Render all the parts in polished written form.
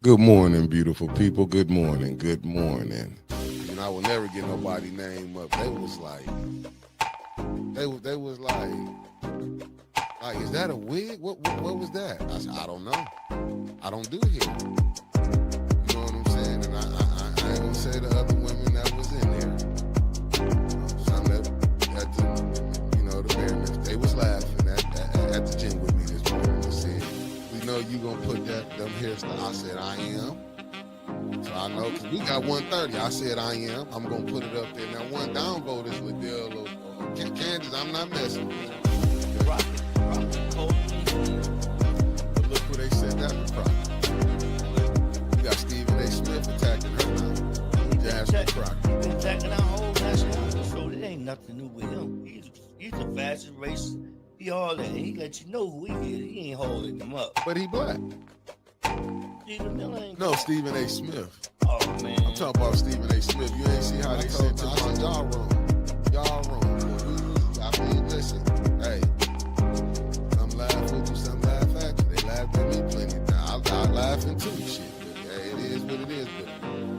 Good morning, beautiful people. Good morning. Good morning. And I will never get nobody name up. They was like, they was like, is that a wig? What was that? I said, I don't know. I don't do hair. You know what I'm saying? And I ain't gonna say the other women that was in there. Some that at the, the fairness, they was laughing at the gym with me this morning. They said, we know you gonna put them hairstyle. I said, I am. So I know because we got 130. I said I am. I'm gonna put it up there. Now one downvote is Liddell or Kansas. I'm not messing with it. Rock it, cold. But look who they said that was Crockett. You got Stephen A. Smith attacking her now. Jasmine Crockett. Been attacking our whole nationality, so it ain't nothing new with him. He's the fastest race. He all that. He let you know who he is. He ain't holding them up. But he black. Stephen Miller ain't. No, Stephen A. Smith. Oh man. I'm talking about Stephen A. Smith. You ain't see how they said to us, y'all wrong. Y'all wrong. I mean, listen, hey, some laugh with you, some laugh at you. They laughed at me plenty of times. I laughing too, shit. But hey, it is what it is. But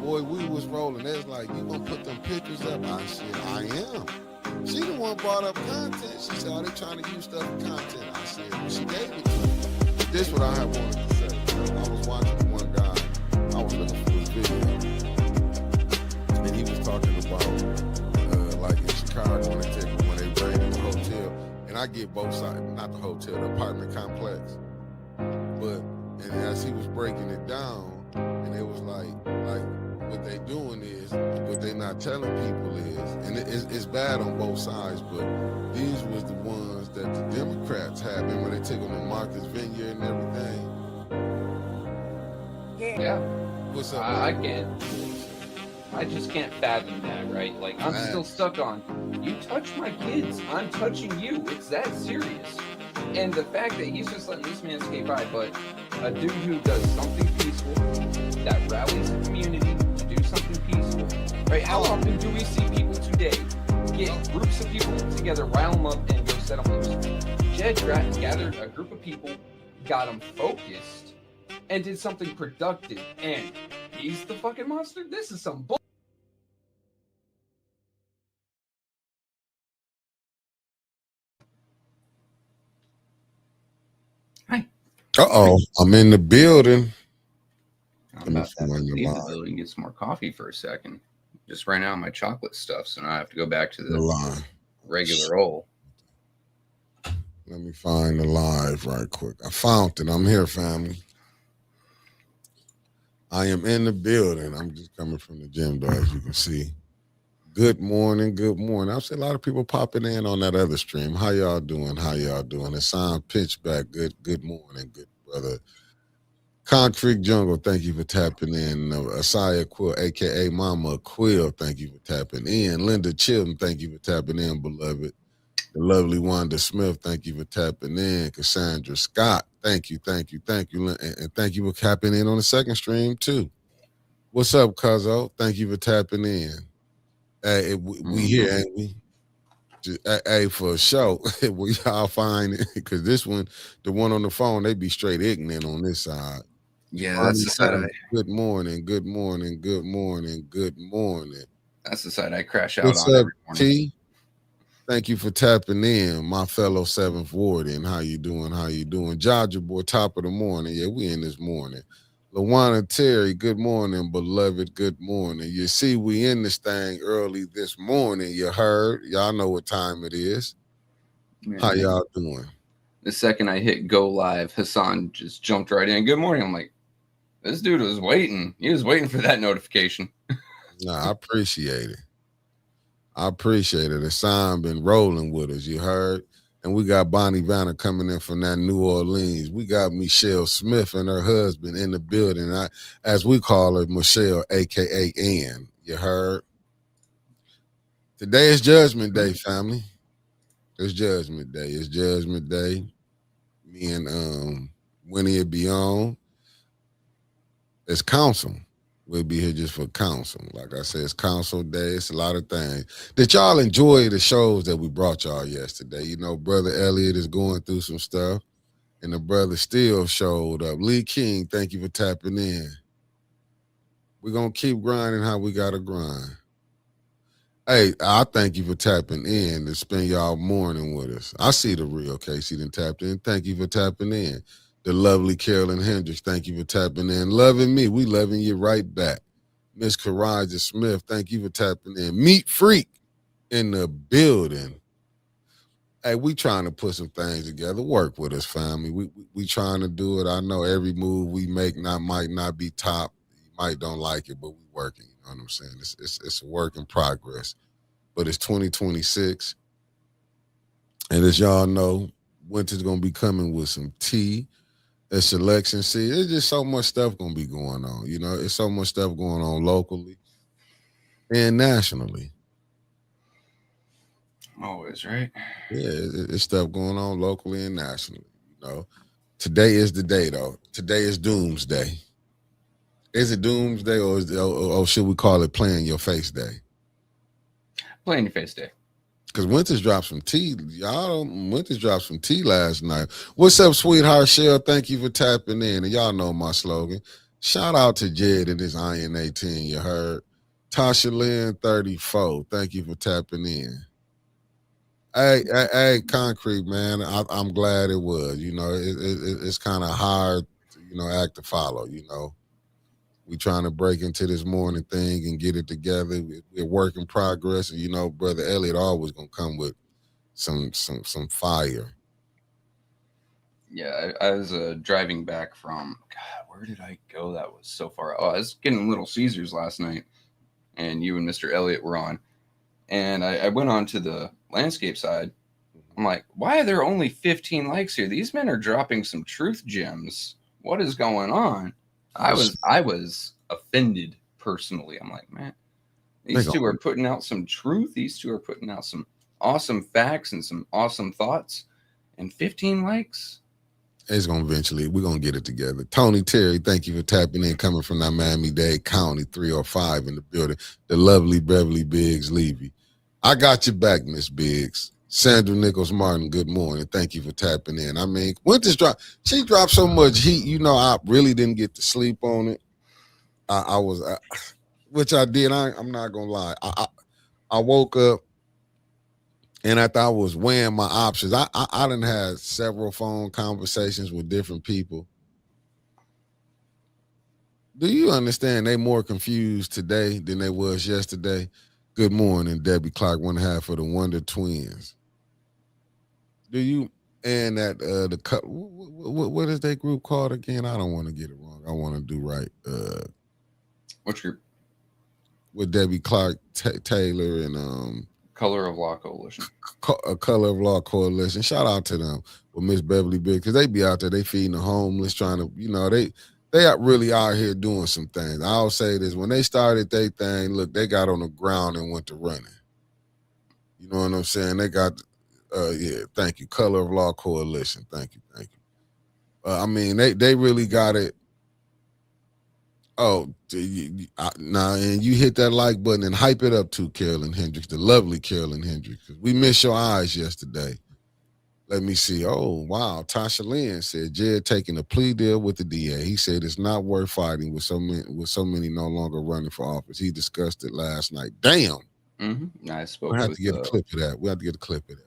boy, we was rolling. They was like, you gonna put them pictures up? I said, I am. She the one brought up content. She said, are they trying to use stuff for content? I said, she gave it to me. But this what I had wanted to say. I was watching one guy. I was looking for his video, and he was talking about like in Chicago when they raided the hotel. And I get both sides, not the hotel, the apartment complex. But and as he was breaking it down, and it was like what they doing is what they not telling people is, and it's bad on both sides. But these was the ones that the Democrats had. Remember they took them to Martha's Vineyard and everything. Yeah. What's up? I can't. I just can't fathom that, right? Like, I'm still stuck on, you touch my kids, I'm touching you. It's that serious. And the fact that he's just letting this man skate by, but a dude who does something peaceful, that rallies the community to do something peaceful, right? How often do we see people today get groups of people together, rile them up, and go set them loose? Jed Stratton gathered a group of people, got them focused, and did something productive, and he's the fucking monster? This is some bull. Hi. Uh-oh, I'm in the building. I'm about to have to leave the building and get some more coffee for a second. Just ran out of my chocolate stuff, so now I have to go back to the regular old. Let me find the live right quick. I found it. I'm here, family. I am in the building. I'm just coming from the gym, though, as you can see. Good morning. Good morning. I've seen a lot of people popping in on that other stream. How y'all doing? How y'all doing? The sound pitch back. Good morning, good brother. Concrete Jungle, thank you for tapping in. Asaya Quill, aka Mama Quill, thank you for tapping in. Linda Chilton, thank you for tapping in, beloved. The lovely Wanda Smith, thank you for tapping in. Cassandra Scott, thank you. And thank you for tapping in on the second stream, too. What's up, Cuzzo? Thank you for tapping in. Hey, we here, ain't we? Hey, for a show, we all find it because this one, the one on the phone, they be straight ignorant on this side. Yeah, that's the side. Good morning. Good morning. That's the side I crash out What's on up, every morning. T? Thank you for tapping in, my fellow 740. And how you doing? Jaja boy, top of the morning. Yeah, we in this morning. Lawana Terry, good morning, beloved. Good morning. You see, we in this thing early this morning. You heard? Y'all know what time it is. Man, how y'all doing? The second I hit go live, Hassan just jumped right in. Good morning. I'm like, this dude was waiting. He was waiting for that notification. Nah, I appreciate it. Hassan been rolling with us, you heard? And we got Bonnie Vanner coming in from that New Orleans. We got Michelle Smith and her husband in the building. As we call her, Michelle, a.k.a. Ann. You heard? Today is Judgment Day, family. It's Judgment Day. Me and Winnie will be on. It's council. We'll be here just for council. Like I said, it's council day. It's a lot of things. Did y'all enjoy the shows that we brought y'all yesterday? You know, Brother Elliot is going through some stuff, and the brother still showed up. Lee King, thank you for tapping in. We're gonna keep grinding how we gotta grind. Hey, I thank you for tapping in to spend y'all morning with us. I see the real Casey done tapped in. Thank you for tapping in. The lovely Carolyn Hendricks, thank you for tapping in. Loving me, we loving you right back. Miss Karaja Smith, thank you for tapping in. Meat Freak in the building. Hey, we trying to put some things together. Work with us, family. We trying to do it. I know every move we make might not be top. You might don't like it, but we working. You know what I'm saying? It's a work in progress. But it's 2026. And as y'all know, winter's gonna be coming with some tea. It's election season. There's just so much stuff gonna be going on. You know, it's so much stuff going on locally and nationally. Always, right? Yeah, it's stuff going on locally and nationally. You know, today is the day though. Today is Doomsday. Is it Doomsday or should we call it Playing Your Face Day? Playing Your Face Day. Because Winters dropped some tea. Winters dropped some tea last night. What's up, sweetheart Shell? Thank you for tapping in. And y'all know my slogan. Shout out to Jed and his Iron 18. You heard. Tasha Lynn 34. Thank you for tapping in. Hey, Concrete, man. I'm glad it was. You know, it's kind of hard, act to follow, We trying to break into this morning thing and get it together. We're work in progress. And, Brother Elliot always going to come with some fire. Yeah, I was driving back from, God, where did I go? That was so far. Oh, I was getting Little Caesars last night. And you and Mr. Elliot were on. And I went on to the landscape side. I'm like, why are there only 15 likes here? These men are dropping some truth gems. What is going on? I was offended personally. I'm like, man, these two are putting out some truth. These two are putting out some awesome facts and some awesome thoughts. And 15 likes. It's going to eventually, we're going to get it together. Tony Terry, thank you for tapping in, coming from that Miami-Dade County, 305 in the building. The lovely Beverly Biggs Levy. I got your back, Miss Biggs. Sandra Nichols Martin, good morning. Thank you for tapping in. I mean, Winters she dropped so much heat, I really didn't get to sleep on it. I was, which I did. I'm not going to lie. I woke up, and after I was weighing my options, I done had several phone conversations with different people. Do you understand they more confused today than they was yesterday? Good morning, Debbie Clark, 1/2 of the Wonder Twins. Do you, and that, what is that group called again? I don't want to get it wrong. I want to do right. Which group? With Debbie Clark, Taylor, and Color of Law Coalition. Color of Law Coalition. Shout out to them with Miss Beverly Biggs, because they be out there, they feeding the homeless, trying to, they are really out here doing some things. I'll say this, when they started their thing, look, they got on the ground and went to running. You know what I'm saying? They got, thank you, Color of Law Coalition. Thank you. I mean, they really got it. Oh, now, and you hit that like button and hype it up too, Carolyn Hendricks, the lovely Carolyn Hendricks. We missed your eyes yesterday. Let me see. Oh, wow. Tasha Lynn said Jed taking a plea deal with the DA. He said it's not worth fighting with so many no longer running for office. He discussed it last night. Damn. Mm-hmm. I spoke. We have to get a clip of that.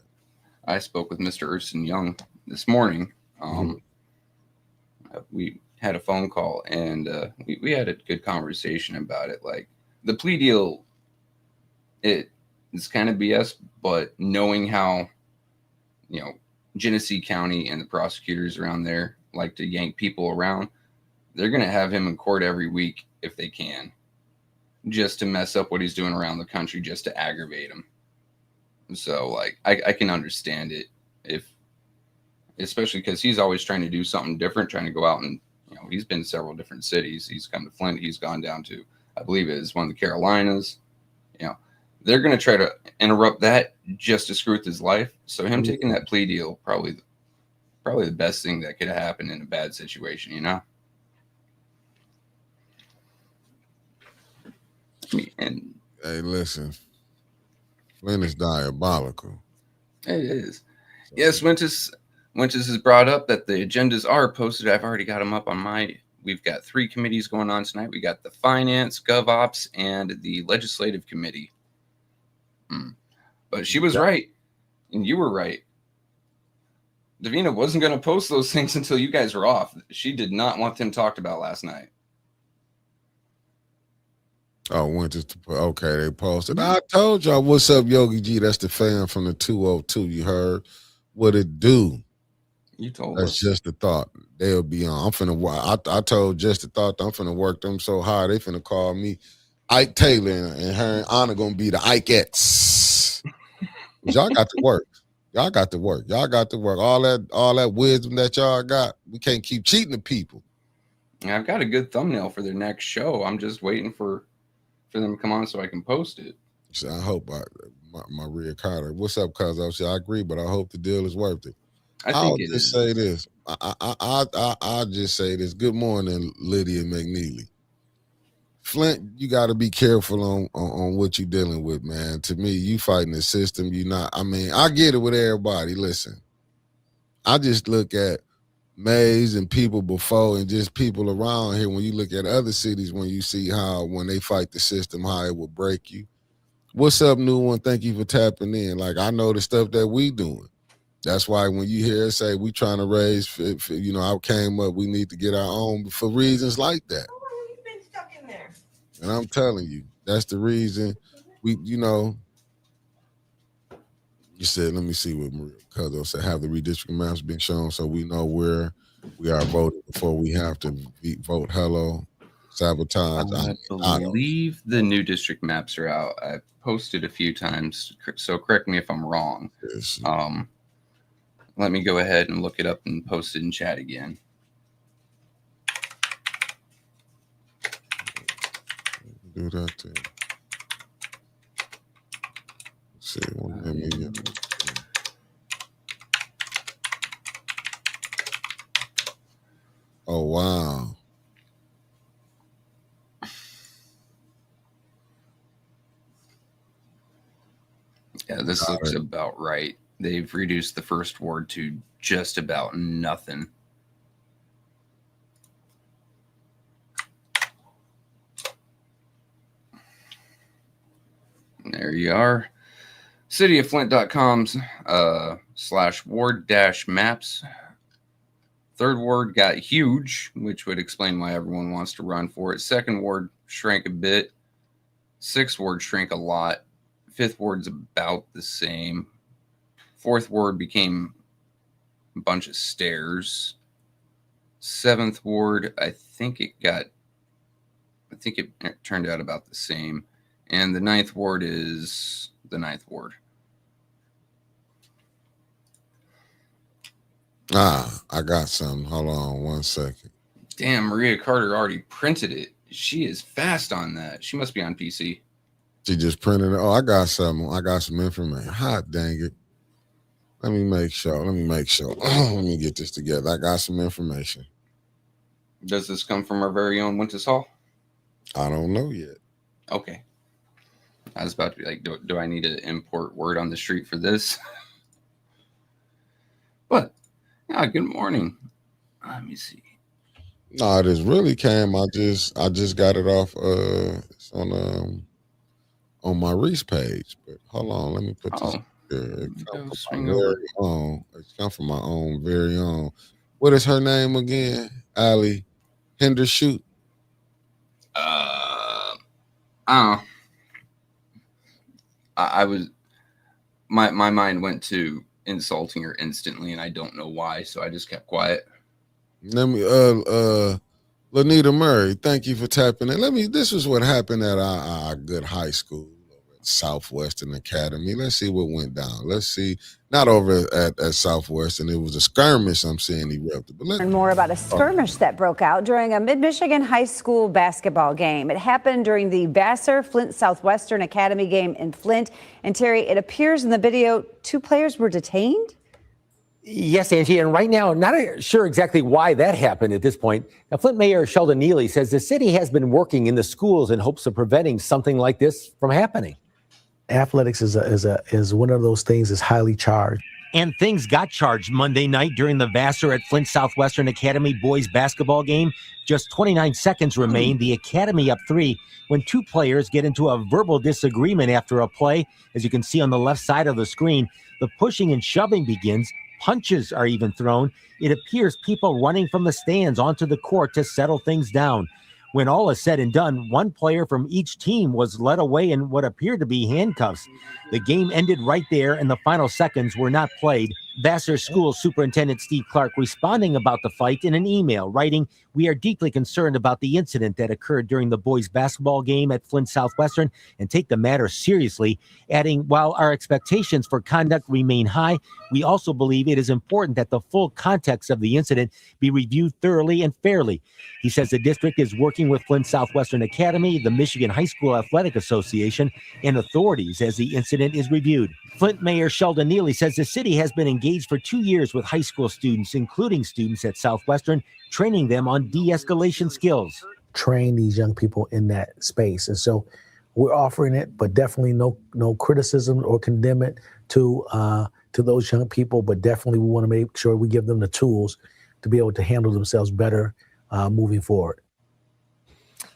I spoke with Mr. Erson Young this morning. We had a phone call, and we had a good conversation about it. Like, the plea deal, it's kind of BS, but knowing how, Genesee County and the prosecutors around there like to yank people around, they're going to have him in court every week if they can, just to mess up what he's doing around the country, just to aggravate him. So, like, I can understand it, especially because he's always trying to do something different, trying to go out and, he's been to several different cities. He's come to Flint. He's gone down to, I believe it is one of the Carolinas. They're going to try to interrupt that just to screw with his life. So him taking that plea deal, probably the best thing that could have happened in a bad situation, And hey, listen, Flint is diabolical. It is. So, yes, Winters has brought up that the agendas are posted. I've already got them up on my we've got 3 committees going on tonight. We got the Finance, GovOps, and the Legislative Committee. But she was right, and you were right. Davina wasn't going to post those things until you guys were off. She did not want them talked about last night. Oh, okay, they posted. I told y'all, what's up, Yogi G? That's the fan from the 202. You heard what it do? You told That's us. just the thought. They'll be on. I'm finna. I told just the thought. I'm finna work them so hard. They finna call me Ike Taylor, and her and Anna gonna be the Ikeettes. Y'all got to work. Y'all got to work. Y'all got to work. All that wisdom that y'all got. We can't keep cheating the people. I've got a good thumbnail for their next show. I'm just waiting for them to come on so I can post it. So I hope Maria Carter. What's up, cuz? I agree, but I hope the deal is worth it. I'll just say this. I'll just say this. Good morning, Lydia McNeely. Flint, you got to be careful on what you're dealing with, man. To me, you fighting the system. You not. I mean, I get it with everybody. Listen, I just look at Mays and people before and just people around here. When you look at other cities, when you see how when they fight the system, how it will break you. What's up, new one? Thank you for tapping in. Like, I know the stuff that we doing. That's why when you hear us say we trying to raise, I came up, we need to get our own for reasons like that. How long have you been stuck in there? And I'm telling you, that's the reason you said, let me see what Maria Cuzzo said, have the redistricting maps been shown so we know where we are voting before we have to vote hello, sabotage. I believe the new district maps are out. I posted a few times, so correct me if I'm wrong. Yes. Let me go ahead and look it up and post it in chat again. Do that too. Let's see, oh wow. Yeah, this looks about right. They've reduced the first ward to just about nothing. There you are. Cityofflint.com's /ward-maps. Third ward got huge, which would explain why everyone wants to run for it. Second ward shrank a bit. Sixth ward shrank a lot. Fifth ward's about the same. Fourth ward became a bunch of stairs. Seventh ward, I think it turned out about the same. And the ninth ward is the ninth ward. I got something. Hold on 1 second. Damn, Maria Carter already printed it. She is fast on that. She must be on PC. She just printed it. Oh, I got something. I got some information. Hot dang it. Let me make sure. Let me get this together. I got some information. Does this come from our very own Winters Hall? I don't know yet. Okay. I was about to be like, do I need to import word on the street for this? But, yeah, good morning. Let me see. No, this really came. I just got it off it's on my Reese page. But hold on, let me put this here. It's come from my own very own. What is her name again? Allie Hendershot. I don't know. I was my mind went to insulting her instantly, and I don't know why, so I just kept quiet. Let me Lanita Murray, thank you for tapping in. This is what happened at our good high school over at Southwestern Academy. Let's see what went down. Let's see. Not over at Southwestern. It was a skirmish I'm seeing erupted. But learn more about a skirmish that broke out during a Mid-Michigan high school basketball game. It happened during the Vassar Flint Southwestern Academy game in Flint. And Terry, it appears in the video 2 players were detained. Yes, Angie, and right now, not sure exactly why that happened at this point. Now, Flint Mayor Sheldon Neely says the city has been working in the schools in hopes of preventing something like this from happening. Athletics is one of those things that's highly charged. And things got charged Monday night during the Vassar at Flint Southwestern Academy boys basketball game. Just 29 seconds remain. The Academy up 3 when 2 players get into a verbal disagreement after a play. As you can see on the left side of the screen, the pushing and shoving begins. Punches are even thrown. It appears people running from the stands onto the court to settle things down. When all is said and done, 1 player from each team was led away in what appeared to be handcuffs. The game ended right there, and the final seconds were not played. Vassar School Superintendent Steve Clark responding about the fight in an email, writing, "We are deeply concerned about the incident that occurred during the boys' basketball game at Flint Southwestern and take the matter seriously," adding, "While our expectations for conduct remain high, we also believe it is important that the full context of the incident be reviewed thoroughly and fairly." He says the district is working with Flint Southwestern Academy, the Michigan High School Athletic Association, and authorities as the incident is reviewed. Flint Mayor Sheldon Neely says the city has been engaged for 2 years with high school students, including students at Southwestern, training them on de-escalation skills. Train these young people in that space. And so we're offering it, but definitely no criticism or condemn it to those young people. But definitely we want to make sure we give them the tools to be able to handle themselves better moving forward.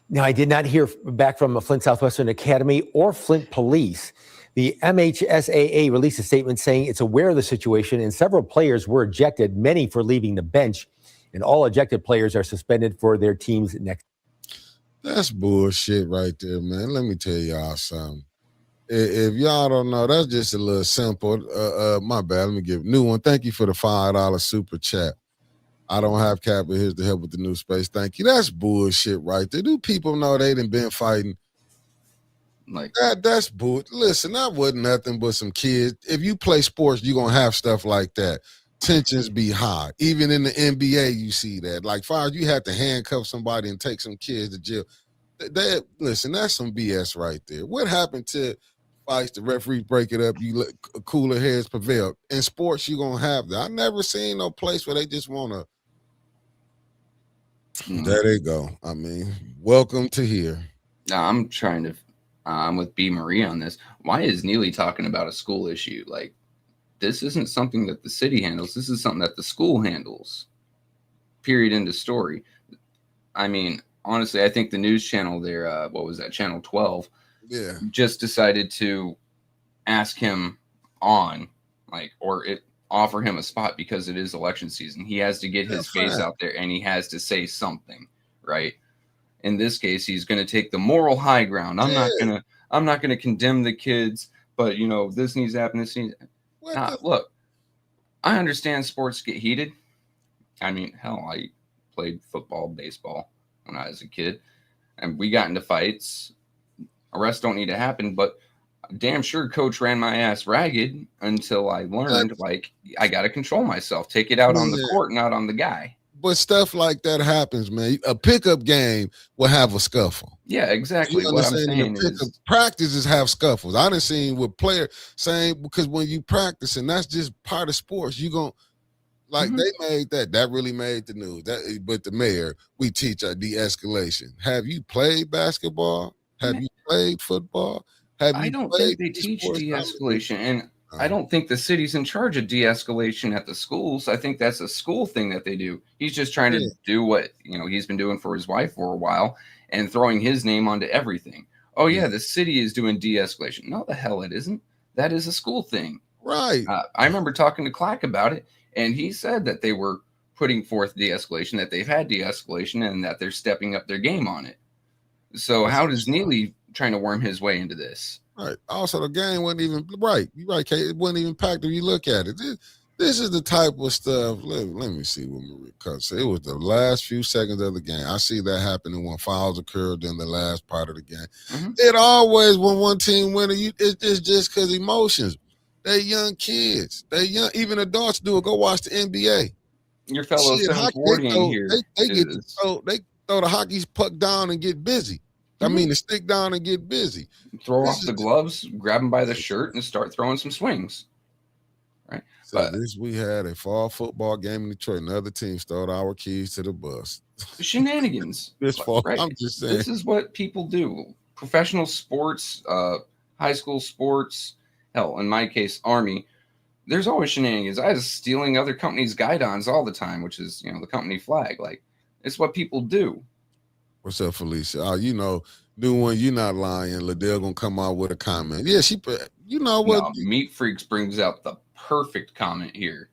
Now, I did not hear back from Flint Southwestern Academy or Flint Police. The MHSAA released a statement saying it's aware of the situation and several players were ejected, many for leaving the bench, and all ejected players are suspended for their teams next. That's bullshit right there, man. Let me tell y'all something. If y'all don't know, that's just a little simple. My bad. Let me give a new one. Thank you for the $5 super chat. I don't have capital. Here's the help with the new space. Thank you. That's bullshit right there. Do people know they done been fighting? Like That's bull. Listen, that wasn't nothing but some kids. If you play sports, you're gonna have stuff like that. Tensions be high. Even in the NBA, you see that. Like, far as you have to handcuff somebody and take some kids to jail. Listen, that's some BS right there. What happened to fights? The referees break it up. You let cooler heads prevail. In sports, you're gonna have that. I never seen no place where they just wanna. There they go. I mean, welcome to here. I'm trying to. I'm with B. Marie on this. Why is Neely talking about a school issue? Like, this isn't something that the city handles. This is something that the school handles. Period. End of story. I mean, honestly, I think the news channel there, what was that, Channel 12, Yeah. just decided to ask him on, like, offer him a spot because it is election season. He has to get his face out there and he has to say something, right? In this case, he's going to take the moral high ground. I'm not going to condemn the kids, but this needs to happen. This needs. Look, I understand sports get heated. I mean, hell, I played football, baseball when I was a kid, and we got into fights. Arrests don't need to happen, but damn sure coach ran my ass ragged until I learned, I got to control myself, take it out on the court, not on the guy. But stuff like that happens, man. A pickup game will have a scuffle. Yeah, exactly. You what I'm saying is practices have scuffles. I done seen with players saying, because when you practice, and that's just part of sports, you gon' like they made that really made the news. But the mayor, we teach de-escalation. Have you played basketball? Have you played football? I don't think they teach de-escalation, and I don't think the city's in charge of de-escalation at the schools. I think that's a school thing that they do. He's just trying to do what he's been doing for his wife for a while and throwing his name onto everything. Oh yeah, the city is doing de-escalation. No, the hell it isn't. That is a school thing, right? I remember talking to Clack about it, and he said that they were putting forth de-escalation, that they've had de-escalation, and that they're stepping up their game on it. So how does Neely trying to worm his way into this? Right. Also, the game wasn't even right. You're right, Kate. It wasn't even packed if you look at it. This is the type of stuff. Let me see what Marie cuts. It was the last few seconds of the game. I see that happening when fouls occurred in the last part of the game. It always, when one team wins, it's just because emotions. They young kids. They young. Even adults do it. Go watch the NBA. Your fellow 740 in here. They throw the hockey puck down and get busy. I mean, to stick down and get busy. Throw off the gloves, grab them by the shirt, and start throwing some swings. Right. So we had a fall football game in Detroit. Another team stole our keys to the bus. Shenanigans. Right. I'm just saying. This is what people do. Professional sports, high school sports, hell, in my case, Army. there's always shenanigans. I was stealing other companies' guidons all the time, which is, you know, the company flag. Like, it's what people do. What's up, Felicia? New one, you not lying. Liddell gonna come out with a comment. Yeah, you know what? No, Meat Freaks brings out the perfect comment here.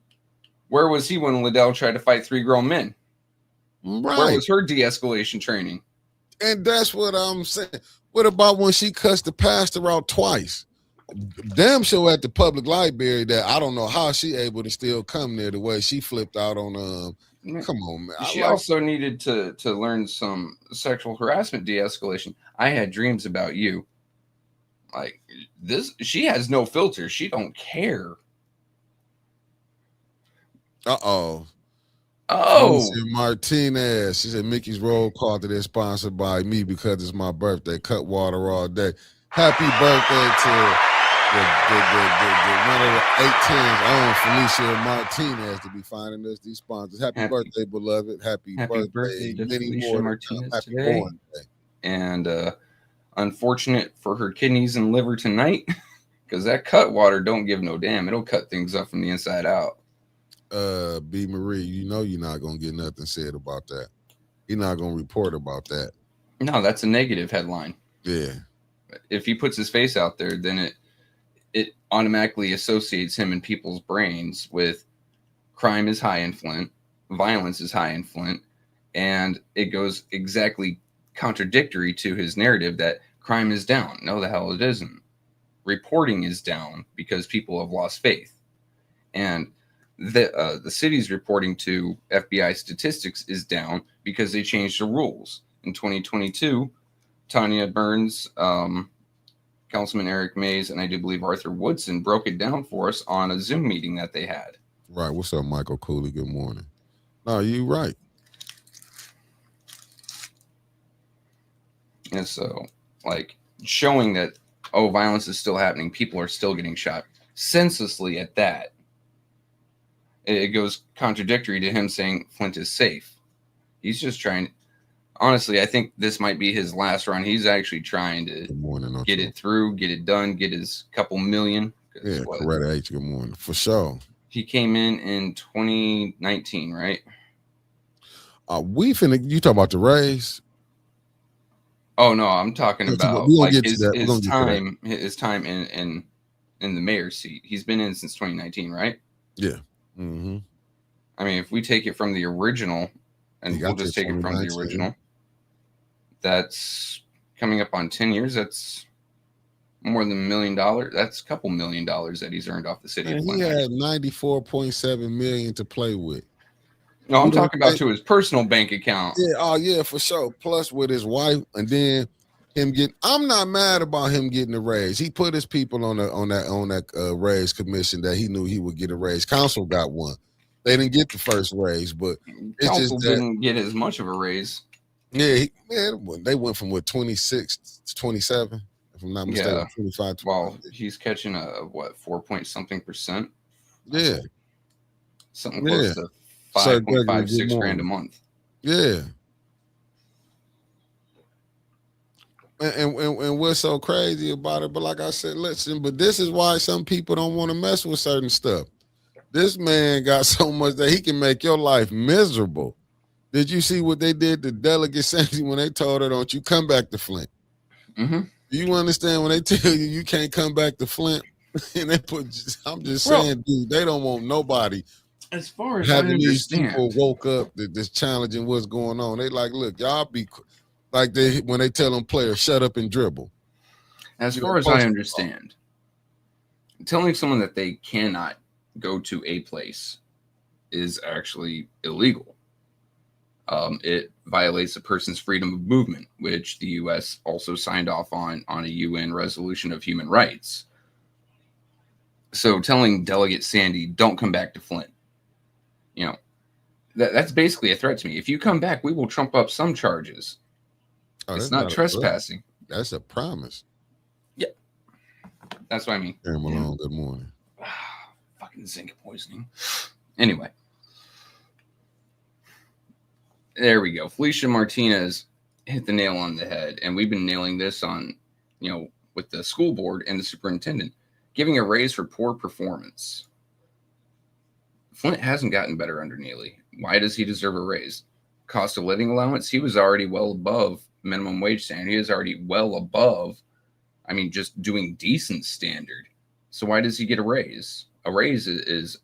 Where was he when Liddell tried to fight 3 grown men? Right. Where was her de-escalation training? And that's what I'm saying. What about when she cussed the pastor out twice? Damn sure at the public library that I don't know how she able to still come there the way she flipped out on come on, man. She also needed to learn some sexual harassment de-escalation. I had dreams about you. Like this, she has no filter. She don't care. Oh, Martinez. She said Mickey's roll call today sponsored by me because it's my birthday. Cut water all day. Happy birthday to the one of the 810's own Felicia Martinez to be finding us these sponsors. Happy birthday, beloved. Happy birthday to many Felicia more Martinez happy today. born day. And unfortunate for her kidneys and liver tonight, because that cut water don't give no damn. It'll cut things up from the inside out. B. Marie, you know you're not gonna get nothing said about that. You're not gonna report about that. No, that's a negative headline. Yeah. If he puts his face out there, then it automatically associates him in people's brains with crime is high in Flint, violence is high in Flint, and it goes exactly contradictory to his narrative that crime is down. No, the hell it isn't. Reporting is down because people have lost faith. And the city's reporting to FBI statistics is down because they changed the rules. In 2022, Tanya Burns, Councilman Eric Mays, and I do believe Arthur Woodson broke it down for us on a Zoom meeting that they had. Right. What's up, Michael Cooley? Good morning. No, you right. And so, like, showing that, violence is still happening. People are still getting shot senselessly at that. It goes contradictory to him saying Flint is safe. He's just trying. Honestly, I think this might be his last run. He's actually trying to get it through, get it done, get his couple million. Yeah, Coretta H. Good morning. For sure. He came in 2019, right? You talk about the raise? Oh no, I'm talking about like his time in the mayor's seat. He's been in since 2019, right? Yeah. Mm-hmm. I mean, if we take it from the original, and we'll just take it from the original, that's coming up on 10 years. That's more than $1 million. That's a couple $1 million that he's earned off the city. And he had $94.7 million to play with. No, I'm talking about to his personal bank account. Yeah, oh yeah, for sure. Plus with his wife, and then him getting. I'm not mad about him getting a raise. He put his people on that raise commission that he knew he would get a raise. Council got one. They didn't get the first raise, but it's Council just that, didn't get as much of a raise. Yeah, they went from 26 to 27, if I'm not mistaken. Yeah. 25. Well, he's catching a 4-point-something%. Yeah, something close to 5.56 grand a month. Yeah. And what's so crazy about it? But like I said, listen, but this is why some people don't want to mess with certain stuff. This man got so much that he can make your life miserable. Did you see what they did to Delegate Sandy when they told her, don't you come back to Flint? Mm-hmm. Do you understand when they tell you can't come back to Flint? And they I'm just saying, dude, they don't want nobody. As far as having I these understand, people woke up this challenging what's going on. They like, look, y'all be like when they tell them players shut up and dribble. As far as I understand, telling someone that they cannot go to a place is actually illegal. It violates a person's freedom of movement, which the U.S. also signed off on a UN resolution of human rights. So telling Delegate Sandy, don't come back to Flint, that's basically a threat to me. If you come back, we will trump up some charges. It's not trespassing. That's a promise. Yeah. That's what I mean. Aaron Malone, good morning. Fucking zinc poisoning. Anyway. There we go. Felicia Martinez hit the nail on the head. And we've been nailing this on, with the school board and the superintendent. Giving a raise for poor performance. Flint hasn't gotten better under Neely. Why does he deserve a raise? Cost of living allowance, he was already well above minimum wage standard. He is already well above, I mean, just doing decent standard. So why does he get a raise? A raise is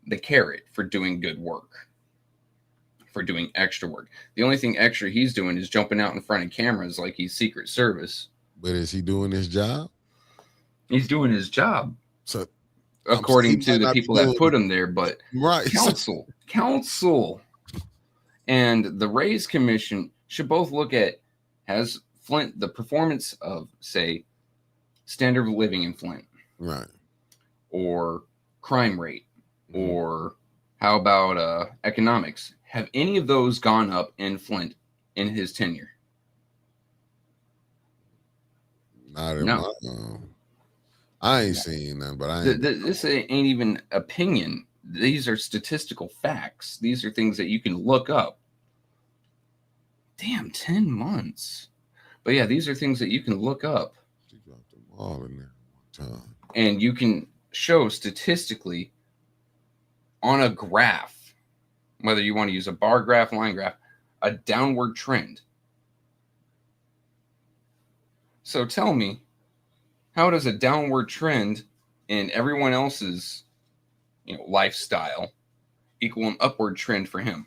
the carrot for doing good work, for doing extra work. The only thing extra he's doing is jumping out in front of cameras like he's Secret Service. But is he doing his job? He's doing his job, So according to the might be people that doing- put him there. But right. council, and the Raise Commission should both look at, has Flint, the performance of, say, standard of living in Flint, Right. or crime rate, or how about economics? Have any of those gone up in Flint in his tenure? Not in No. my, I ain't seen none, but I ain't. This ain't even opinion. These are statistical facts. These are things that you can look up. Damn, 10 months. But yeah, these are things that you can look up. She dropped them all in there one time. And you can show statistically on a graph, whether you want to use a bar graph, line graph, a downward trend. So tell me, how does a downward trend in everyone else's, lifestyle equal an upward trend for him?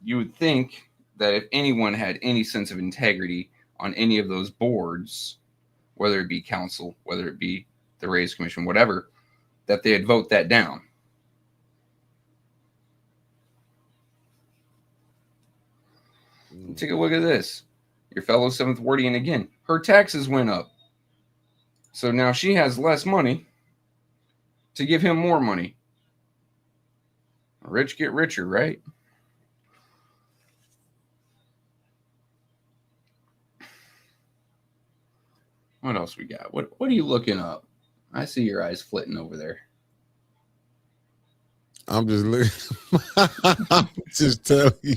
You would think that if anyone had any sense of integrity on any of those boards, whether it be council, whether it be the Raise Commission, whatever, that they'd vote that down. Take a look at this. Your fellow Seventh Wardian again. Her taxes went up. So now she has less money to give him more money. Rich get richer, right? What else we got? What are you looking up? I see your eyes flitting over there. I'm just looking. I'm just telling you.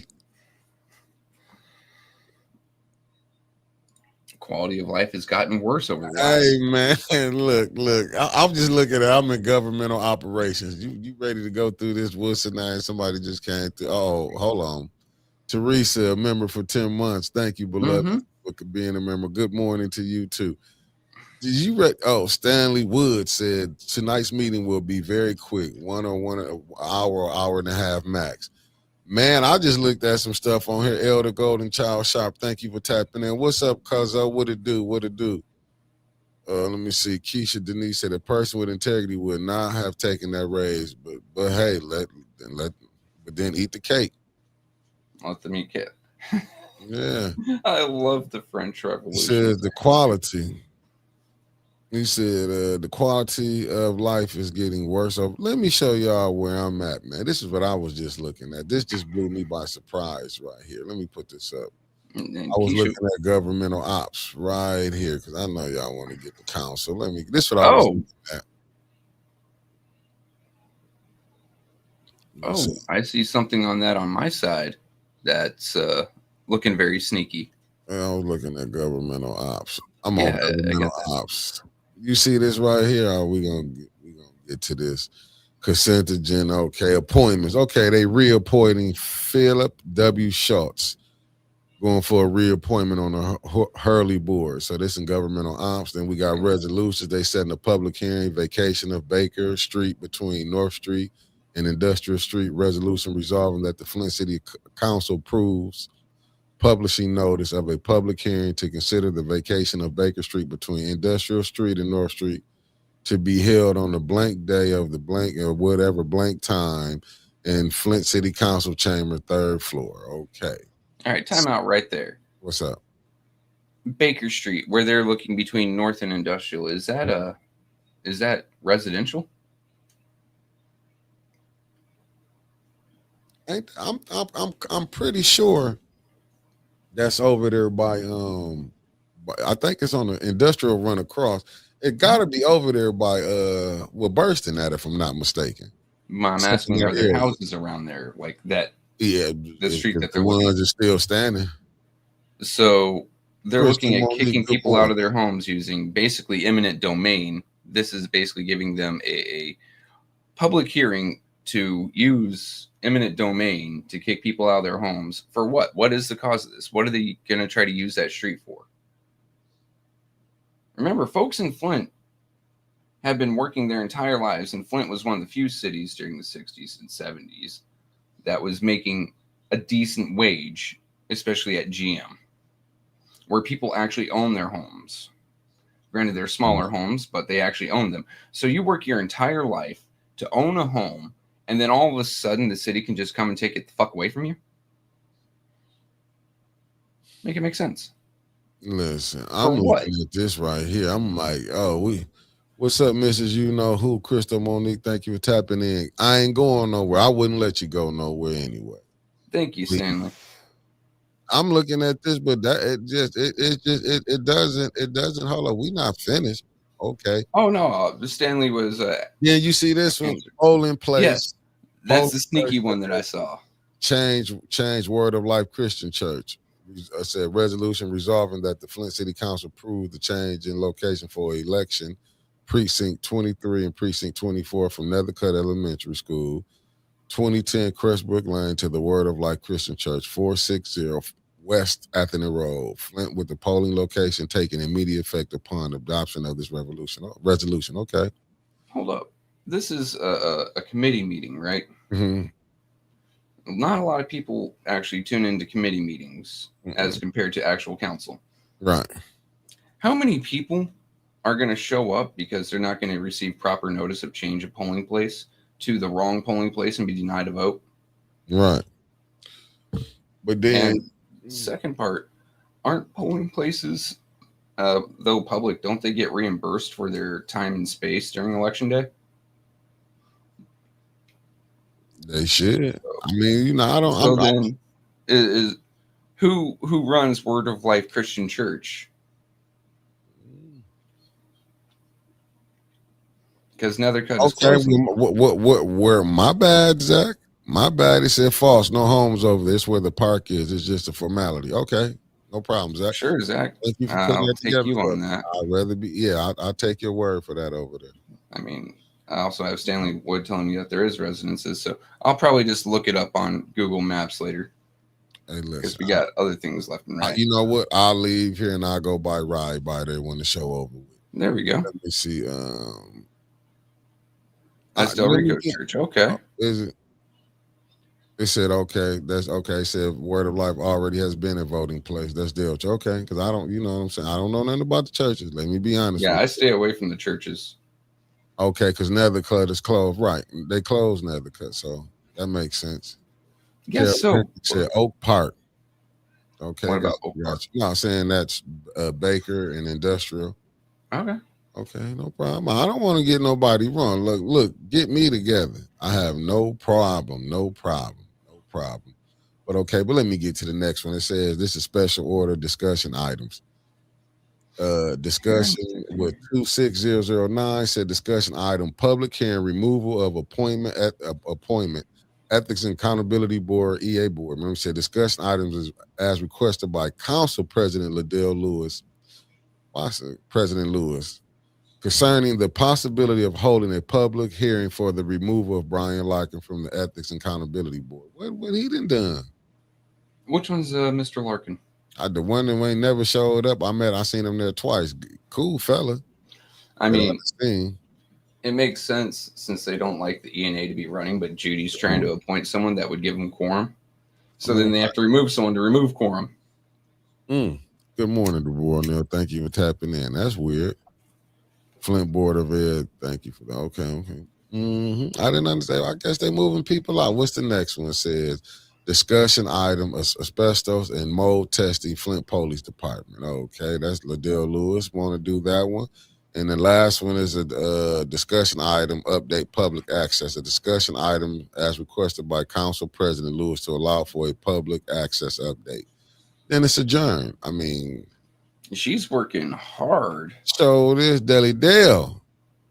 Quality of life has gotten worse over the Hey last. man, look. I'm just looking at. I'm in governmental operations. You ready to go through this Wilson and somebody just came through. Oh, hold on. Teresa, a member for 10 months. Thank you, beloved, for being a member. Good morning to you too. Did you read? Oh, Stanley Wood said tonight's meeting will be very quick, 1 hour and a half max. Man, I just looked at some stuff on here. Elder Golden Child Shop. Thank you for tapping in. What's up, cuzzo? What it do? Let me see. Keisha Denise said a person with integrity would not have taken that raise, but hey, but then eat the cake. Let them eat cake. Yeah. I love the French Revolution. He says the quality. He said the quality of life is getting worse. Let me show y'all where I'm at, man. This is what I was just looking at. This just blew me by surprise right here. Let me put this up. And I was looking at governmental ops right here because I know y'all want to get the council. This is what I was looking at. I see something on that on my side that's looking very sneaky. I was looking at governmental ops. I'm on I governmental ops. You see this right here? Or we gonna get to this consent agenda. Okay, appointments. Okay, they reappointing Philip W. Schultz, going for a reappointment on the Hurley board. So this in governmental ops. Then we got resolutions. They setting a public hearing, vacation of Baker Street between North Street and Industrial Street. Resolution resolving that the Flint City Council approves publishing notice of a public hearing to consider the vacation of Baker Street between Industrial Street and North Street to be held on the blank day of the blank or whatever blank time in Flint City Council chamber, 3rd floor. Okay. All right, time out right there. What's up? Baker Street, where they're looking between North and Industrial, is that residential? I'm pretty sure that's over there by I think it's on the industrial run across. It got to be over there by Burston at, if I'm not mistaken. I'm asking, are there houses around there like that? Yeah, the street that the ones are still standing. So they're looking at kicking people out of their homes using basically eminent domain. This is basically giving them a public hearing to use eminent domain to kick people out of their homes for what? What is the cause of this? What are they going to try to use that street for? Remember, folks in Flint have been working their entire lives, and Flint was one of the few cities during the 60s and 70s that was making a decent wage, especially at GM, where people actually own their homes. Granted, they're smaller homes, but they actually own them. So you work your entire life to own a home, and then all of a sudden the city can just come and take it the fuck away from you? Make it make sense. Listen, I'm looking at this right here. I'm like, what's up, Mrs. You Know Who? Crystal Monique, thank you for tapping in. I ain't going nowhere. I wouldn't let you go nowhere anyway. Thank you, Stanley. I'm looking at this, but that it doesn't hold up. We not finished. Okay. Oh no, Stanley was yeah, you see this one? Polling place. Yes. That's the sneaky one that I saw. Change Word of Life Christian Church. I said resolution resolving that the Flint City Council approved the change in location for election precinct 23 and precinct 24 from Nethercutt Elementary School, 2010 Crestbrook Lane to the Word of Life Christian Church, 460 West Atheny Road, Flint, with the polling location taking immediate effect upon adoption of this resolution. Okay. Hold up. This is a committee meeting, right? Mm-hmm. Not a lot of people actually tune into committee meetings as compared to actual council. Right. How many people are going to show up because they're not going to receive proper notice of change of polling place to the wrong polling place and be denied a vote? Right. But then, second part, aren't polling places, though public, don't they get reimbursed for their time and space during election day? They should. I mean, I don't. So then, is who runs Word of Life Christian Church? Because Nethercutt is closing. Where my bad, Zach? My bad. It said false. No homes over there. It's where the park is. It's just a formality. Okay, no problem, Zach. Sure, Zach. Thank you for putting I'll that take together. You on that. I'd rather be. Yeah, I'll take your word for that over there. I mean, I also have Stanley Wood telling me that there is residences, so I'll probably just look it up on Google Maps later. Hey, because we got other things left and right. You know what? I'll leave here and I'll go ride by there when the show over with. There we go. Let me see. That's Del Rico Church. Okay. Is it? It said okay. That's okay. It said Word of Life already has been a voting place. That's Del. Okay, because I don't. You know what I'm saying? I don't know nothing about the churches. Let me be honest. Yeah, I stay away from the churches. Okay, because Nethercutt is closed. Right. They closed Nethercutt, so that makes sense. Yes, so. It said Oak Park. Okay. What about Oak Park? No, I'm saying that's Baker and Industrial. Okay. Okay, no problem. I don't want to get nobody wrong. Look, get me together. I have no problem. But okay, but let me get to the next one. It says this is special order discussion items. Discussion with 26009 said discussion item public hearing removal of appointment ethics and accountability board EA board. Remember, said discussion items as requested by Council President Liddell Lewis. President Lewis, concerning the possibility of holding a public hearing for the removal of Brian Larkin from the ethics and accountability board. What he done? Which one's Mr. Larkin? The one that ain't never showed up. I seen him there twice. Cool fella. I mean, it makes sense since they don't like the ENA to be running, but Judy's trying to appoint someone that would give them quorum. So then they have to remove someone to remove quorum. Good morning, DeVore. Neil, thank you for tapping in. That's weird. Flint Board of Ed, thank you for that. Okay. I didn't understand. I guess they're moving people out. What's the next one? It says discussion item, asbestos and mold testing, Flint Police Department. Okay, that's Liddell Lewis. Want to do that one. And the last one is a discussion item, update public access. A discussion item as requested by Council President Lewis to allow for a public access update. Then it's adjourned. I mean, she's working hard. So there's Deli Dale.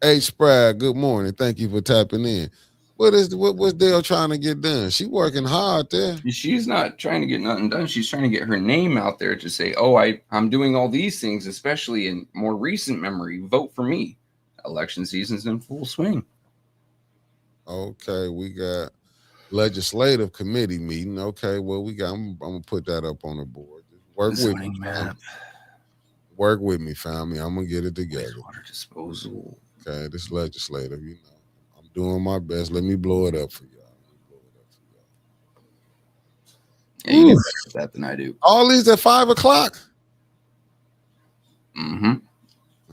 H. Sprague, good morning. Thank you for tapping in. What's Dale trying to get done? She working hard there. She's not trying to get nothing done. She's trying to get her name out there to say, I'm doing all these things, especially in more recent memory. Vote for me. Election season's in full swing. Okay, we got legislative committee meeting. Okay, well, I'm gonna put that up on the board. Just work with me, Zoning fam. map, Work with me, family. I'm gonna get it together. wastewater disposal. Okay, this legislative, I'm doing my best. Let me blow it up for y'all. Let me blow it up for Yeah, you y'all. get Ooh, better at that than I do. all these at 5:00. Mm-hmm.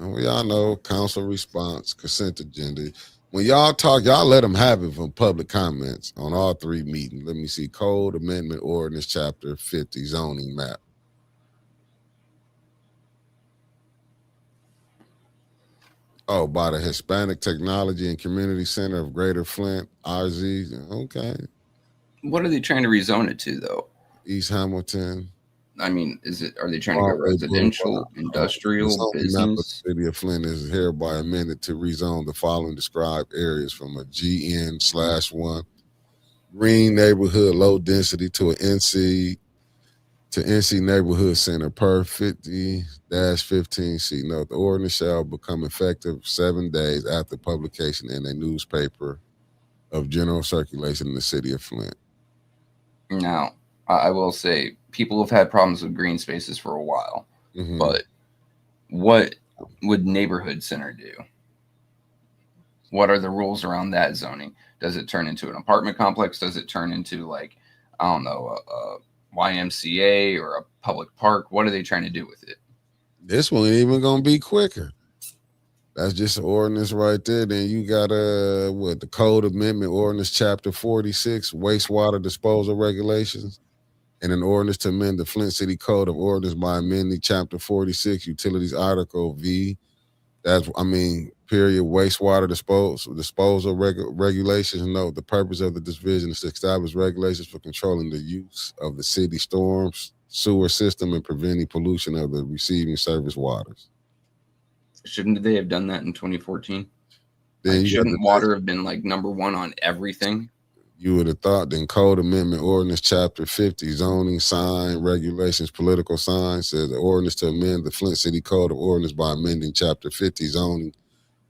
And we all know council response, consent agenda. When y'all talk, y'all let them have it from public comments on all three meetings. Let me see. Code Amendment Ordinance Chapter 50 Zoning Map. Oh, by the Hispanic Technology and Community Center of Greater Flint, RZ. Okay. What are they trying to rezone it to, though? East Hamilton. I mean, are they trying to go Broadway residential, Boulevard. The industrial, zoning map of the business? city of Flint is hereby amended to rezone the following described areas from a GN/1 green neighborhood low density to an NC neighborhood center per 50-15C. Note the ordinance shall become effective 7 days after publication in a newspaper of general circulation in the city of Flint. Now, I will say people have had problems with green spaces for a while, but what would neighborhood center do? What are the rules around that zoning? Does it turn into an apartment complex? Does it turn into, like, I don't know, a YMCA or a public park? What are they trying to do with it? This one ain't even gonna be quicker. That's just an ordinance right there. Then you got the Code Amendment Ordinance Chapter 46, wastewater disposal regulations, and an ordinance to amend the Flint City Code of Ordinance by amending Chapter 46, Utilities Article V. Period, wastewater disposal regulations. Note the purpose of the division is to establish regulations for controlling the use of the city storms sewer system and preventing pollution of the receiving service waters. Shouldn't they have done that in 2014? Then Like, you got shouldn't water have been like number one on everything? You would have thought. Then Code Amendment Ordinance Chapter 50 zoning sign regulations political signs says the ordinance to amend the Flint City Code of Ordinance by amending Chapter 50 zoning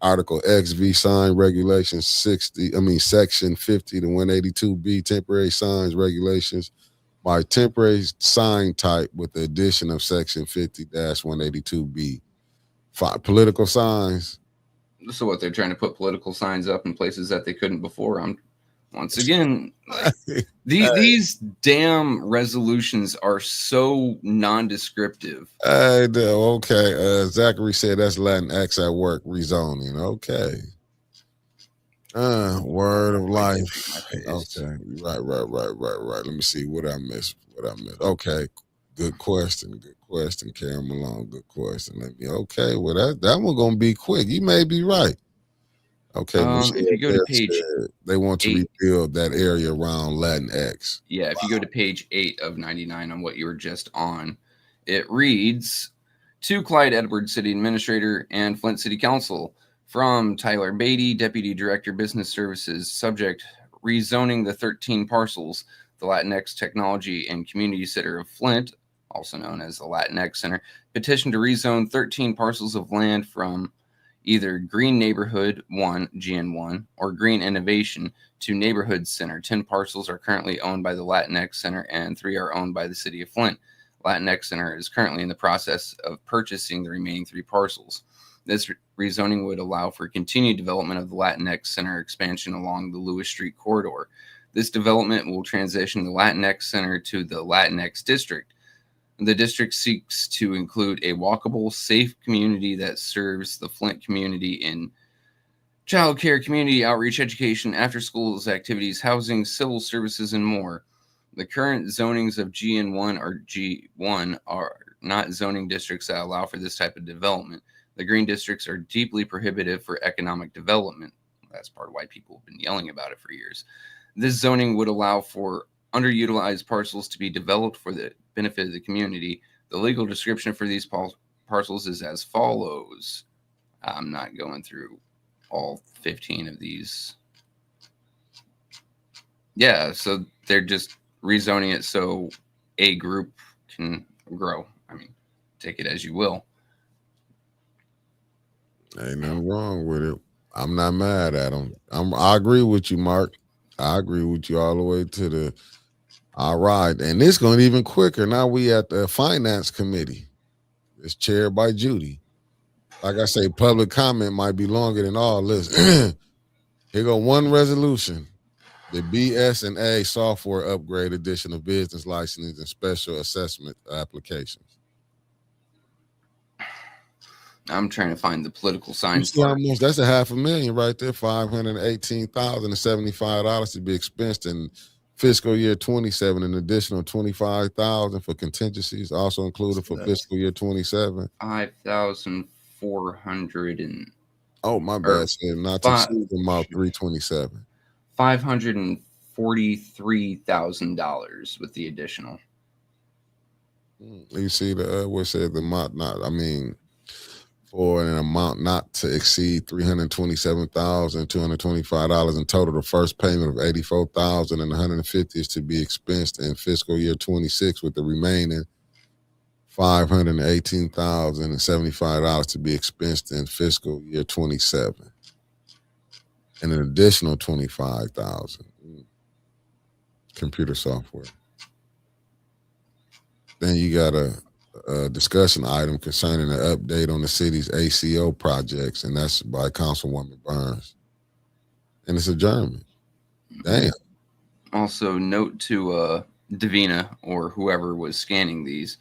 Article XV sign regulations Section 50 to 182B temporary signs regulations by temporary sign type with the addition of Section 50-182B. Political signs. So what, they're trying to put political signs up in places that they couldn't before? Once again, like, these damn resolutions are so non-descriptive. Okay. Zachary said that's Latinx at work rezoning. Okay. Word of life. Okay. Right. Let me see what I missed. Okay. Good question, Karen Malone. Good question. Okay. Well, that one gonna be quick. You may be right. Okay. If you go to page, they want to rebuild that area around Latinx. Yeah. If you go to page 8 of 99 on what you were just on, it reads, to Clyde Edwards, City Administrator, and Flint City Council, from Tyler Beatty, Deputy Director, Business Services, subject, rezoning the 13 parcels, the Latinx Technology and Community Center of Flint, also known as the Latinx Center, petition to rezone 13 parcels of land from either Green Neighborhood 1, GN1, or Green Innovation to Neighborhood Center. 10 parcels are currently owned by the Latinx Center and 3 are owned by the City of Flint. Latinx Center is currently in the process of purchasing the remaining 3 parcels. This rezoning would allow for continued development of the Latinx Center expansion along the Lewis Street corridor. This development will transition the Latinx Center to the Latinx District. The district seeks to include a walkable, safe community that serves the Flint community in child care, community outreach, education, after schools activities, housing, civil services, and more. The current zonings of GN1 or G1 are not zoning districts that allow for this type of development. The green districts are deeply prohibitive for economic development. That's part of why people have been yelling about it for years. This zoning would allow for underutilized parcels to be developed for the benefit of the community. The legal description for these parcels is as follows. I'm not going through all 15 of these. Yeah, so they're just rezoning it so a group can grow. I mean, take it as you will. Ain't nothing wrong with it. I'm not mad at him. I agree with you, Mark. I agree with you all the way to the. All right, and this going even quicker. Now we at the finance committee. It's chaired by Judy. Like I say, public comment might be longer than all this. Here go one resolution. The BS&A software upgrade edition of business licensing and special assessment applications. I'm trying to find the political science. That's $500,000 right there. $518,075 to be expensed in fiscal year 27. An additional $25,000 for contingencies also included for fiscal year 27. 5,400 and. Oh, my bad. Not to exceed the amount 327. $543,000 with the additional. You see the where it says the amount for an amount not to exceed $327,225 in total. The first payment of $84,150 is to be expensed in fiscal year 26, with the remaining $518,075 to be expensed in fiscal year 27, and an additional $25,000 computer software. Then you got a discussion item concerning an update on the city's ACO projects, and that's by Councilwoman Burns. And it's adjournment. Damn. Also, note to Davina or whoever was scanning these,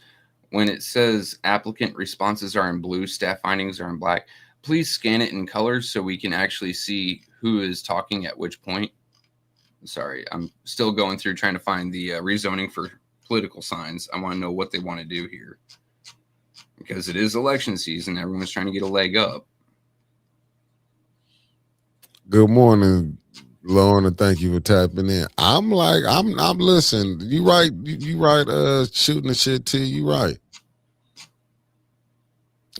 when it says applicant responses are in blue, staff findings are in black, please scan it in colors so we can actually see who is talking at which point. Sorry, I'm still going through trying to find the rezoning for political signs. I want to know what they want to do here, because it is election season. Everyone's trying to get a leg up. Good morning, Lorna. Thank you for tapping in. I'm listening. You right. You right. Shooting the shit to you. Right.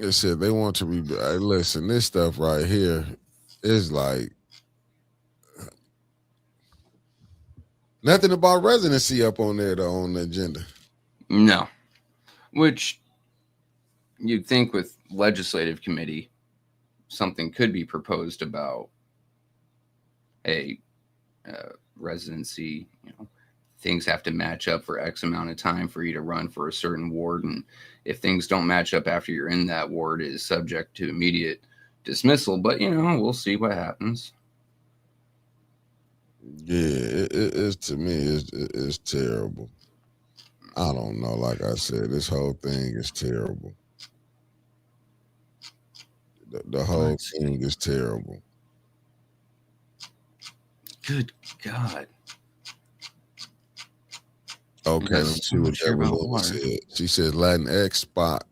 They said they want to listen. This stuff right here is like nothing about residency up on there though on the agenda. No, which you'd think with legislative committee, something could be proposed about a residency. You know, things have to match up for X amount of time for you to run for a certain ward, and if things don't match up after you're in that ward, it is subject to immediate dismissal. But you know, we'll see what happens. Yeah, it's to me, it's terrible. I don't know. Like I said, this whole thing is terrible. The whole thing is terrible. Good God. Okay, let me see what that said. She said Latinx spot.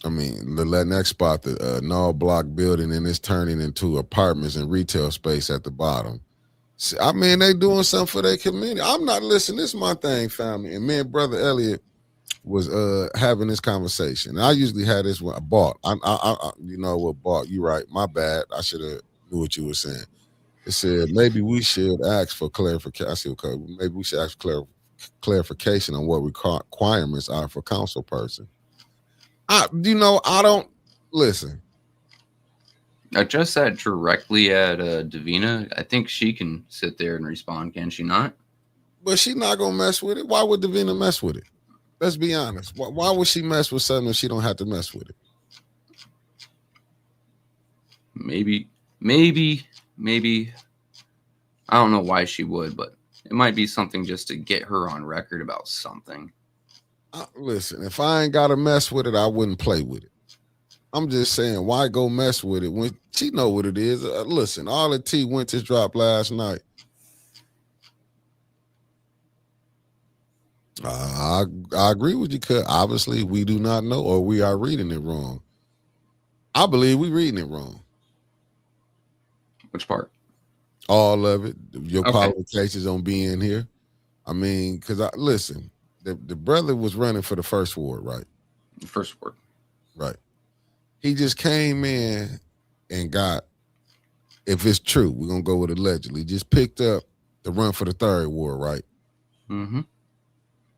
I mean, the Latinx spot, the null block building, and it's turning into apartments and retail space at the bottom. See, I mean, they doing something for their community. I'm not listening. This is my thing, family. And me and Brother Elliot was having this conversation. And I usually had this when I bought. I you know what, bought. You right. My bad. I should have knew what you were saying. It said maybe we should ask for clarification. I said, okay, maybe we should ask for clarification on what requirements are for council person. I don't listen. Address that directly at Davina. I think she can sit there and respond, can she not? But she's not gonna mess with it. Why would Davina mess with it? Let's be honest. Why would she mess with something if she don't have to mess with it? Maybe. I don't know why she would, but it might be something just to get her on record about something. Listen, if I ain't got to mess with it, I wouldn't play with it. I'm just saying, why go mess with it when she know what it is? Listen, all the tea went to drop last night. I agree with you, because obviously we do not know, or we are reading it wrong. I believe we reading it wrong. Which part? All of it. Your qualifications on being here. I mean, because listen, the brother was running for the first ward, right? The first ward. Right. He just came in and got, if it's true, we're going to go with allegedly, just picked up the run for the third ward, right? Mm-hmm.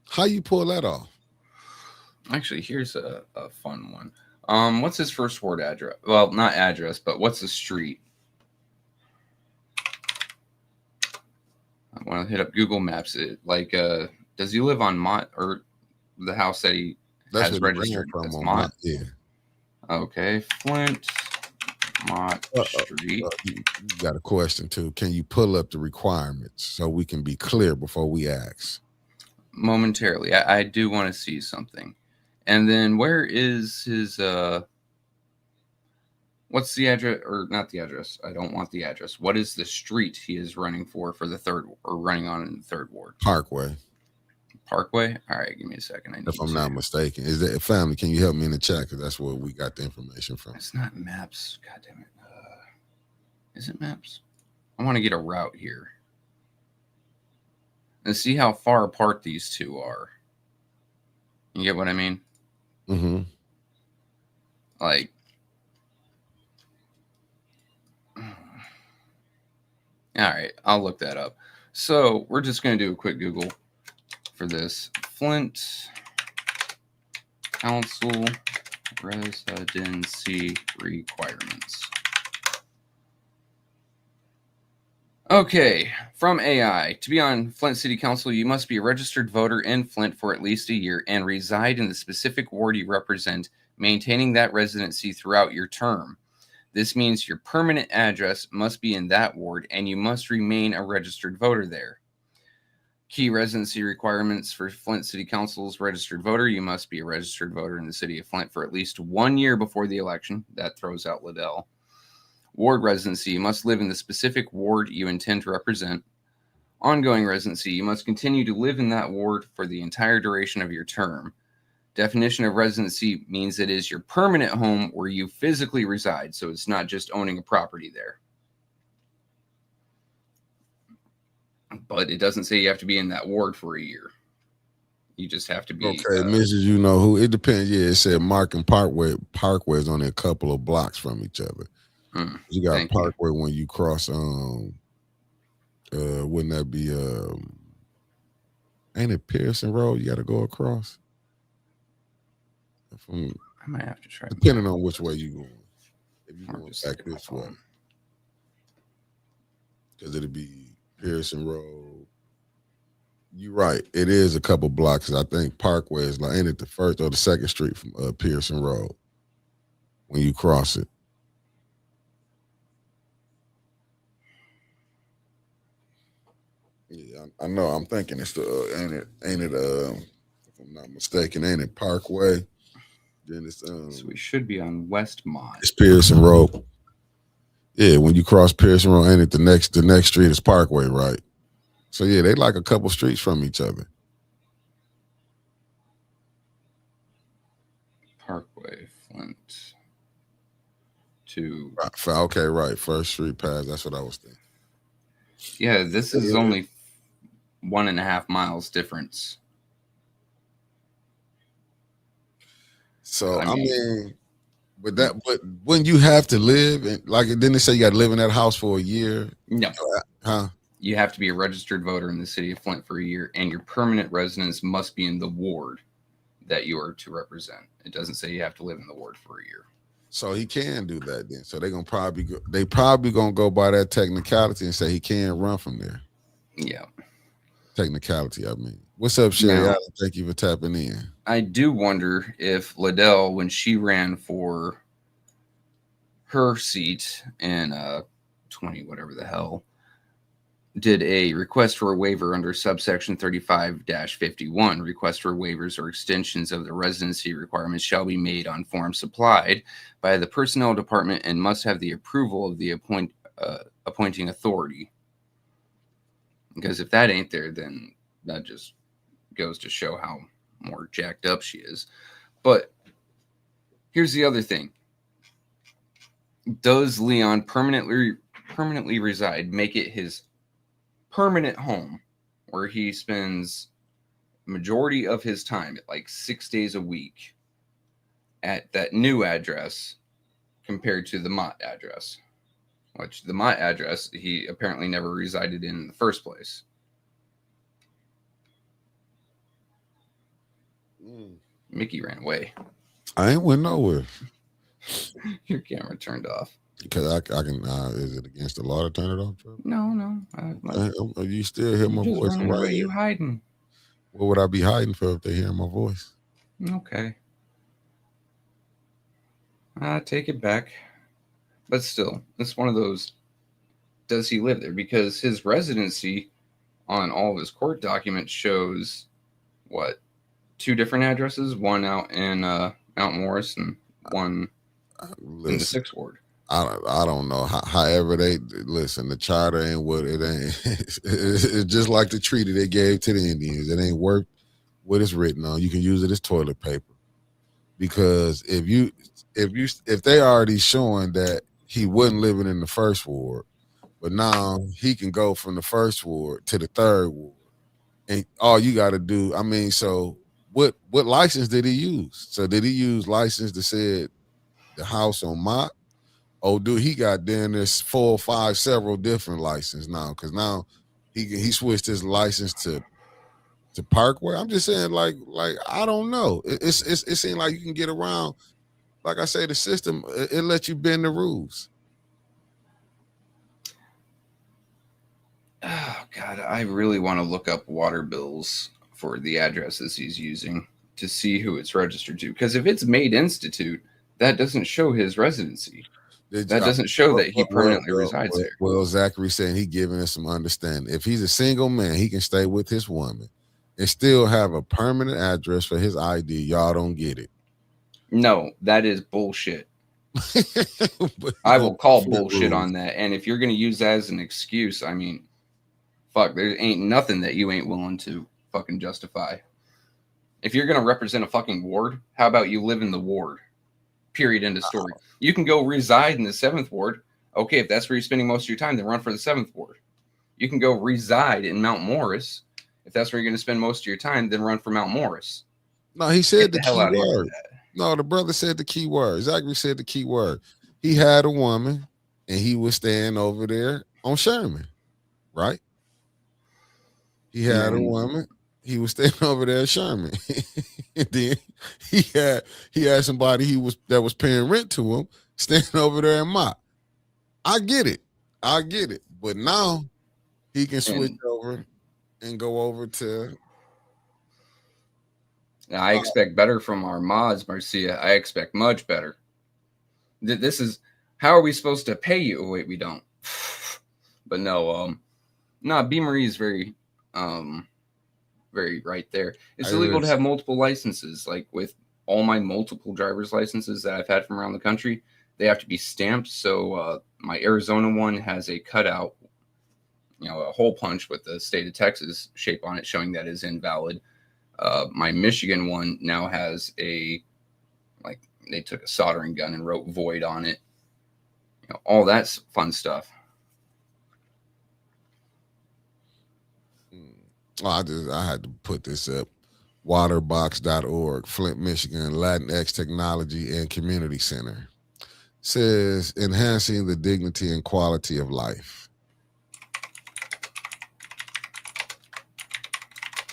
How you pull that off? Actually, here's a fun one. What's his first ward address? Well, not address, but what's the street? I want to hit up Google Maps. Does he live on Mott, or the house that he has what he registered? ran That's from on Mott. Mott, yeah. Okay, Flint, Mott Street. You got a question too. Can you pull up the requirements so we can be clear before we ask? Momentarily, I do want to see something. And then where is his? What's the address, or not the address? I don't want the address. What is the street he is running for the third, or running on in the third ward? Parkway. Parkway. All right, give me a second. If I'm not mistaken, is that family? Can you help me in the chat? Because that's where we got the information from. It's not maps. God damn it. Is it maps? I want to get a route here and see how far apart these two are. You get what I mean? Mm-hmm. Like, all right, I'll look that up. So we're just going to do a quick Google for this. Flint Council residency requirements. Okay, from AI. To be on Flint City Council, you must be a registered voter in Flint for at least a year and reside in the specific ward you represent, maintaining that residency throughout your term. This means your permanent address must be in that ward and you must remain a registered voter there. Key residency requirements for Flint City Council's registered voter. You must be a registered voter in the city of Flint for at least 1 year before the election. That throws out Liddell. Ward residency. You must live in the specific ward you intend to represent. Ongoing residency. You must continue to live in that ward for the entire duration of your term. Definition of residency means it is your permanent home where you physically reside, so it's not just owning a property there. But it doesn't say you have to be in that ward for a year. You just have to be. Okay, Mrs. You know who? It depends. Yeah, it said Mark and Parkway. Parkway is only a couple of blocks from each other. You got Parkway when you cross. Wouldn't that be? Ain't it Pearson Road? You got to go across. I might have to try. Depending on which way you going. If you going back this way, because it'll be Pearson Road. You're right. It is a couple blocks. I think Parkway is like, ain't it the first or the second street from Pearson Road when you cross it? Yeah, I know. I'm thinking it's the ain't it if I'm not mistaken, ain't it Parkway? Then it's so we should be on West Mott. It's Pearson Road. Yeah, when you cross Pearson Road, ain't it the next street is Parkway, right? So yeah, they like a couple streets from each other. Parkway, Flint. To okay, right. First Street pass. That's what I was thinking. Yeah, this is only 1.5 miles difference. So I mean, but when you have to live and like, didn't they say you got to live in that house for a year? No. Huh? You have to be a registered voter in the city of Flint for a year, and your permanent residence must be in the ward that you are to represent. It doesn't say you have to live in the ward for a year. So he can do that then. So they probably gonna go by that technicality and say he can run from there. Yeah. Technicality, I mean. What's up, Sherry? Now, thank you for tapping in. I do wonder if Liddell, when she ran for her seat in 20, whatever the hell, did a request for a waiver under subsection 35-51. Request for waivers or extensions of the residency requirements shall be made on form supplied by the personnel department and must have the approval of the appointing authority. Because if that ain't there, then that just goes to show how more jacked up she is. But here's the other thing. Does Leon permanently reside, make it his permanent home where he spends majority of his time, like 6 days a week, at that new address compared to the Mott address, which the Mott address he apparently never resided in the first place. Mickey ran away. I ain't went nowhere. Your camera turned off. Because I can. Is it against the law to turn it off, Trevor? No. You still hear my You're just voice running right away. here. You hiding. What would I be hiding for if they hear my voice? Okay. Take it back. But still, it's one of those. Does he live there? Because his residency on all of his court documents shows what? 2 different addresses, one out in Mount Morris and one in the 6th ward. I don't know. However, they listen. The charter ain't what it ain't. It's just like the treaty they gave to the Indians. It ain't worth what it's written on. You can use it as toilet paper, because if they already showing that he wasn't living in the 1st ward, but now he can go from the 1st ward to the 3rd ward, and all you got to do. I mean, so what license did he use? So did he use license that said the house on Mott? Oh, dude, he got down this 4 or 5 several different licenses now, because now he switched his license to Parkway. I'm just saying, like I don't know. It seems like you can get around. Like I say, the system it lets you bend the rules. Oh God, I really want to look up water bills for the addresses he's using to see who it's registered to. Because if it's Made Institute, that doesn't show his residency. That doesn't show that he permanently resides there. Well, Zachary saying he giving us some understanding. If he's a single man, he can stay with his woman and still have a permanent address for his ID. Y'all don't get it. No, that is bullshit. I will call bullshit on that. And if you're going to use that as an excuse, I mean, fuck, there ain't nothing that you ain't willing to fucking justify. If you're going to represent a fucking ward, how about you live in the ward? Period. End of story. You can go reside in the 7th ward. Okay, if that's where you're spending most of your time, then run for the 7th ward. You can go reside in Mount Morris. If that's where you're going to spend most of your time, then run for Mount Morris. No, he said the hell key out of here word. with that. No, the brother said the key word. Zachary said the key word. He had a woman, and he was staying over there on Sherman, right? He had a woman. He was staying over there at Sherman. And then he had somebody that was paying rent to him staying over there in Mott. I get it. But now he can switch over and go over to. I expect better from our mods, Marcia. I expect much better. This is how are we supposed to pay you? Oh, wait, we don't. But no, B. Marie is very right there. It's illegal to have multiple licenses. Like with all my multiple driver's licenses that I've had from around the country, they have to be stamped. So my Arizona one has a cutout, a hole punch with the state of Texas shape on it, showing that is invalid. My Michigan one now has they took a soldering gun and wrote void on it. All that's fun stuff. I had to put this up. Waterbox.org, Flint, Michigan, Latinx Technology and Community Center. Says enhancing the dignity and quality of life.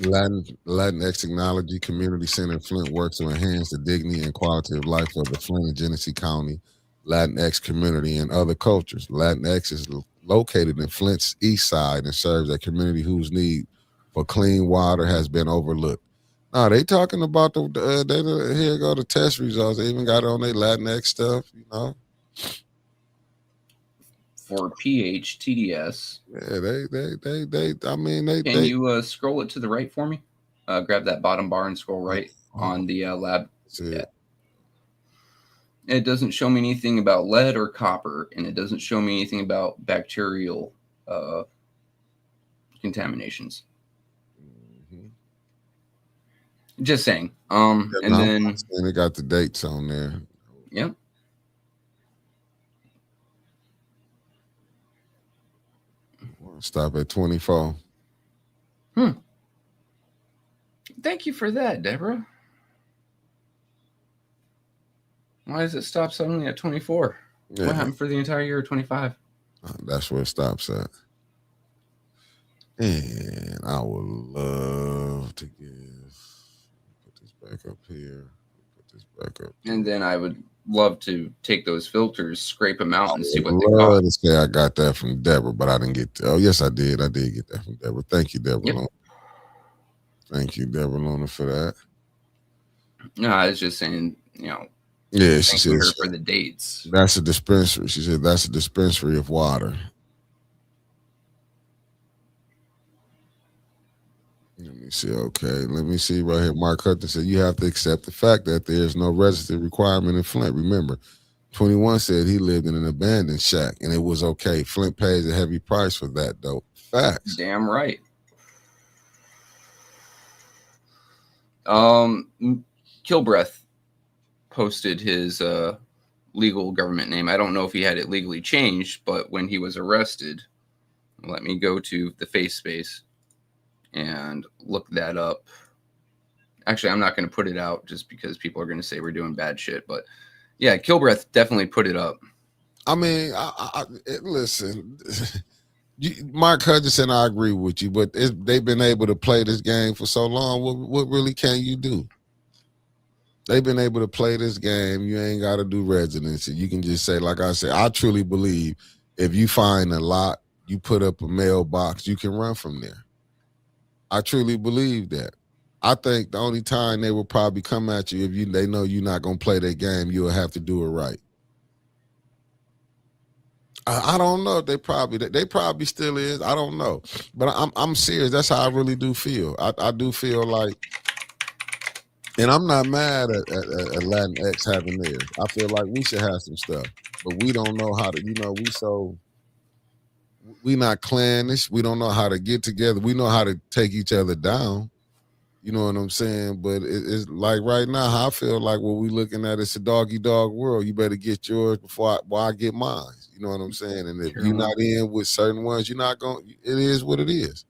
Latinx Technology Community Center in Flint works to enhance the dignity and quality of life of the Flint and Genesee County Latinx community and other cultures. Latinx is located in Flint's east side and serves a community whose need for clean water has been overlooked. Now they talking about here go the test results. They even got it on their Latinx stuff, For pH TDS. Yeah, Can you scroll it to the right for me? Grab that bottom bar and scroll right on the lab. Yeah. It doesn't show me anything about lead or copper, and it doesn't show me anything about bacterial contaminations. Mm-hmm. Just saying. And then they got the dates on there. Yep. Stop at 24. Thank you for that, Deborah. Why does it stop suddenly at 24? Yeah. What happened for the entire year of 25? That's where it stops at. And I would love to put this back up here. Put this back up. And then I would love to take those filters, scrape them out, and see what they love cost. to say I got that from Deborah, but I didn't get to. Oh, yes, I did. I did get that from Deborah. Thank you, Deborah. Yep. Lona. Thank you, Deborah Lona, for that. No, I was just saying, Yeah, she thanking said her for the dates. that's a dispensary. She said that's a dispensary of water. Let me see. Okay, let me see right here. Mark Hutton said you have to accept the fact that there is no residency requirement in Flint. Remember, 21 said he lived in an abandoned shack and it was okay. Flint pays a heavy price for that, though. Facts. Damn right. Kilbreath posted his legal government name. I don't know if he had it legally changed, but when he was arrested, let me go to the face space and look that up. Actually, I'm not going to put it out just because people are going to say we're doing bad shit. But yeah, Kilbreath definitely put it up. I mean, listen, Mark Hutchinson, I agree with you, but they've been able to play this game for so long. What really can you do? They've been able to play this game. You ain't got to do residency. You can just say, like I said, I truly believe if you find a lot, you put up a mailbox, you can run from there. I truly believe that. I think the only time they will probably come at you if they know you're not going to play their game, you'll have to do it right. I don't know. They probably still is. I don't know, but I'm serious. That's how I really do feel. I do feel like, and I'm not mad at Latinx having theirs. I feel like we should have some stuff, but we don't know how to. We not clannish. We don't know how to get together. We know how to take each other down. You know what I'm saying? But it's like right now, how I feel like what we looking at is a doggy dog world. You better get yours before I get mine. You know what I'm saying? And if you're not in with certain ones, you're not going. It is what it is.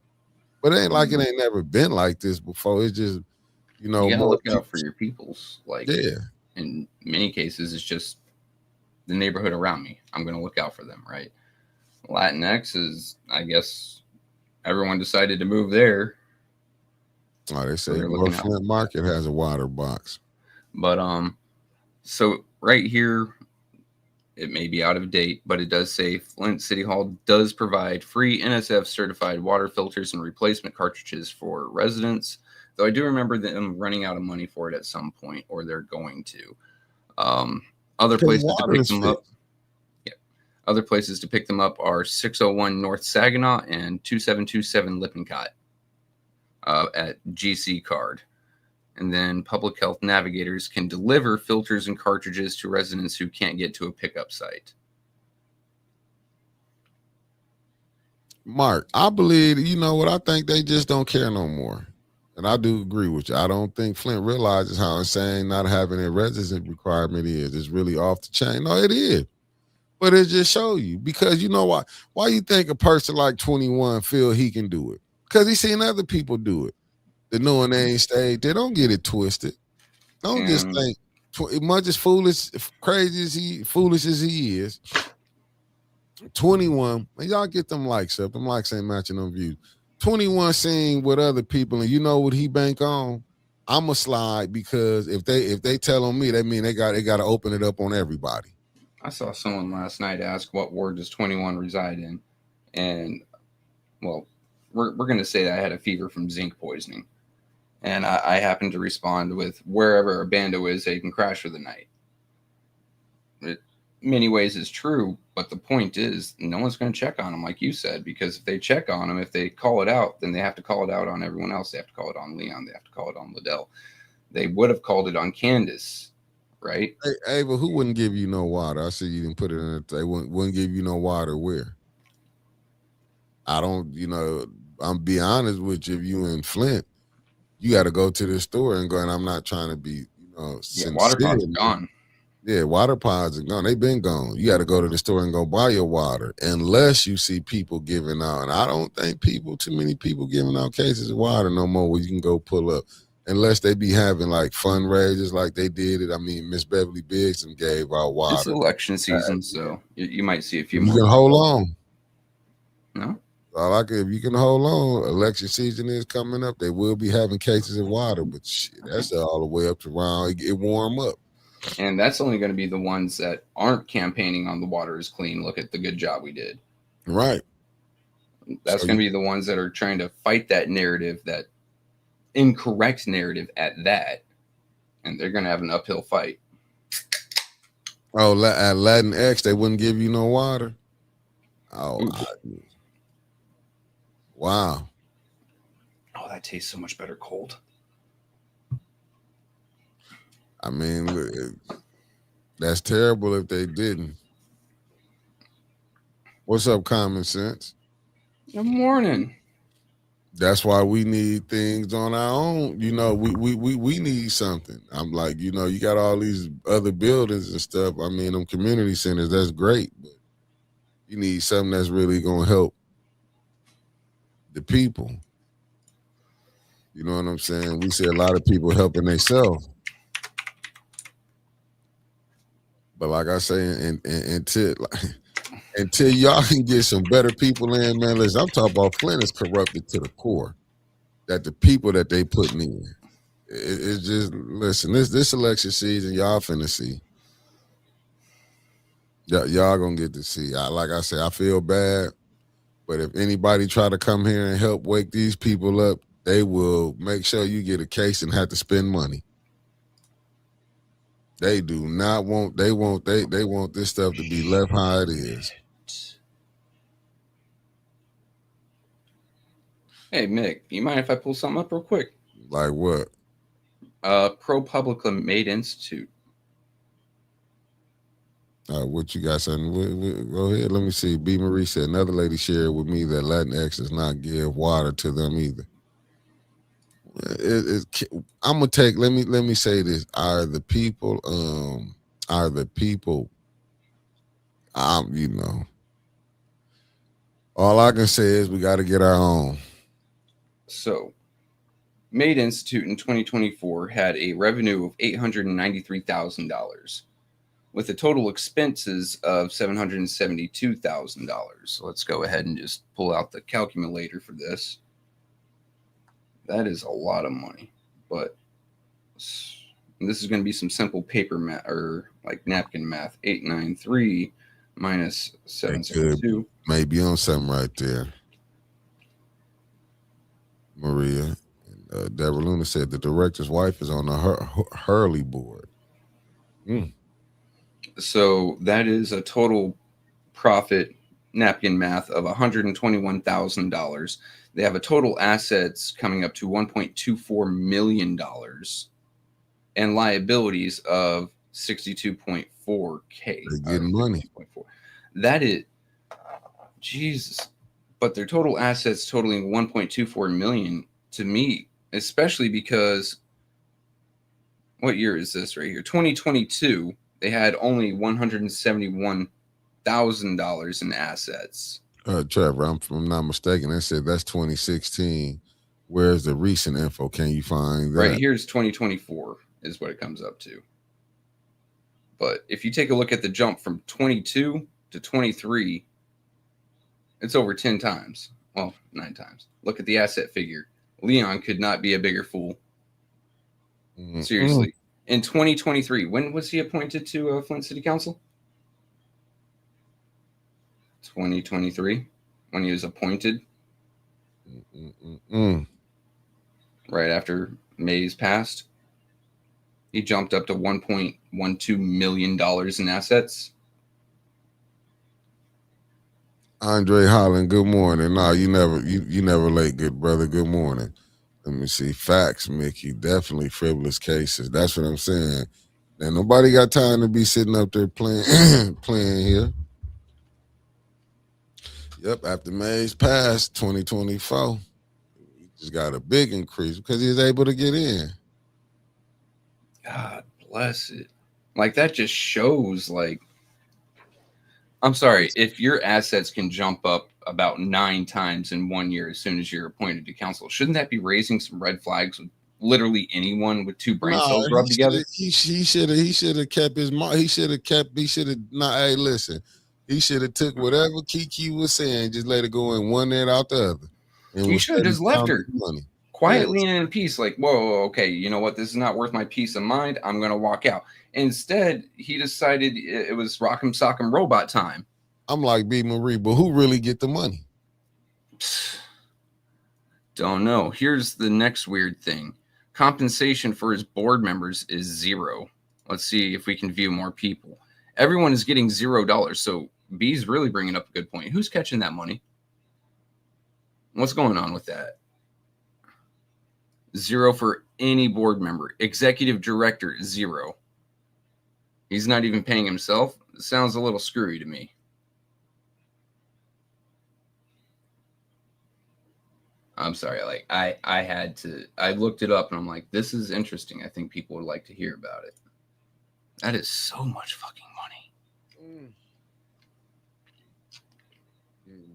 But it ain't like it ain't never been like this before. It's just, you gotta look out for your peoples. Like, yeah. In many cases, it's just the neighborhood around me. I'm gonna look out for them, right? Latinx is, I guess, everyone decided to move there. Oh, they say North Flint Market has a water box. But so right here, it may be out of date, but it does say Flint City Hall does provide free NSF certified water filters and replacement cartridges for residents. Though I do remember them running out of money for it at some point, or they're going to. Other places to pick them up. Yeah. Other places to pick them up are 601 North Saginaw and 2727 Lippincott. At GC Card. And then Public Health Navigators can deliver filters and cartridges to residents who can't get to a pickup site. Mark, I believe, you know what, I think they just don't care no more. And I do agree with you. I don't think Flint realizes how insane not having a residency requirement is. It's really off the chain. No, it is. But it just shows you. Because you know why? Why you think a person like 21 feel he can do it? Because he's seen other people do it. The knowing they ain't stayed, they don't get it twisted. Don't just think, much as foolish as he is, 21, and y'all get them likes up. Them likes ain't matching them views. 21 seeing with other people, and you know what he bank on? I'ma slide because if they tell on me, that mean they got to open it up on everybody. I saw someone last night ask what ward does 21 reside in, and well, we're going to say that I had a fever from zinc poisoning. And I happened to respond with wherever a bando is, they can crash for the night. It, in many ways, is true, but the point is no one's going to check on them, like you said, because if they check on them, if they call it out, then they have to call it out on everyone else. They have to call it on Leon. They have to call it on Liddell. They would have called it on Candace, right? Hey, but who wouldn't give you no water? I see you didn't put it in it. They wouldn't give you no water where? I don't, I'm be honest with you. If you in Flint, you got to go to the store and go. And I'm not trying to be, water pods are gone. Yeah, water pods are gone. They've been gone. You got to go to the store and go buy your water, unless you see people giving out. And I don't think too many people giving out cases of water no more where you can go pull up, unless they be having like fundraisers like they did it. I mean, Miss Beverly Biggs gave out water. It's election season, so you might see a few more. You can hold on. No. If you can hold on, election season is coming up. They will be having cases of water, but shit, that's all the way up to around it warm up. And that's only going to be the ones that aren't campaigning on the water is clean. Look at the good job we did. Right. That's going to be the ones that are trying to fight that narrative, that incorrect narrative at that. And they're going to have an uphill fight. Oh, at Latinx, they wouldn't give you no water. Oh, wow. Oh, that tastes so much better cold. I mean, that's terrible if they didn't. What's up, Common Sense? Good morning. That's why we need things on our own. You know, we need something. I'm like, you know, you got all these other buildings and stuff. I mean, them community centers, that's great, but you need something that's really gonna help the people. You know what I'm saying? We see a lot of people helping themselves. But like I say, until y'all can get some better people in, man, listen, I'm talking about Flint is corrupted to the core. That the people that they putting in, it's just, listen, this election season, y'all finna see. Y'all gonna get to see. Like I say, I feel bad, but if anybody try to come here and help wake these people up, they will make sure you get a case and have to spend money. They do not want. They want this stuff to be left how it is. Hey, Mick, you mind if I pull something up real quick? Like what? ProPublica Made Institute. What you got something? Go ahead. Let me see. B. Marie said another lady shared with me that Latinx does not give water to them either. I'm gonna take. Let me say this. Are the people? You know. All I can say is we got to get our own. So, Made Institute in 2024 had a revenue of $893,000 with a total expenses of $772,000. So let's go ahead and just pull out the calculator for this. That is a lot of money, but this is going to be some simple paper math or like napkin math. 893 minus 772. Maybe on something right there. Maria. Deborah Luna said the director's wife is on the Hurley board. So that is a total profit napkin math of $121,000. They have a total assets coming up to $1.24 million and liabilities of $62.4K. They're getting money. That is, Jesus. But their total assets totaling $1.24 million to me, especially because what year is this right here? 2022, they had only $171,000 in assets. Trevor, if I'm not mistaken, they said that's 2016. Where's the recent info? Can you find that? Right here's 2024 is what it comes up to. But if you take a look at the jump from 22 to 23, it's over 10 times. Well, 9 times. Look at the asset figure. Leon could not be a bigger fool. Seriously. In 2023, when was he appointed to Flint City Council? 2023, when he was appointed. Right after Mays passed. He jumped up to $1.12 million in assets. Andre Holland, good morning. No, you never late, good brother. Good morning. Let me see. Facts, Mickey. Definitely frivolous cases. That's what I'm saying. And nobody got time to be sitting up there playing here. Yep, after Mays passed 2024, he just got a big increase because he was able to get in. God bless it. Like, that just shows, like, I'm sorry, if your assets can jump up about 9 times in 1 year as soon as you're appointed to council, shouldn't that be raising some red flags with literally anyone with 2 brain cells rubbed together? He should have kept his mouth. He should have not. Hey, listen, He should have took whatever Kiki was saying, just let it go in one ear out the other. And He was should have just steady left her counting money. quietly and in peace. Like, whoa, okay, you know what? This is not worth my peace of mind. I'm gonna walk out. Instead, he decided it was Rock'em Sock'em Robot time. I'm like, B. Marie, but who really get the money? Don't know. Here's the next weird thing. Compensation for his board members is 0. Let's see if we can view more people. Everyone is getting $0. So B's really bringing up a good point. Who's catching that money? What's going on with that? 0 for any board member. Executive director, 0. He's not even paying himself. Sounds a little screwy to me. I'm sorry. Like I looked it up and I'm like, this is interesting. I think people would like to hear about it. That is so much fucking money.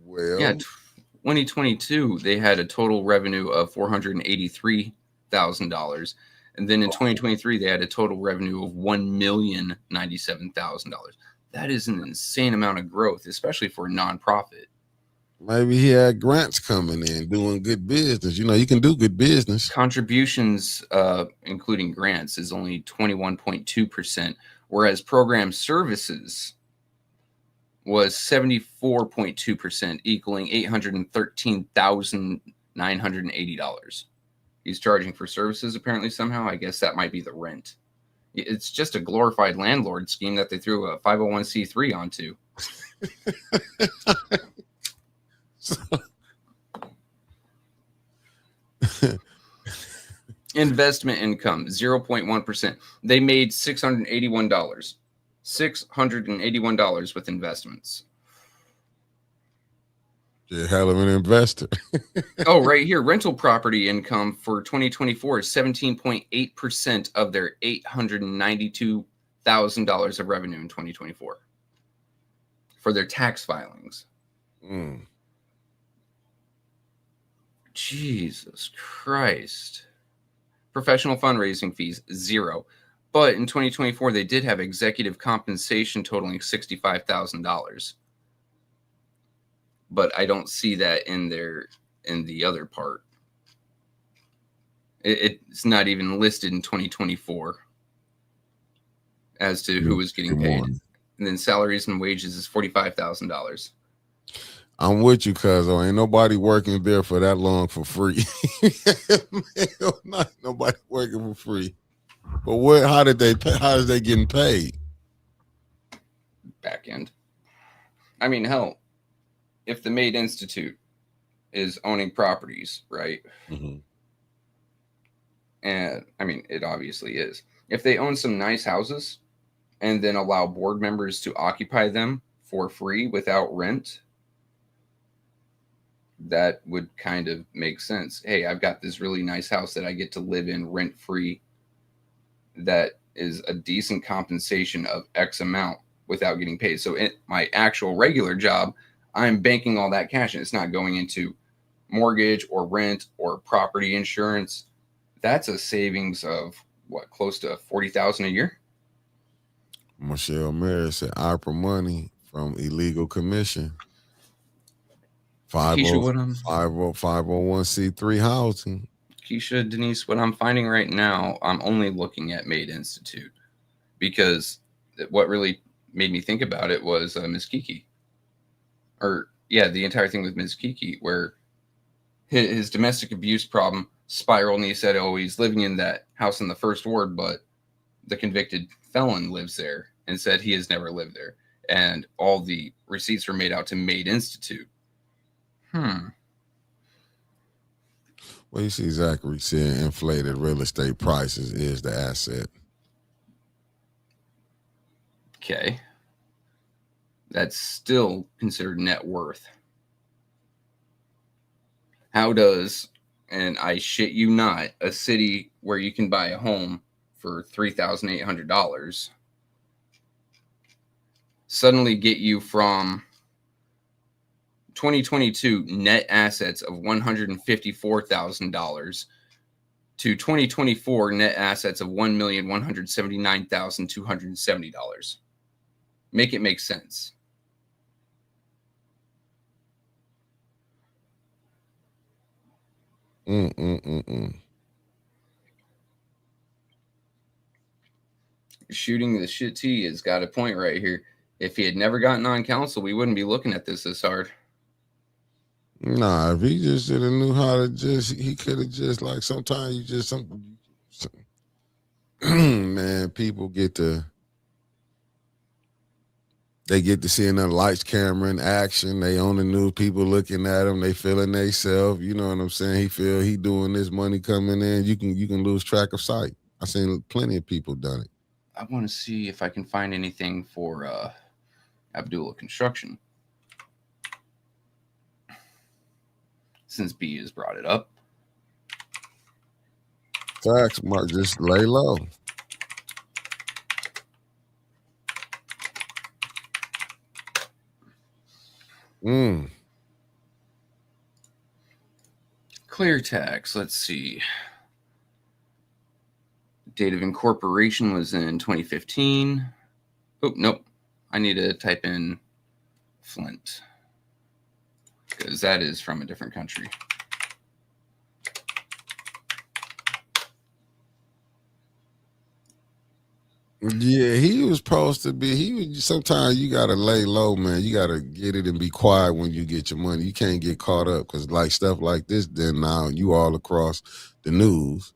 Well, Yeah, 2022 they had a total revenue of $483,000, and then in 2023 they had a total revenue of $1,097,000. That is an insane amount of growth, especially for a nonprofit. maybe he had grants coming in, doing good business. You know, you can do good business. Contributions, including grants, is only 21.2%, whereas program services was 74.2%, equaling $813,980. He's charging for services apparently somehow. I guess that might be the rent. It's just a glorified landlord scheme that they threw a 501c3 onto. Investment income, 0.1%. They made $681. $681 with investments. You're a hell of an investor. Oh, right here. Rental property income for 2024 is 17.8% of their $892,000 of revenue in 2024 for their tax filings. Jesus Christ. Professional fundraising fees, 0. But in 2024, they did have executive compensation totaling $65,000. But I don't see that in the other part. It's not even listed in 2024 as to who was getting paid. And then salaries and wages is $45,000. I'm with you, cuz ain't nobody working there for that long for free. Not nobody working for free. But how did they pay? How is they getting paid? Back end. I mean, hell, if the Made Institute is owning properties, right? Mm-hmm. And I mean, it obviously is. If they own some nice houses and then allow board members to occupy them for free without rent, that would kind of make sense. Hey, I've got this really nice house that I get to live in rent free. That is a decent compensation of X amount without getting paid. So in my actual regular job, I'm banking all that cash and it's not going into mortgage or rent or property insurance. That's a savings of what, close to $40,000 a year? Michelle Mayer said ARPA from illegal commission. 501c3 housing. Keisha, Denise, what I'm finding right now, I'm only looking at Made Institute because what really made me think about it was Ms. Kiki. Or, yeah, the entire thing with Ms. Kiki, where his domestic abuse problem spiraled, and he said, oh, he's living in that house in the first ward, but the convicted felon lives there, and said he has never lived there. And all the receipts were made out to Made Institute. Well, you see Zachary saying inflated real estate prices is the asset. Okay. That's still considered net worth. How does, and I shit you not, a city where you can buy a home for $3,800 suddenly get you from 2022 net assets of $154,000 to 2024 net assets of $1,179,270? Make it make sense. Shooting the shit T has got a point right here. If he had never gotten on council, we wouldn't be looking at this hard. Nah, if he just should have knew how to he could have just like sometimes you just man, people get to see another lights, camera in action. They on the news, people looking at him, they feeling they self. You know what I'm saying? He feel he doing this, money coming in. You can lose track of sight. I've seen plenty of people done it. I want to see if I can find anything for Abdullah Construction. Since B has brought it up. Facts, Mark, just lay low. Clear tax, let's see. Date of incorporation was in 2015. Oh, nope. I need to type in Flint, because that is from a different country. Yeah, he was supposed to be. Sometimes you gotta lay low, man. You gotta get it and be quiet when you get your money. You can't get caught up because like stuff like this. Then now you all across the news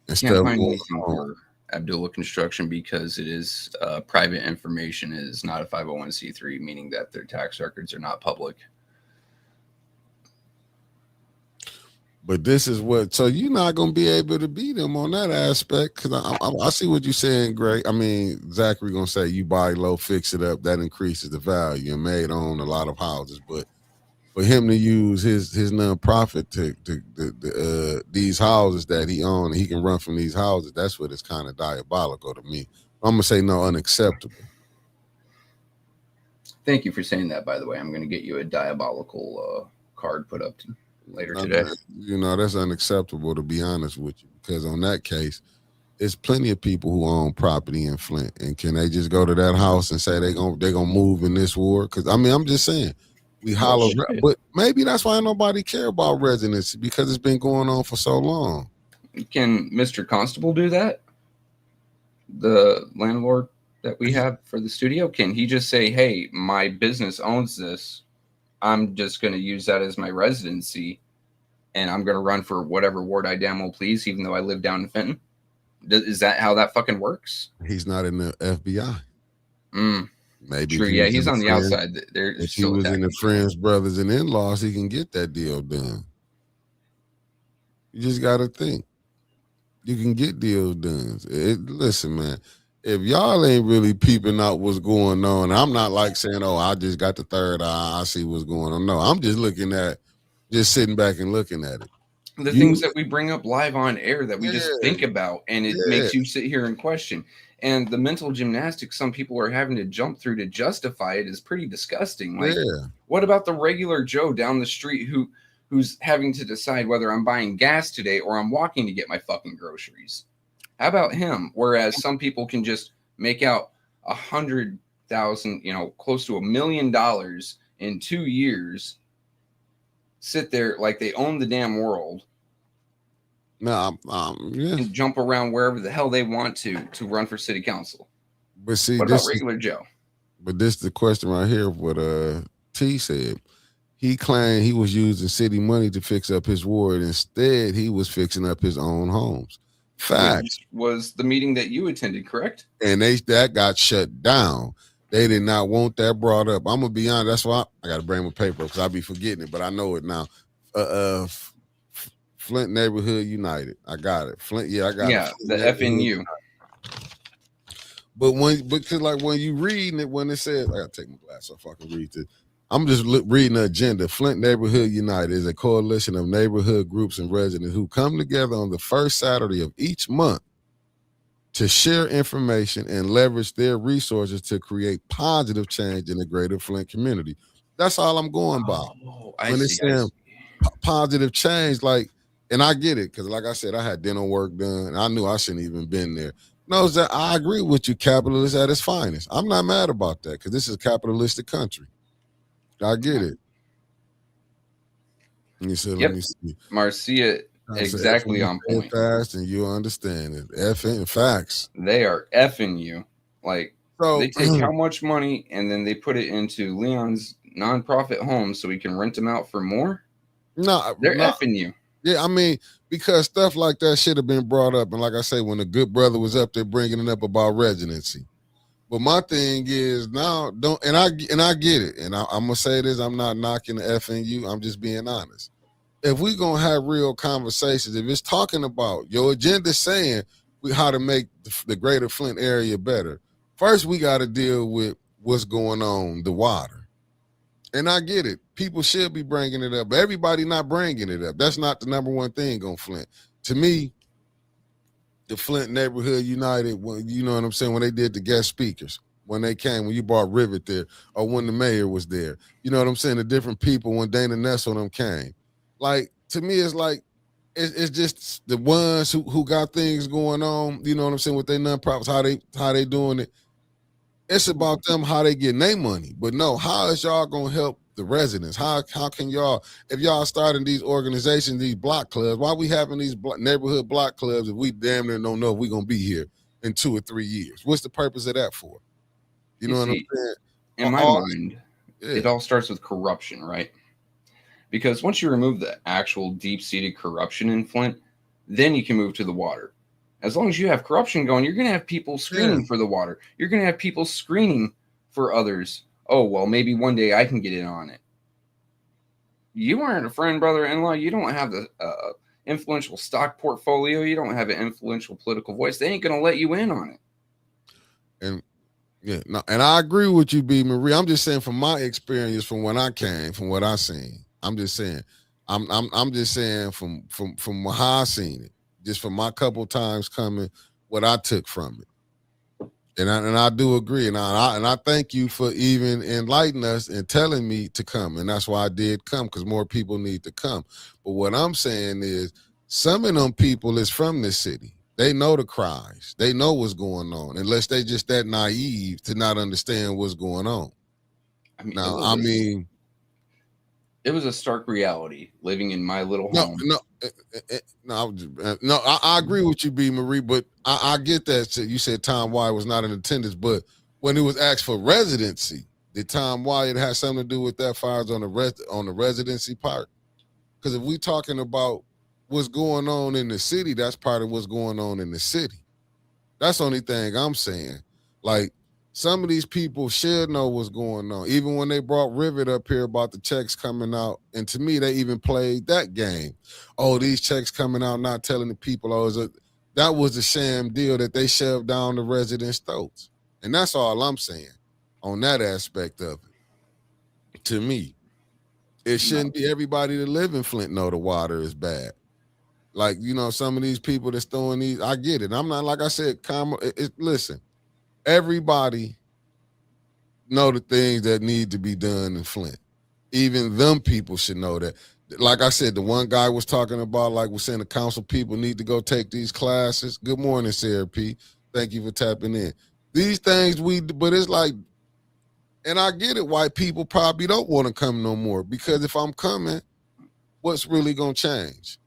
and Can't stuff find going anything on. for Abdullah Construction because it is private information. It is not a 501c3, meaning that their tax records are not public. But this is what, so you're not going to be able to beat them on that aspect. Because I see what you're saying, Greg. I mean, Zachary going to say you buy low, fix it up. That increases the value and made on a lot of houses. But for him to use his nonprofit to these houses that he owns, he can run from these houses. That's what is kind of diabolical to me. I'm going to say no, unacceptable. Thank you for saying that, by the way. I'm going to get you a diabolical card put up later today. You know, that's unacceptable, to be honest with you, because on that case, there's plenty of people who own property in Flint, and can they just go to that house and say they're gonna move in this war? Because I mean, I'm just saying, we holler, but maybe that's why nobody care about residency, because it's been going on for so long. Can Mr. Constable do that? The landlord that we have for the studio, can he just say, hey, my business owns this, I'm just going to use that as my residency, and I'm going to run for whatever ward I damn well please, even though I live down in Fenton? Is that how that fucking works? He's not in the FBI. Maybe. True, yeah, he's on the outside. If he was in the friends, brothers, and in-laws, he can get that deal done. You just got to think. You can get deals done. Listen, man. If y'all ain't really peeping out what's going on, I'm not like saying, oh, I just got the third eye, I see what's going on. No, I'm just sitting back and looking at it. The things that we bring up live on air that we just think about, and it makes you sit here and question. And the mental gymnastics some people are having to jump through to justify it is pretty disgusting. Like, what about the regular Joe down the street who's having to decide whether I'm buying gas today or I'm walking to get my fucking groceries? How about him? Whereas some people can just make out 100,000, close to $1 million in 2 years, sit there like they own the damn world. And jump around wherever the hell they want to run for city council. But see, what about regular Joe? But this is the question right here. What T said. He claimed he was using city money to fix up his ward. Instead, he was fixing up his own homes. Facts. Which was the meeting that you attended, correct? And that got shut down. They did not want that brought up. I'm gonna be honest. That's why I got to bring my paper because I'll be forgetting it, but I know it now. Flint Neighborhood United. I got it. Flint. Yeah, I got it. Yeah, the FNU. But because when you reading it, when it says, I gotta take my glass off. I can read this. I'm just reading the agenda. Flint Neighborhood United is a coalition of neighborhood groups and residents who come together on the first Saturday of each month to share information and leverage their resources to create positive change in the greater Flint community. That's all I'm going by. When it's saying positive change, and I get it, because like I said, I had dental work done. I knew I shouldn't even been there. No, that I agree with you, capitalist at its finest. I'm not mad about that, because this is a capitalistic country. I get it. You said, Yep. let me see. Marcia, exactly on Say it point. fast and you'll understand it. Effing facts. They are effing you. Like, So they take how much money and then they put it into Leon's nonprofit home so he can rent them out for more? They're effing you. Yeah, I mean, because stuff like that should have been brought up. And like I say, when the good brother was up there bringing it up about residency. But my thing is now I get it. And I'm gonna say this, I'm not knocking the FNU, I'm just being honest. If we gonna have real conversations, if it's talking about your agenda saying how to make the greater Flint area better, first we got to deal with what's going on, the water. And I get it. People should be bringing it up, but everybody not bringing it up. That's not the number one thing on Flint. To me, the Flint Neighborhood United, you know what I'm saying, when they did the guest speakers, when they came, when you brought Rivet there, or when the mayor was there, you know what I'm saying, the different people, when Dana Ness on them came. Like, to me, it's like, it's just the ones who got things going on, you know what I'm saying, with their nonprofits, how they doing it. It's about them, how they getting their money. But no, how is y'all gonna help the residents? How can y'all, if y'all starting these organizations, these block clubs, why we having these neighborhood block clubs if we damn near don't know if we gonna be here in 2 or 3 years? What's the purpose of that for? You know what I'm saying? In my mind, it all starts with corruption, right? Because once you remove the actual deep-seated corruption in Flint, then you can move to the water. As long as you have corruption going, you're going to have people screening for the water. You're going to have people screening for others. Oh, well, maybe one day I can get in on it. You aren't a friend, brother-in-law. You don't have the influential stock portfolio. You don't have an influential political voice. They ain't going to let you in on it. And yeah, no, and I agree with you, B. Marie. I'm just saying from my experience, from when I came, from what I seen. I'm just saying, I'm just saying from how I seen it, just from my couple times coming, what I took from it, and I do agree, and I thank you for even enlightening us and telling me to come, and that's why I did come, because more people need to come. But what I'm saying is, some of them people is from this city. They know the cries, they know what's going on, unless they just that naive to not understand what's going on. It was a stark reality living in my little home. I agree with you, B. Marie, but I get that. You said Tom Wyatt was not in attendance, but when it was asked for residency, did Tom Wyatt have something to do with that? Fires on the residency part? Because if we talking about what's going on in the city, that's part of what's going on in the city. That's the only thing I'm saying. Like, some of these people should know what's going on. Even when they brought Rivet up here about the checks coming out, and to me, they even played that game. Oh, these checks coming out, not telling the people. That was a sham deal that they shoved down the residents' throats. And that's all I'm saying on that aspect of it. To me, it shouldn't be everybody that live in Flint know the water is bad. Like, you know, some of these people that's throwing these, I get it. I'm not, like I said, listen. Everybody know the things that need to be done in Flint. Even them people should know that. Like I said, the one guy was talking about, like we're saying, the council people need to go take these classes. Good morning, Sarah P. Thank you for tapping in. These things but it's like, and I get it, white people probably don't want to come no more, because if I'm coming, what's really going to change?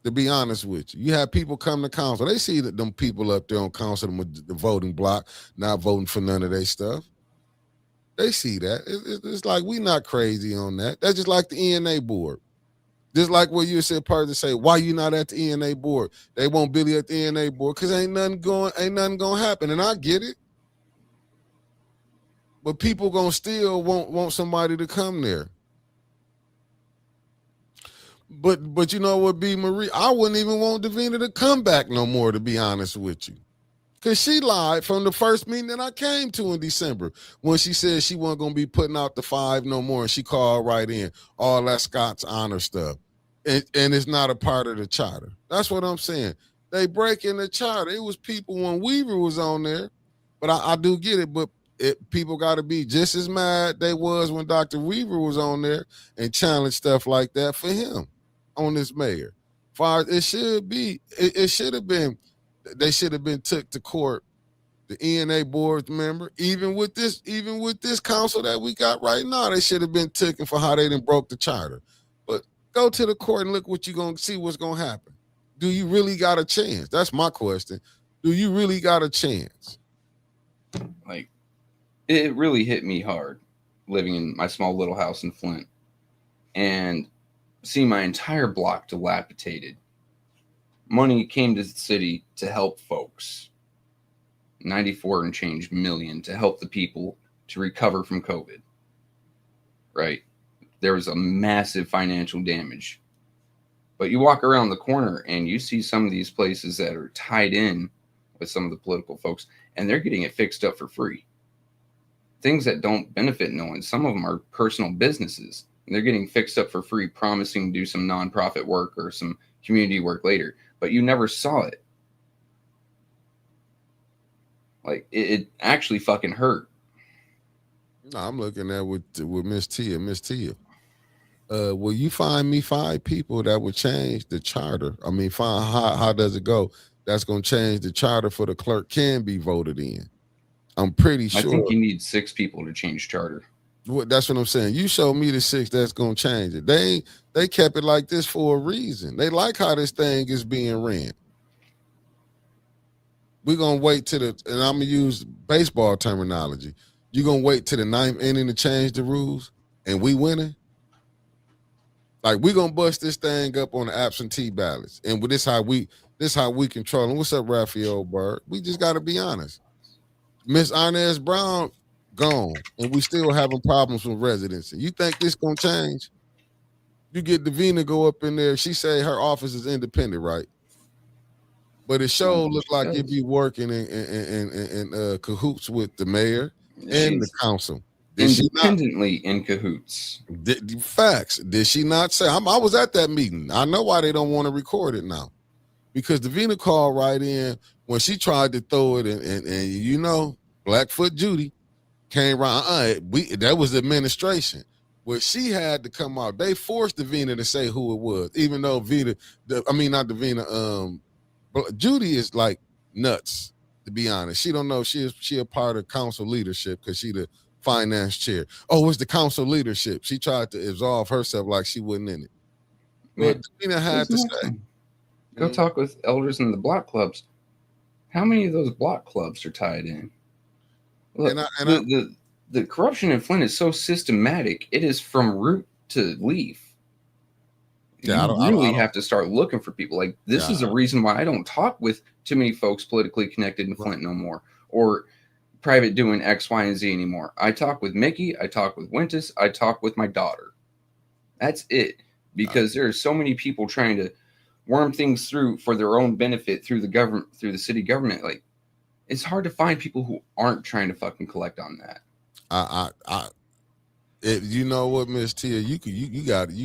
To be honest with you, you have people come to council. They see that them people up there on council, the voting block, not voting for none of their stuff. They see that. It's like, we not crazy on that. That's just like the ENA board. Just like what you said, person say, why you not at the ENA board? They want Billy at the ENA board because ain't nothing gonna happen. And I get it. But people gonna still want somebody to come there. But you know what, B. Marie, I wouldn't even want Davina to come back no more, to be honest with you. Because she lied from the first meeting that I came to in December, when she said she wasn't going to be putting out the 5 no more, and she called right in, all that Scott's honor stuff. And it's not a part of the charter. That's what I'm saying. They breaking the charter. It was people when Weaver was on there, but I do get it, but people got to be just as mad they was when Dr. Weaver was on there and challenged stuff like that for him on this mayor. It should be, it should have been, they should have been took to court, the ENA board member, even with this council that we got right now, they should have been taken for how they done broke the charter. But Go to the court and look what you're gonna see what's gonna happen. Do you really got a chance? That's my question. Do you really got a chance? Like, it really hit me hard living in my small little house in Flint and seeing my entire block dilapidated. Money came to the city to help folks. 94 and change million to help the people to recover from COVID. Right? There was a massive financial damage. But you walk around the corner and you see some of these places that are tied in with some of the political folks, and they're getting it fixed up for free. Things that don't benefit no one. Some of them are personal businesses, and they're getting fixed up for free, promising to do some nonprofit work or some community work later. But you never saw it. Like, it actually fucking hurt. No, I'm looking at with Miss Tia. Miss Tia, will you find me 5 people that would change the charter? I mean, how does it go? That's going to change the charter for the clerk can be voted in. I'm pretty sure. I think you need 6 people to change charter. That's what I'm saying. You show me the 6 that's going to change it. They kept it like this for a reason. They like how this thing is being ran. We're going to wait and I'm going to use baseball terminology. You're going to wait to the 9th inning to change the rules and we winning? Like, we're going to bust this thing up on the absentee ballots. And this how we control them. What's up, Raphael Bird? We just got to be honest. Miss Inez Brown gone, and we still having problems with residency. You think this going to change? You get Davina go up in there. She say her office is independent, right? But it sure look like it be working in cahoots with the mayor and the council. Independently in cahoots. Facts. Did she not say? I was at that meeting. I know why they don't want to record it now. Because Davina called right in when she tried to throw it, and you know, Blackfoot Judy came around. That was the administration. Where she had to come out. They forced Davina to say who it was, even though Judy is like nuts, to be honest. She don't know she a part of council leadership because she the finance chair. Oh, it's the council leadership. She tried to absolve herself like she wasn't in it. But Davina had to say. Go talk with elders in the block clubs. How many of those block clubs are tied in? Look, the corruption in Flint is so systematic. It is from root to leaf. Yeah, you really have to start looking for people. Like, this is a reason why I don't talk with too many folks politically connected in Flint no more, or private doing X, Y, and Z anymore. I talk with Mickey. I talk with Wintus. I talk with my daughter. That's it. Because there are so many people trying to worm things through for their own benefit through the government, through the city government. Like, it's hard to find people who aren't trying to fucking collect on that. You know what, Miss Tia, you got it.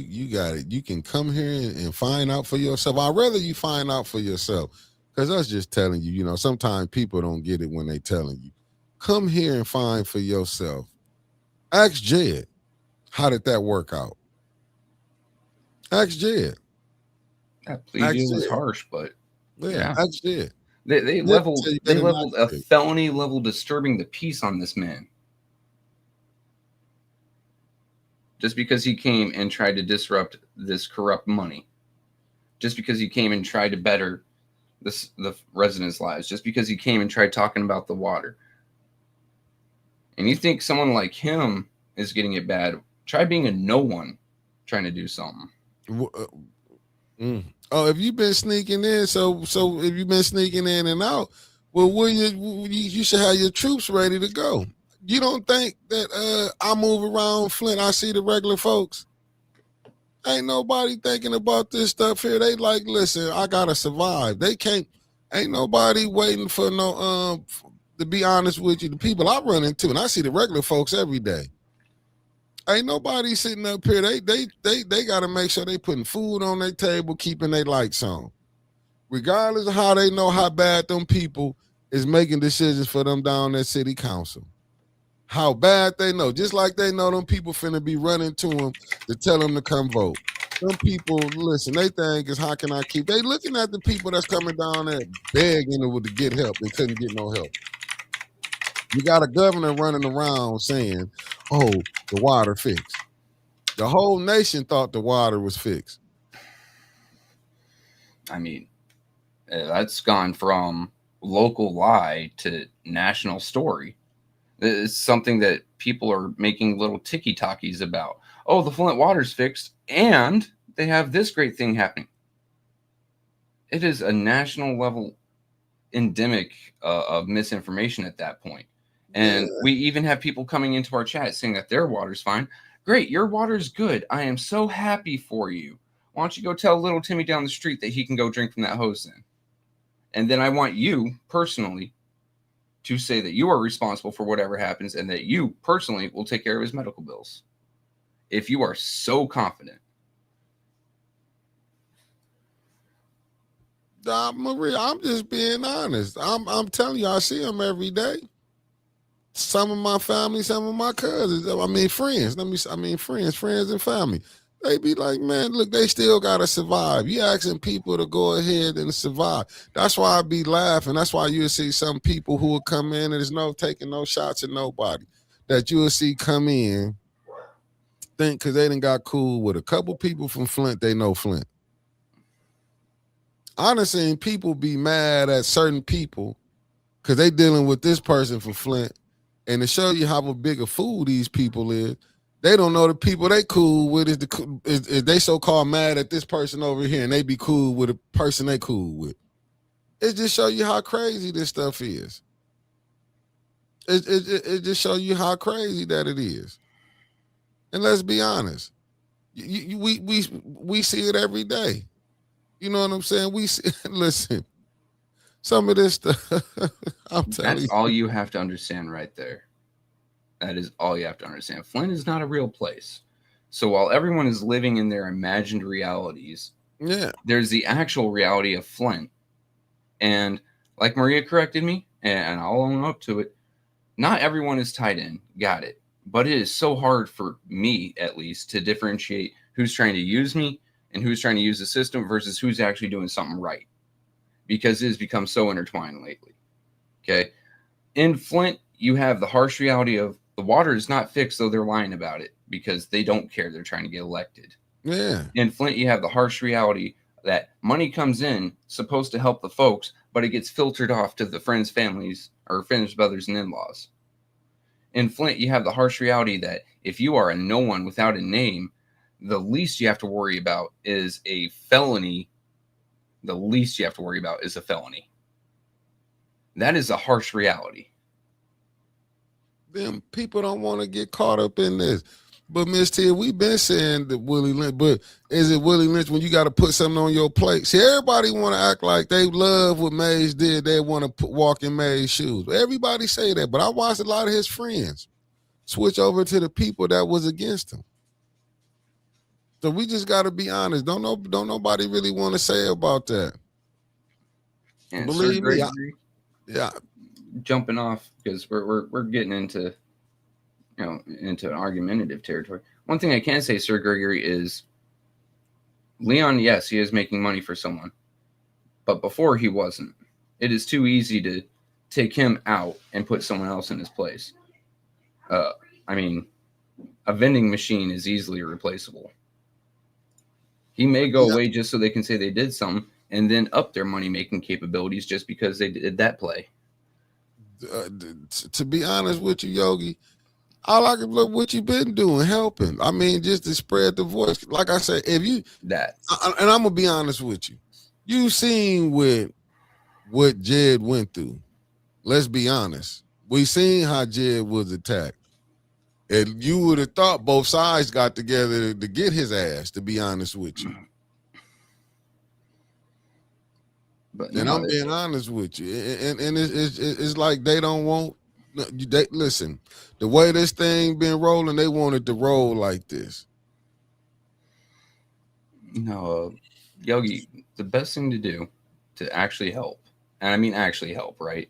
You can come here and find out for yourself. I'd rather you find out for yourself, because us just telling you. You know, sometimes people don't get it when they telling you. Come here and find for yourself. Ask Jed, how did that work out? Ask Jed. That plea deal was harsh, but yeah. Ask Jed. They leveled a felony level disturbing the peace on this man. Just because he came and tried to disrupt this corrupt money. Just because he came and tried to better the residents' lives. Just because he came and tried talking about the water. And you think someone like him is getting it bad. Try being a no one trying to do something. Oh, if you've been sneaking in, so if you've been sneaking in and out, well, you should have your troops ready to go. You don't think that I move around Flint, I see the regular folks? Ain't nobody thinking about this stuff here. They like, listen, I gotta survive. They can't. Ain't nobody waiting for no. To be honest with you, the people I run into, and I see the regular folks every day. Ain't nobody sitting up here. They got to make sure they putting food on their table, keeping their lights on. Regardless of how they know how bad them people is making decisions for them down at city council. How bad they know. Just like they know them people finna be running to them to tell them to come vote. Some people, listen, they think is how can I keep. They looking at the people that's coming down there begging to get help. They couldn't get no help. You got a governor running around saying, oh, the water fixed. The whole nation thought the water was fixed. I mean, that's gone from local lie to national story. It's something that people are making little ticky-talkies about. Oh, the Flint water's fixed, and they have this great thing happening. It is a national level endemic of misinformation at that point. And we even have people coming into our chat saying that their water's fine. Great, your water's good. I am so happy for you. Why don't you go tell little Timmy down the street that he can go drink from that hose then? And then I want you personally to say that you are responsible for whatever happens and that you personally will take care of his medical bills. If you are so confident. Maria, I'm just being honest. I'm telling you, I see them every day. Some of my family, some of my cousins, friends. Friends and family. They be like, man, look, they still gotta survive. You asking people to go ahead and survive. That's why I be laughing. That's why you'll see some people who will come in and there's no taking no shots at nobody. That you'll see come in, think because they done got cool with a couple people from Flint, they know Flint. I done seen people be mad at certain people because they dealing with this person from Flint. And to show you how big a fool these people is, they don't know the people they cool with is they so-called mad at this person over here and they be cool with the person they cool with. It just show you how crazy this stuff is. It just show you how crazy that it is. And let's be honest, we see it every day. You know what I'm saying? We see, listen, some of this stuff, I'm telling you. That's all you have to understand right there. That is all you have to understand. Flint is not a real place. So while everyone is living in their imagined realities, there's the actual reality of Flint. And like Maria corrected me, and I'll own up to it, not everyone is tied in. Got it. But it is so hard for me, at least, to differentiate who's trying to use me and who's trying to use the system versus who's actually doing something right. Because it has become so intertwined lately. Okay? In Flint, you have the harsh reality of the water is not fixed, though they're lying about it because they don't care. They're trying to get elected. Yeah. In Flint, you have the harsh reality that money comes in, supposed to help the folks, but it gets filtered off to the friends' families or friends' brothers and in-laws. In Flint, you have the harsh reality that if you are a no one without a name, the least you have to worry about is a felony. The least you have to worry about is a felony. That is a harsh reality. Them people don't want to get caught up in this. But Miss Tia, we've been saying that Willie Lynch, but is it Willie Lynch when you got to put something on your plate? See, everybody want to act like they love what Mays did. They want to walk in Mays' shoes. Everybody say that, but I watched a lot of his friends switch over to the people that was against him. So we just got to be honest. Don't nobody really want to say about that. And believe me, jumping off because we're getting into into an argumentative territory. One thing I can say, Sir Gregory, is Leon, yes, he is making money for someone, but before he wasn't. It is too easy to take him out and put someone else in his place. I mean, a vending machine is easily replaceable. He may go away just so they can say they did something and then up their money-making capabilities just because they did that play. To be honest with you, Yogi, I like what you've been doing, helping. I mean, just to spread the voice. Like I said, if you and I'm gonna be honest with you, you seen what Jed went through. Let's be honest. We seen how Jed was attacked, and you would have thought both sides got together to get his ass. To be honest with you. But and I'm being honest with you, and it's like they don't want. Listen, the way this thing been rolling, they wanted to roll like this. No, Yogi, the best thing to do to actually help, and I mean actually help, right?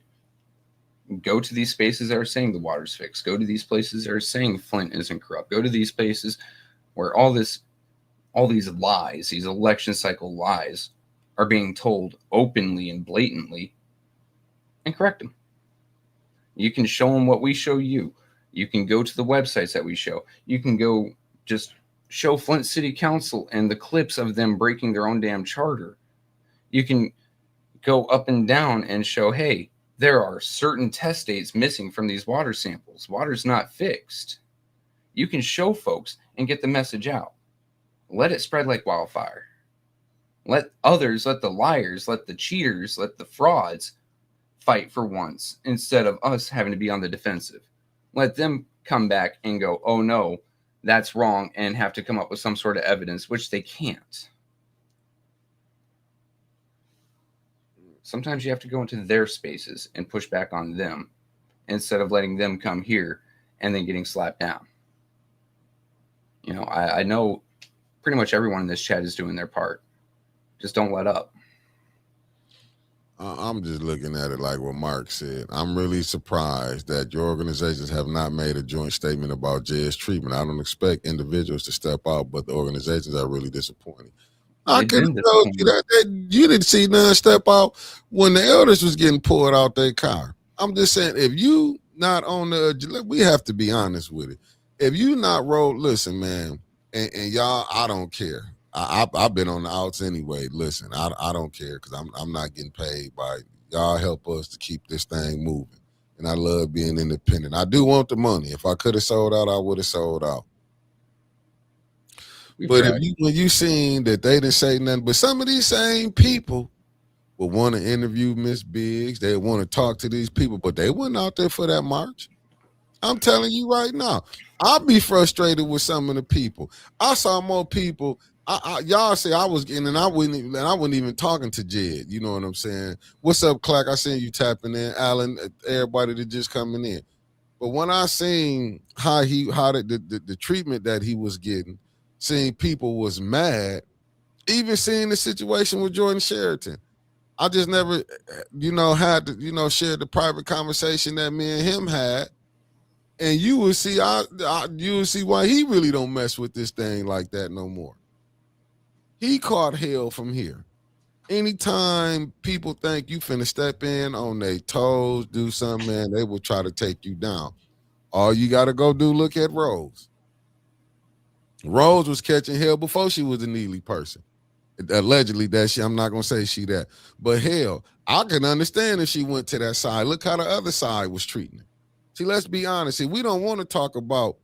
Go to these spaces that are saying the water's fixed. Go to these places that are saying Flint isn't corrupt. Go to these places where all these lies, these election cycle lies, are being told openly and blatantly, and correct them. You can show them what we show you. You can go to the websites that we show. You can go just show Flint City Council and the clips of them breaking their own damn charter. You can go up and down and show, hey, there are certain test dates missing from these water samples. Water's not fixed. You can show folks and get the message out. Let it spread like wildfire. Let others, let the liars, let the cheaters, let the frauds fight for once instead of us having to be on the defensive. Let them come back and go, oh no, that's wrong, and have to come up with some sort of evidence, which they can't. Sometimes you have to go into their spaces and push back on them instead of letting them come here and then getting slapped down. You know, I know pretty much everyone in this chat is doing their part. Just don't let up. I'm just looking at it like what Mark said. I'm really surprised that your organizations have not made a joint statement about Jed's treatment. I don't expect individuals to step out, but the organizations are really disappointed. I could have told you that you didn't see none step out when the elders was getting pulled out their car. I'm just saying, if you not on the, we have to be honest with it. If you not rolled, listen, man, and y'all, I don't care. I've been on the outs anyway. Listen, I don't care because I'm not getting paid by y'all. Help us to keep this thing moving, and I love being independent. I do want the money. If I could have sold out, I would have sold out. But when you seen that they didn't say nothing, but some of these same people will want to interview Miss Biggs. They want to talk to these people, but they weren't out there for that march. I'm telling you right now, I'll be frustrated with some of the people. I saw more people. Y'all say I was getting, and I wasn't even talking to Jed. You know what I'm saying? What's up, Clack? I seen you tapping in, Alan. Everybody that just coming in. But when I seen how the treatment that he was getting, seeing people was mad, even seeing the situation with Jordan Sheraton. I just never, had to, share the private conversation that me and him had. And you will see, you will see why he really don't mess with this thing like that no more. He caught hell from here. Anytime people think you finna step in on their toes, do something, man, they will try to take you down. All you got to go do, look at Rose. Rose was catching hell before she was a Neely person. Allegedly, I'm not going to say she that. But hell, I can understand if she went to that side. Look how the other side was treating her. See, let's be honest. See, we don't want to talk about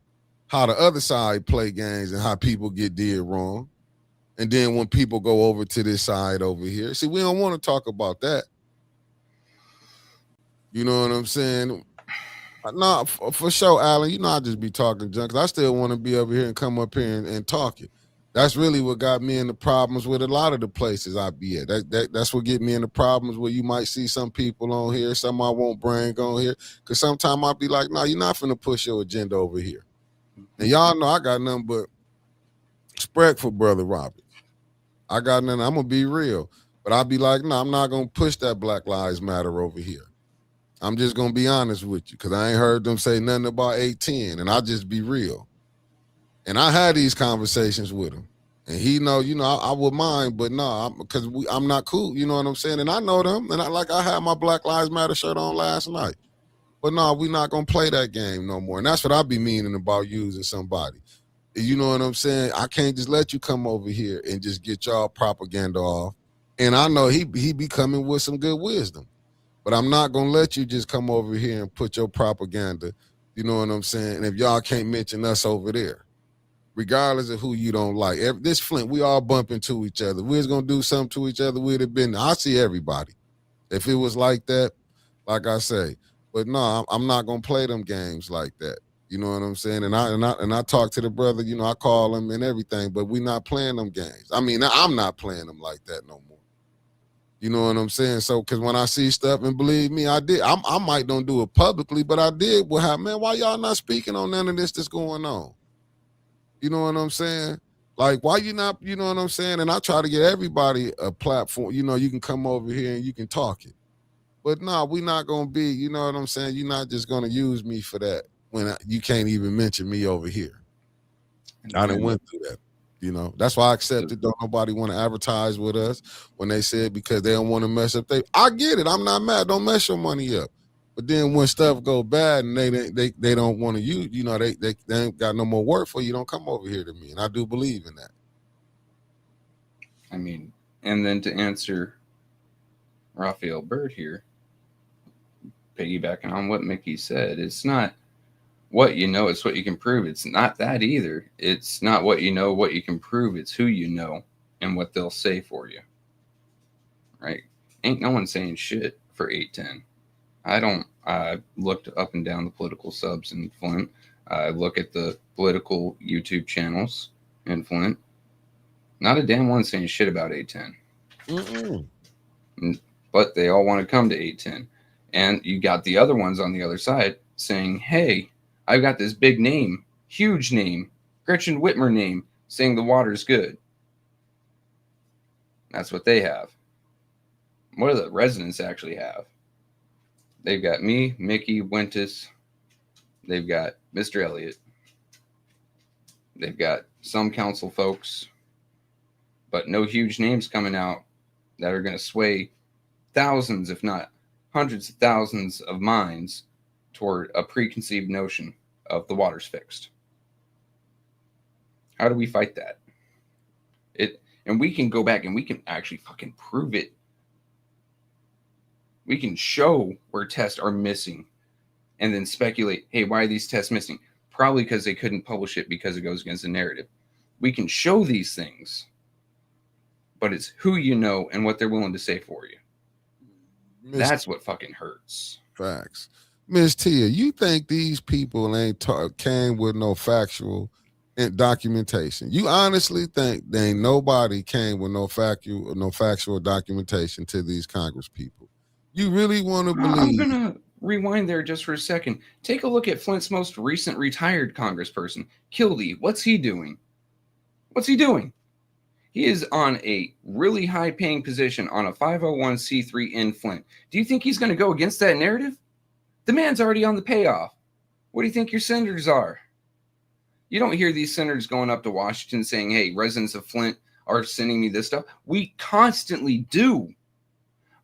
how the other side play games and how people get did wrong. And then when people go over to this side over here, see, we don't want to talk about that. You know what I'm saying? No, for sure, Alan. I just be talking junk. I still want to be over here and come up here and talk it. That's really what got me in the problems with a lot of the places I be at. That's what get me in the problems where you might see some people on here, some I won't bring on here. Because sometimes I'll be like, no, you're not finna push your agenda over here. And y'all know I got nothing but respect for Brother Robert. I got nothing. I'm going to be real. But I'll be like, no, I'm not going to push that Black Lives Matter over here. I'm just going to be honest with you because I ain't heard them say nothing about 810, and I'll just be real. And I had these conversations with him. And he know, I would mind, but no, because I'm not cool, you know what I'm saying? And I know them, and I had my Black Lives Matter shirt on last night. But no, we're not going to play that game no more. And that's what I be meaning about using somebody. You know what I'm saying? I can't just let you come over here and just get y'all propaganda off. And I know he be coming with some good wisdom. But I'm not going to let you just come over here and put your propaganda, you know what I'm saying? And if y'all can't mention us over there, regardless of who you don't like. This Flint, we all bump into each other. We was going to do something to each other, we'd have been, I see everybody. If it was like that, like I say. But no, I'm not going to play them games like that. You know what I'm saying? And I talk to the brother, I call him and everything, but we not playing them games. I mean, I'm not playing them like that no more. You know what I'm saying? So, because when I see stuff, and believe me, I did. I might don't do it publicly, but I did. Well, man, why y'all not speaking on none of this that's going on? You know what I'm saying? Like, why you not, you know what I'm saying? And I try to get everybody a platform. You can come over here and you can talk it. But no, we're not going to be, you know what I'm saying? You're not just going to use me for that when you can't even mention me over here. I done went through that. That's why I accepted. Don't nobody want to advertise with us when they said because they don't want to mess up. I get it. I'm not mad. Don't mess your money up. But then when stuff go bad and they don't want to use, they ain't got no more work for you, don't come over here to me. And I do believe in that. I mean, and then to answer Raphael Bird here, piggybacking on what Mickey said. It's not what you know, it's what you can prove. It's not that either. It's not what you know, what you can prove. It's who you know and what they'll say for you. Right? Ain't no one saying shit for 810. I looked up and down the political subs in Flint. I look at the political YouTube channels in Flint. Not a damn one saying shit about 810. But they all want to come to 810. And you got the other ones on the other side saying, hey, I've got this big name, huge name, Gretchen Whitmer name, saying the water's good. That's what they have. What do the residents actually have? They've got me, Mickey, Wentus. They've got Mr. Elliott. They've got some council folks, but no huge names coming out that are going to sway thousands, if not hundreds of thousands of minds toward a preconceived notion of the water's fixed. How do we fight that? And we can go back and we can actually fucking prove it. We can show where tests are missing and then speculate, hey, why are these tests missing? Probably because they couldn't publish it because it goes against the narrative. We can show these things, but it's who you know and what they're willing to say for you. That's what fucking hurts. Facts. Miss Tia, you think these people came with no factual documentation? You honestly think there ain't nobody came with no factual documentation to these Congress people? You really want to believe? I'm gonna rewind there just for a second. Take a look at Flint's most recent retired congressperson, Kildee. What's he doing? He is on a really high-paying position on a 501c3 in Flint. Do you think he's going to go against that narrative? The man's already on the payoff. What do you think your senators are? You don't hear these senators going up to Washington saying, hey, residents of Flint are sending me this stuff. We constantly do.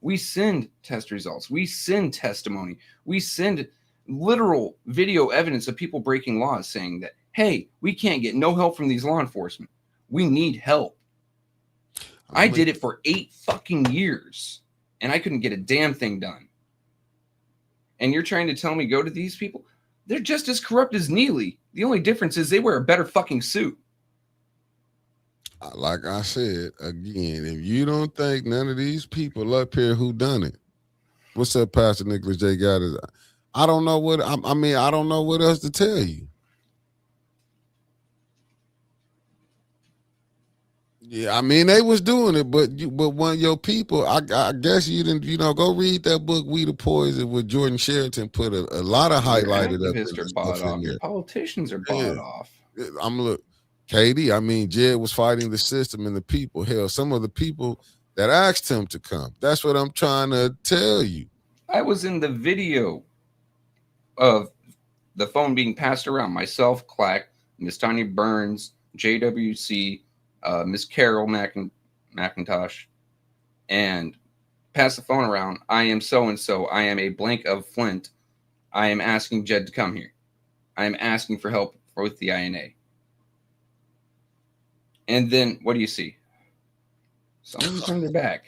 We send test results. We send testimony. We send literal video evidence of people breaking laws saying that, hey, we can't get no help from these law enforcement. We need help. I did it for 8 fucking years, and I couldn't get a damn thing done. And you're trying to tell me go to these people? They're just as corrupt as Neely. The only difference is they wear a better fucking suit. Like I said, again, if you don't think none of these people up here who done it, what's up, Pastor Nicholas J. Gaddis? I don't know what I don't know what else to tell you. Yeah, I mean they was doing it, but one of your people, I guess you didn't, go read that book, We the Poison, with Jordan Sheraton put a lot of highlighted up. Your politicians are bought off. I'm look, Katie. I mean, Jed was fighting the system and the people. Hell, some of the people that asked him to come. That's what I'm trying to tell you. I was in the video of the phone being passed around. Myself, Clack, Miss Tanya Burns, JWC. Miss Carol McIntosh, and pass the phone around. I am so-and-so. I am a blank of Flint. I am asking Jed to come here. I am asking for help with the INA. And then what do you see? Some of them turned their back.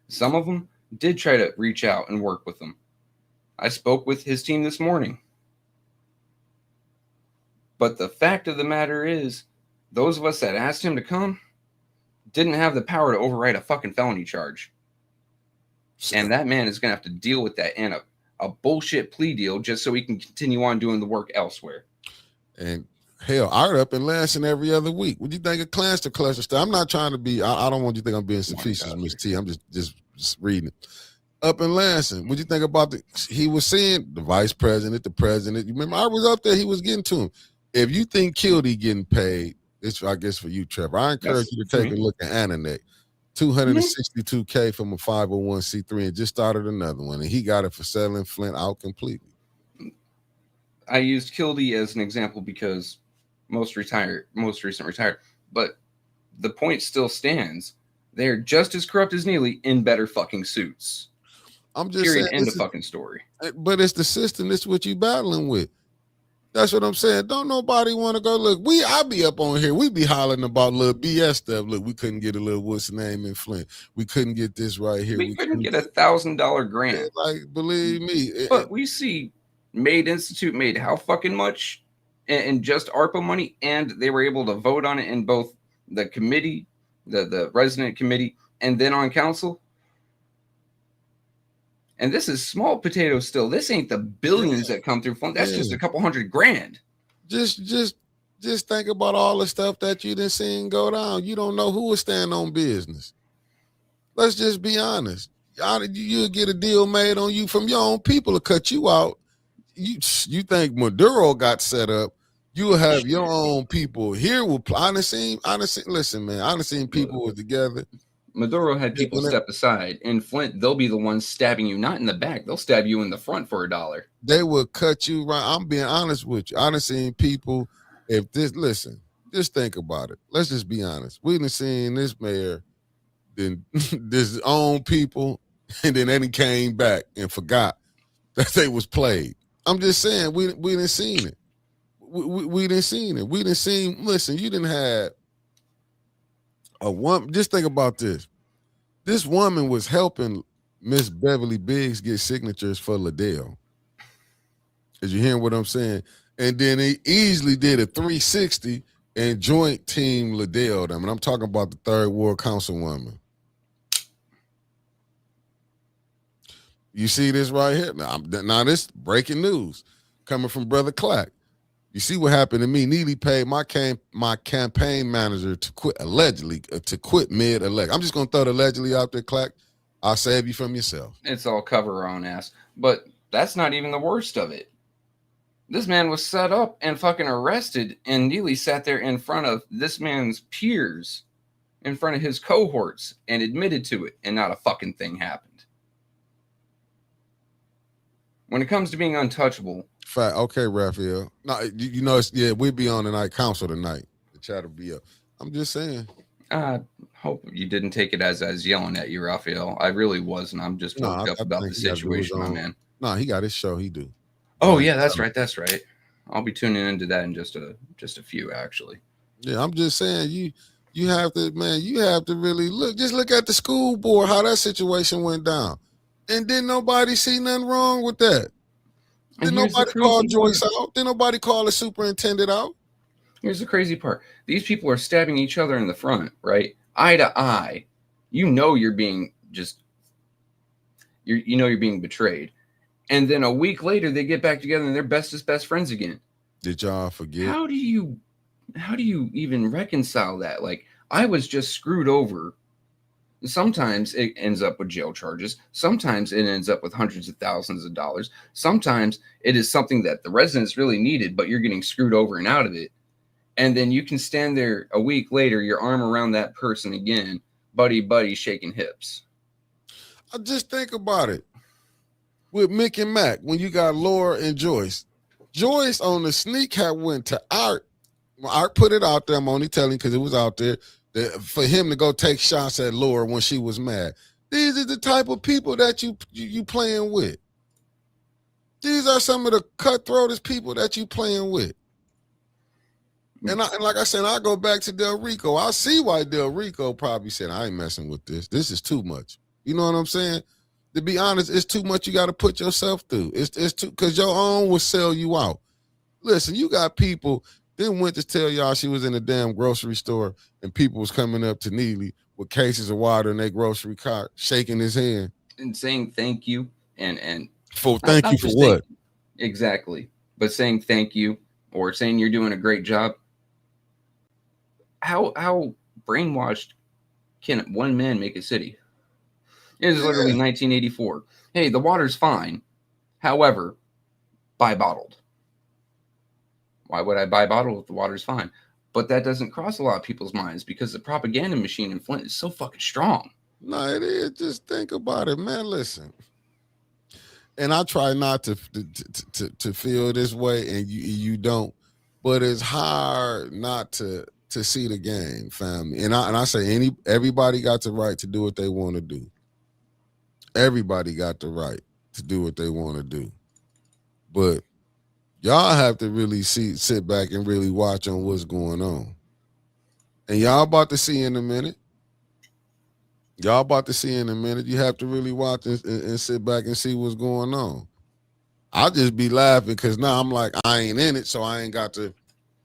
Some of them did try to reach out and work with them. I spoke with his team this morning. But the fact of the matter is, those of us that asked him to come didn't have the power to override a fucking felony charge. And that man is going to have to deal with that in a bullshit plea deal just so he can continue on doing the work elsewhere. And hell, I'm up in Lansing every other week. What do you think of Clanster cluster stuff? I'm not trying to be, I don't want you to think I'm being facetious, Miss T. I'm just reading it. Up in Lansing, what do you think about he was saying the vice president, the president. You remember I was up there, he was getting to him. If you think Kildee getting paid, it's, I guess, for you, Trevor. I encourage you to take a look at Ananet. $262K from a 501c3 and just started another one. And he got it for selling Flint out completely. I used Kildee as an example because most recent retired. But the point still stands. They're just as corrupt as Neely in better fucking suits. I'm just saying, saying, end of fucking story. But it's the system. That's what you battling with. That's what I'm saying. Don't nobody want to go look. I be up on here. We be hollering about little BS stuff. Look, we couldn't get a little what's the name in Flint. We couldn't get this right here. We couldn't get $1,000 grant. Like, believe me. But we see Made Institute made how fucking much in just ARPA money, and they were able to vote on it in both the committee, the resident committee, and then on council. And this is small potatoes still. This ain't the billions that come through Flint. That's just a couple $100,000. Just think about all the stuff that you didn't see go down. You don't know who will stand on business. Let's just be honest. You'll get a deal made on you from your own people to cut you out. You think Maduro got set up? You'll have your own people here. Honestly, listen, man. I done seen people were together. Maduro had people step aside. In Flint, they'll be the ones stabbing you, not in the back. They'll stab you in the front for $1. They will cut you right. I'm being honest with you. I done seen people. Listen, just think about it. Let's just be honest. We done seen this mayor, then this own people, and then they came back and forgot that they was played. I'm just saying we didn't seen it. We didn't seen it. We didn't seen. Listen, you didn't have a woman. Just think about this. This woman was helping Miss Beverly Biggs get signatures for Liddell. Is you hearing what I'm saying? And then he easily did a 360 and joint team Liddell them. And I'm talking about the Third Ward Councilwoman. You see this right here? Now this breaking news coming from Brother Clack. You see what happened to me? Neely paid my campaign manager to quit mid-elect. I'm just gonna throw the allegedly out there, Clack. I'll save you from yourself. It's all cover our own ass. But that's not even the worst of it. This man was set up and fucking arrested, and Neely sat there in front of this man's peers, in front of his cohorts, and admitted to it, and not a fucking thing happened. When it comes to being untouchable. Fact. Okay, Raphael. No, we'll be on tonight, council tonight. The chat will be up. I'm just saying. I hope you didn't take it as yelling at you, Raphael. I really wasn't. I'm just worked up about the situation, my man. No, he got his show. He do. Oh yeah, that's right. That's right. I'll be tuning into that in just a few, actually. Yeah, I'm just saying you have to, man. You have to really look. Just look at the school board, how that situation went down, and didn't nobody see nothing wrong with that. Did nobody call Joyce out? Did nobody call the superintendent out? Here's the crazy part. These people are stabbing each other in the front, right? Eye to eye. You know you're being you're being betrayed. And then a week later they get back together and they're best friends again. Did y'all forget? How do you even reconcile that? Like, I was just screwed over. Sometimes it ends up with jail charges. Sometimes it ends up with hundreds of thousands of dollars. Sometimes it is something that the residents really needed, but you're getting screwed over and out of it. And then you can stand there a week later, your arm around that person again, buddy, shaking hips. I just think about it. With Mick and Mac, when you got Laura and Joyce. Joyce on the sneak had went to Art. Art put it out there. I'm only telling because it was out there. For him to go take shots at Laura when she was mad. These are the type of people that you playing with. These are some of the cutthroatest people that you playing with. And like I said, I go back to Del Rico. I see why Del Rico probably said, I ain't messing with this. This is too much. You know what I'm saying? To be honest, it's too much you got to put yourself through. It's too, because your own will sell you out. Listen, you got people, then went to tell y'all she was in a damn grocery store and people was coming up to Neely with cases of water in their grocery cart, shaking his hand. And saying thank you and thank you for what? Exactly. But saying thank you or saying you're doing a great job. How brainwashed can one man make a city? It is literally 1984. Hey, the water's fine. However, buy bottled. Why would I buy bottled if the water's fine? But that doesn't cross a lot of people's minds because the propaganda machine in Flint is so fucking strong. No, it is. Just think about it, man. Listen. And I try not to feel this way, and you don't. But it's hard not to see the game, family. And I say everybody got the right to do what they want to do. Everybody got the right to do what they want to do. But Y'all have to really sit back and really watch on what's going on. And y'all about to see in a minute. You have to really watch and sit back and see what's going on. I'll just be laughing because now I'm like, I ain't in it, so I ain't got to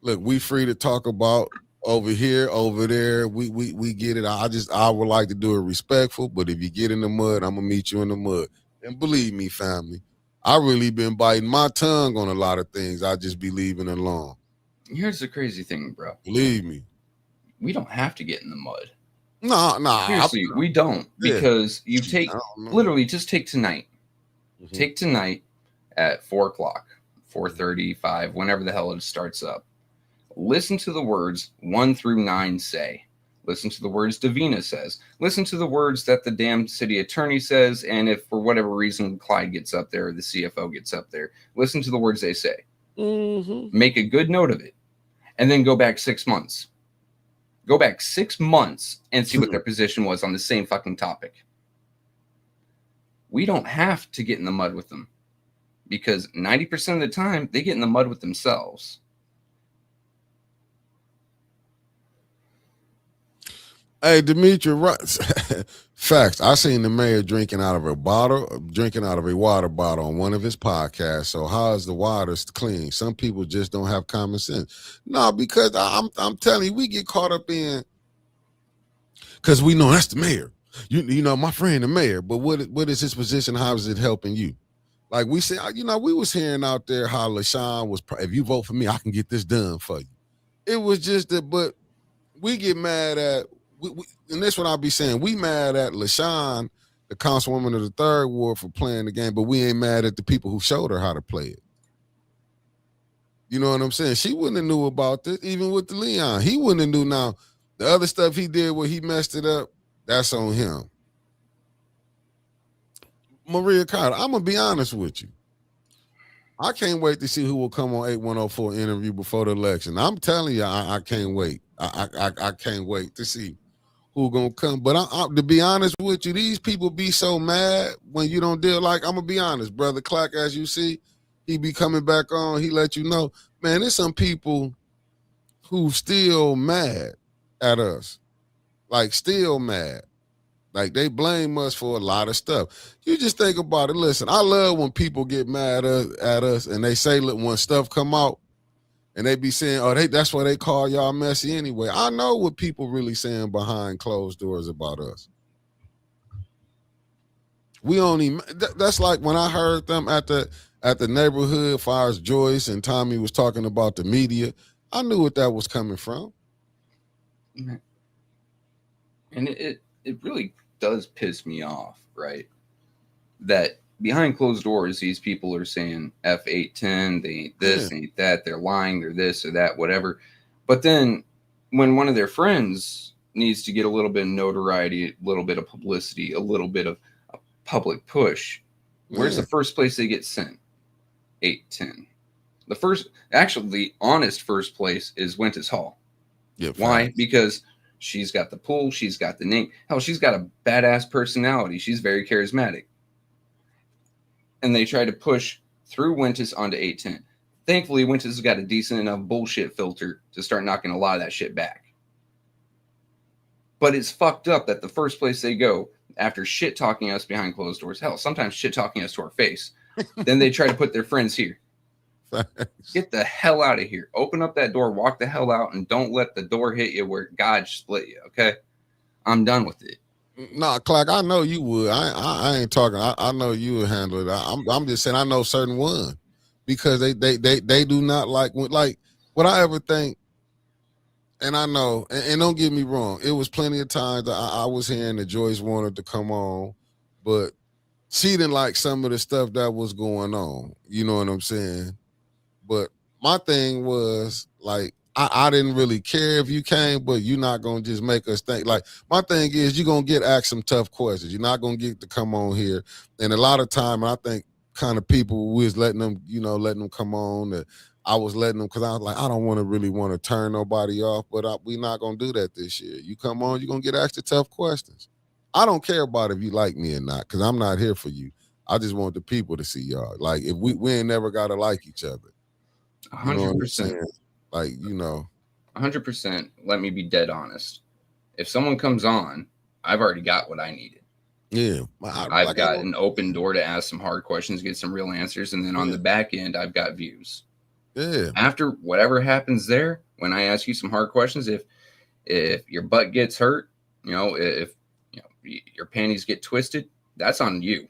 look. We free to talk about over here, over there. We get it. I would like to do it respectful, but if you get in the mud, I'm gonna meet you in the mud. And believe me, family, I really been biting my tongue on a lot of things. I just be leaving it alone. Here's the crazy thing, bro. Believe me, we don't have to get in the mud. Nah. Seriously, we don't, because you take literally just take tonight. Mm-hmm. Take tonight at 4 o'clock, 4:30, 5, whenever the hell it starts up. Listen to the words 1 through 9 say. Listen to the words Davina says. Listen to the words that the damn city attorney says. And if for whatever reason Clyde gets up there, or the CFO gets up there, listen to the words they say. Mm-hmm. Make a good note of it. And then go back 6 months. Go back 6 months and see what their position was on the same fucking topic. We don't have to get in the mud with them, because 90% of the time they get in the mud with themselves. Hey, Demetri, right? Facts. I seen the mayor drinking out of a water bottle on one of his podcasts. So how is the water clean? Some people just don't have common sense. No, because I'm telling you, we get caught up in, because we know that's the mayor. You know, my friend, the mayor. But what is his position? How is it helping you? Like we said, we was hearing out there how LaShawn was, if you vote for me, I can get this done for you. It was just that, but we get mad at, and that's what I'll be saying. We mad at LaShawn, the councilwoman of the 3rd Ward, for playing the game, but we ain't mad at the people who showed her how to play it. You know what I'm saying? She wouldn't have knew about this, even with the Leon. He wouldn't have knew. Now, the other stuff he did where he messed it up, that's on him. Maria Carter, I'm going to be honest with you. I can't wait to see who will come on 8104 interview before the election. I'm telling you, I can't wait. I can't wait to see who gonna come. But to be honest with you, these people be so mad when you don't deal. Like, I'm gonna be honest, Brother Clark, as you see, he be coming back on. He let you know, man, there's some people who still mad at us, like still mad. Like, they blame us for a lot of stuff. You just think about it. Listen, I love when people get mad at us and they say, look, when stuff come out and they be saying, oh, that's why they call y'all messy anyway. I know what people really saying behind closed doors about us. We only, that's like when I heard them at the neighborhood, as far as Joyce and Tommy was talking about the media, I knew what that was coming from. And it really does piss me off, right? That behind closed doors, these people are saying F810, they ain't this, they ain't that, they're lying, they're this or that, whatever. But then when one of their friends needs to get a little bit of notoriety, a little bit of publicity, a little bit of a public push, where's the first place they get sent? 810. The honest first place is Winters Hall. Yep. Why? Because she's got the pool. She's got the name. Hell, she's got a badass personality. She's very charismatic. And they try to push through Winters onto 810. Thankfully, Winters has got a decent enough bullshit filter to start knocking a lot of that shit back. But it's fucked up that the first place they go after shit talking us behind closed doors, hell, sometimes shit talking us to our face, then they try to put their friends here. Get the hell out of here. Open up that door, walk the hell out, and don't let the door hit you where God split you, okay? I'm done with it. Nah, Clark, I know you would. I ain't talking. I know you would handle it. I'm just saying I know certain one because they do not like what I ever think. And I know, and don't get me wrong, it was plenty of times that I was hearing that Joyce wanted to come on, but she didn't like some of the stuff that was going on. You know what I'm saying? But my thing was, like, I didn't really care if you came, but you're not going to just make us think. Like, my thing is you're going to get asked some tough questions. You're not going to get to come on here. And a lot of time, I think kind of people, we was letting them come on. I was letting them because I was like, I don't really want to turn nobody off, but we're not going to do that this year. You come on, you're going to get asked the tough questions. I don't care about if you like me or not because I'm not here for you. I just want the people to see y'all. Like, if we ain't never got to like each other. You know what I'm 100%. saying? Like, you know. 100%. Let me be dead honest. If someone comes on, I've already got what I needed. Yeah. I've got an open door to ask some hard questions, get some real answers, and then on the back end, I've got views. Yeah. After whatever happens there, when I ask you some hard questions, if your butt gets hurt, you know, if you know your panties get twisted, that's on you.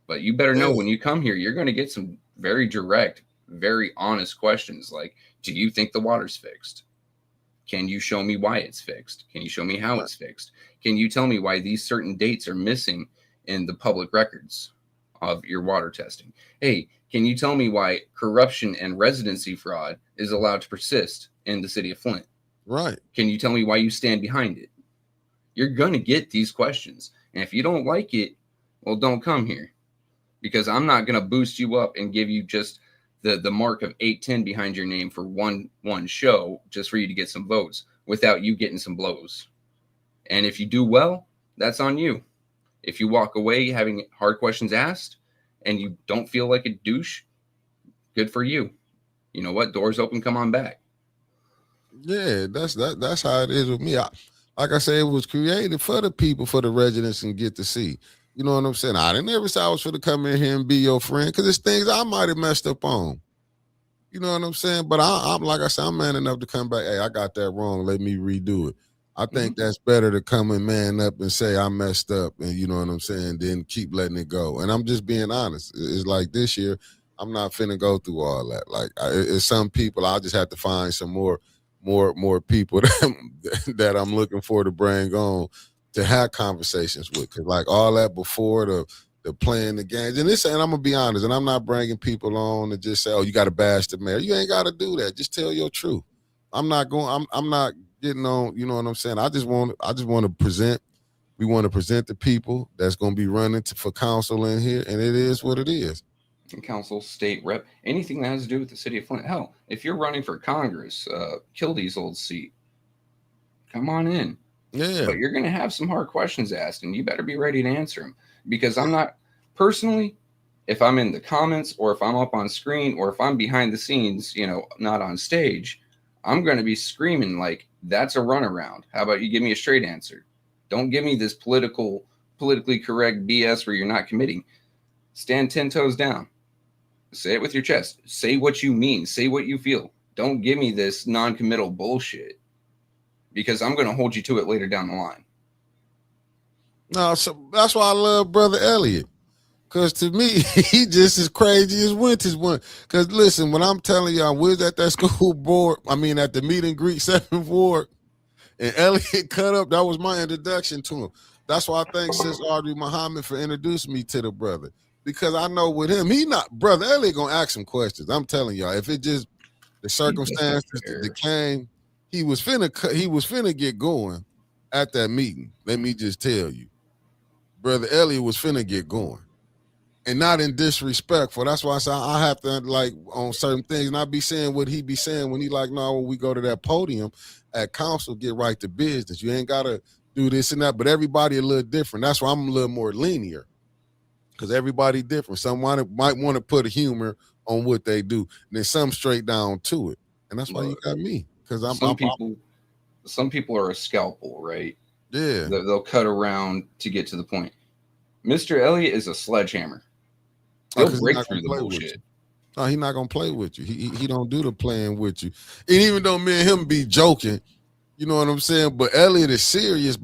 But you better know when you come here, you're going to get some very direct, very honest questions like, do you think the water's fixed? Can you show me why it's fixed? Can you show me how it's fixed? Can you tell me why these certain dates are missing in the public records of your water testing? Hey, can you tell me why corruption and residency fraud is allowed to persist in the city of Flint? Right. Can you tell me why you stand behind it? You're going to get these questions. And if you don't like it, well, don't come here, because I'm not going to boost you up and give you just the mark of 810 behind your name for one show just for you to get some votes without you getting some blows. And if you do well, that's on you. If you walk away having hard questions asked and you don't feel like a douche, good for you. You know what? Doors open, come on back. Yeah, that's how it is with me. Like I say, it was created for the people, for the residents, and get to see. You know what I'm saying? I didn't ever say I was for to come in here and be your friend, because it's things I might have messed up on. You know what I'm saying? But I'm like I said, I'm man enough to come back. Hey, I got that wrong. Let me redo it. I think that's better to come and man up and say I messed up, and you know what I'm saying, than keep letting it go. And I'm just being honest. It's like this year, I'm not finna go through all that. Like, it's some people I just have to find some more people that I'm looking for to bring on to have conversations with. Cause like all that before the playing the games, and I'm gonna be honest, and I'm not bringing people on to just say, oh, you got to bash the mayor. You ain't got to do that. Just tell your truth. I'm not getting on. You know what I'm saying? I just want to present. We want to present the people that's going to be running for council in here, and it is what it is. Council, state rep, anything that has to do with the city of Flint. Hell, if you're running for Congress, Kildee's old seat, come on in. Yeah. But you're going to have some hard questions asked, and you better be ready to answer them. Because I'm not, personally, if I'm in the comments or if I'm up on screen or if I'm behind the scenes, you know, not on stage, I'm going to be screaming like, that's a runaround. How about you give me a straight answer? Don't give me this politically correct BS where you're not committing. Stand 10 toes down. Say it with your chest. Say what you mean. Say what you feel. Don't give me this non-committal bullshit, because I'm going to hold you to it later down the line. No, so that's why I love Brother Elliott. Because to me, he just as crazy as Winters one. Because listen, when I'm telling you, I was at that school board, at the meet and greet 7th Ward, and Elliott cut up, that was my introduction to him. That's why I thank Sis Audrey Muhammad for introducing me to the brother. Because I know with him, Brother Elliott gonna ask some questions. I'm telling y'all, if it just the circumstances that came, he was finna get going at that meeting. Let me just tell you, Brother Elliott was finna get going, and not in disrespectful. That's why I say I have to, like, on certain things, not be saying what he be saying when he like, no, when we go to that podium at council, get right to business. You ain't gotta do this and that, but everybody a little different. That's why I'm a little more linear, because everybody different. Some might want to put a humor on what they do, and then some straight down to it. And that's why you got me, because some people are a scalpel, right? Yeah, they'll cut around to get to the point. Mr. Elliott is a sledgehammer. He'll break through the bullshit. No, he's not gonna play with you. He don't do the playing with you. And even though me and him be joking, you know what I'm saying? But Elliott is serious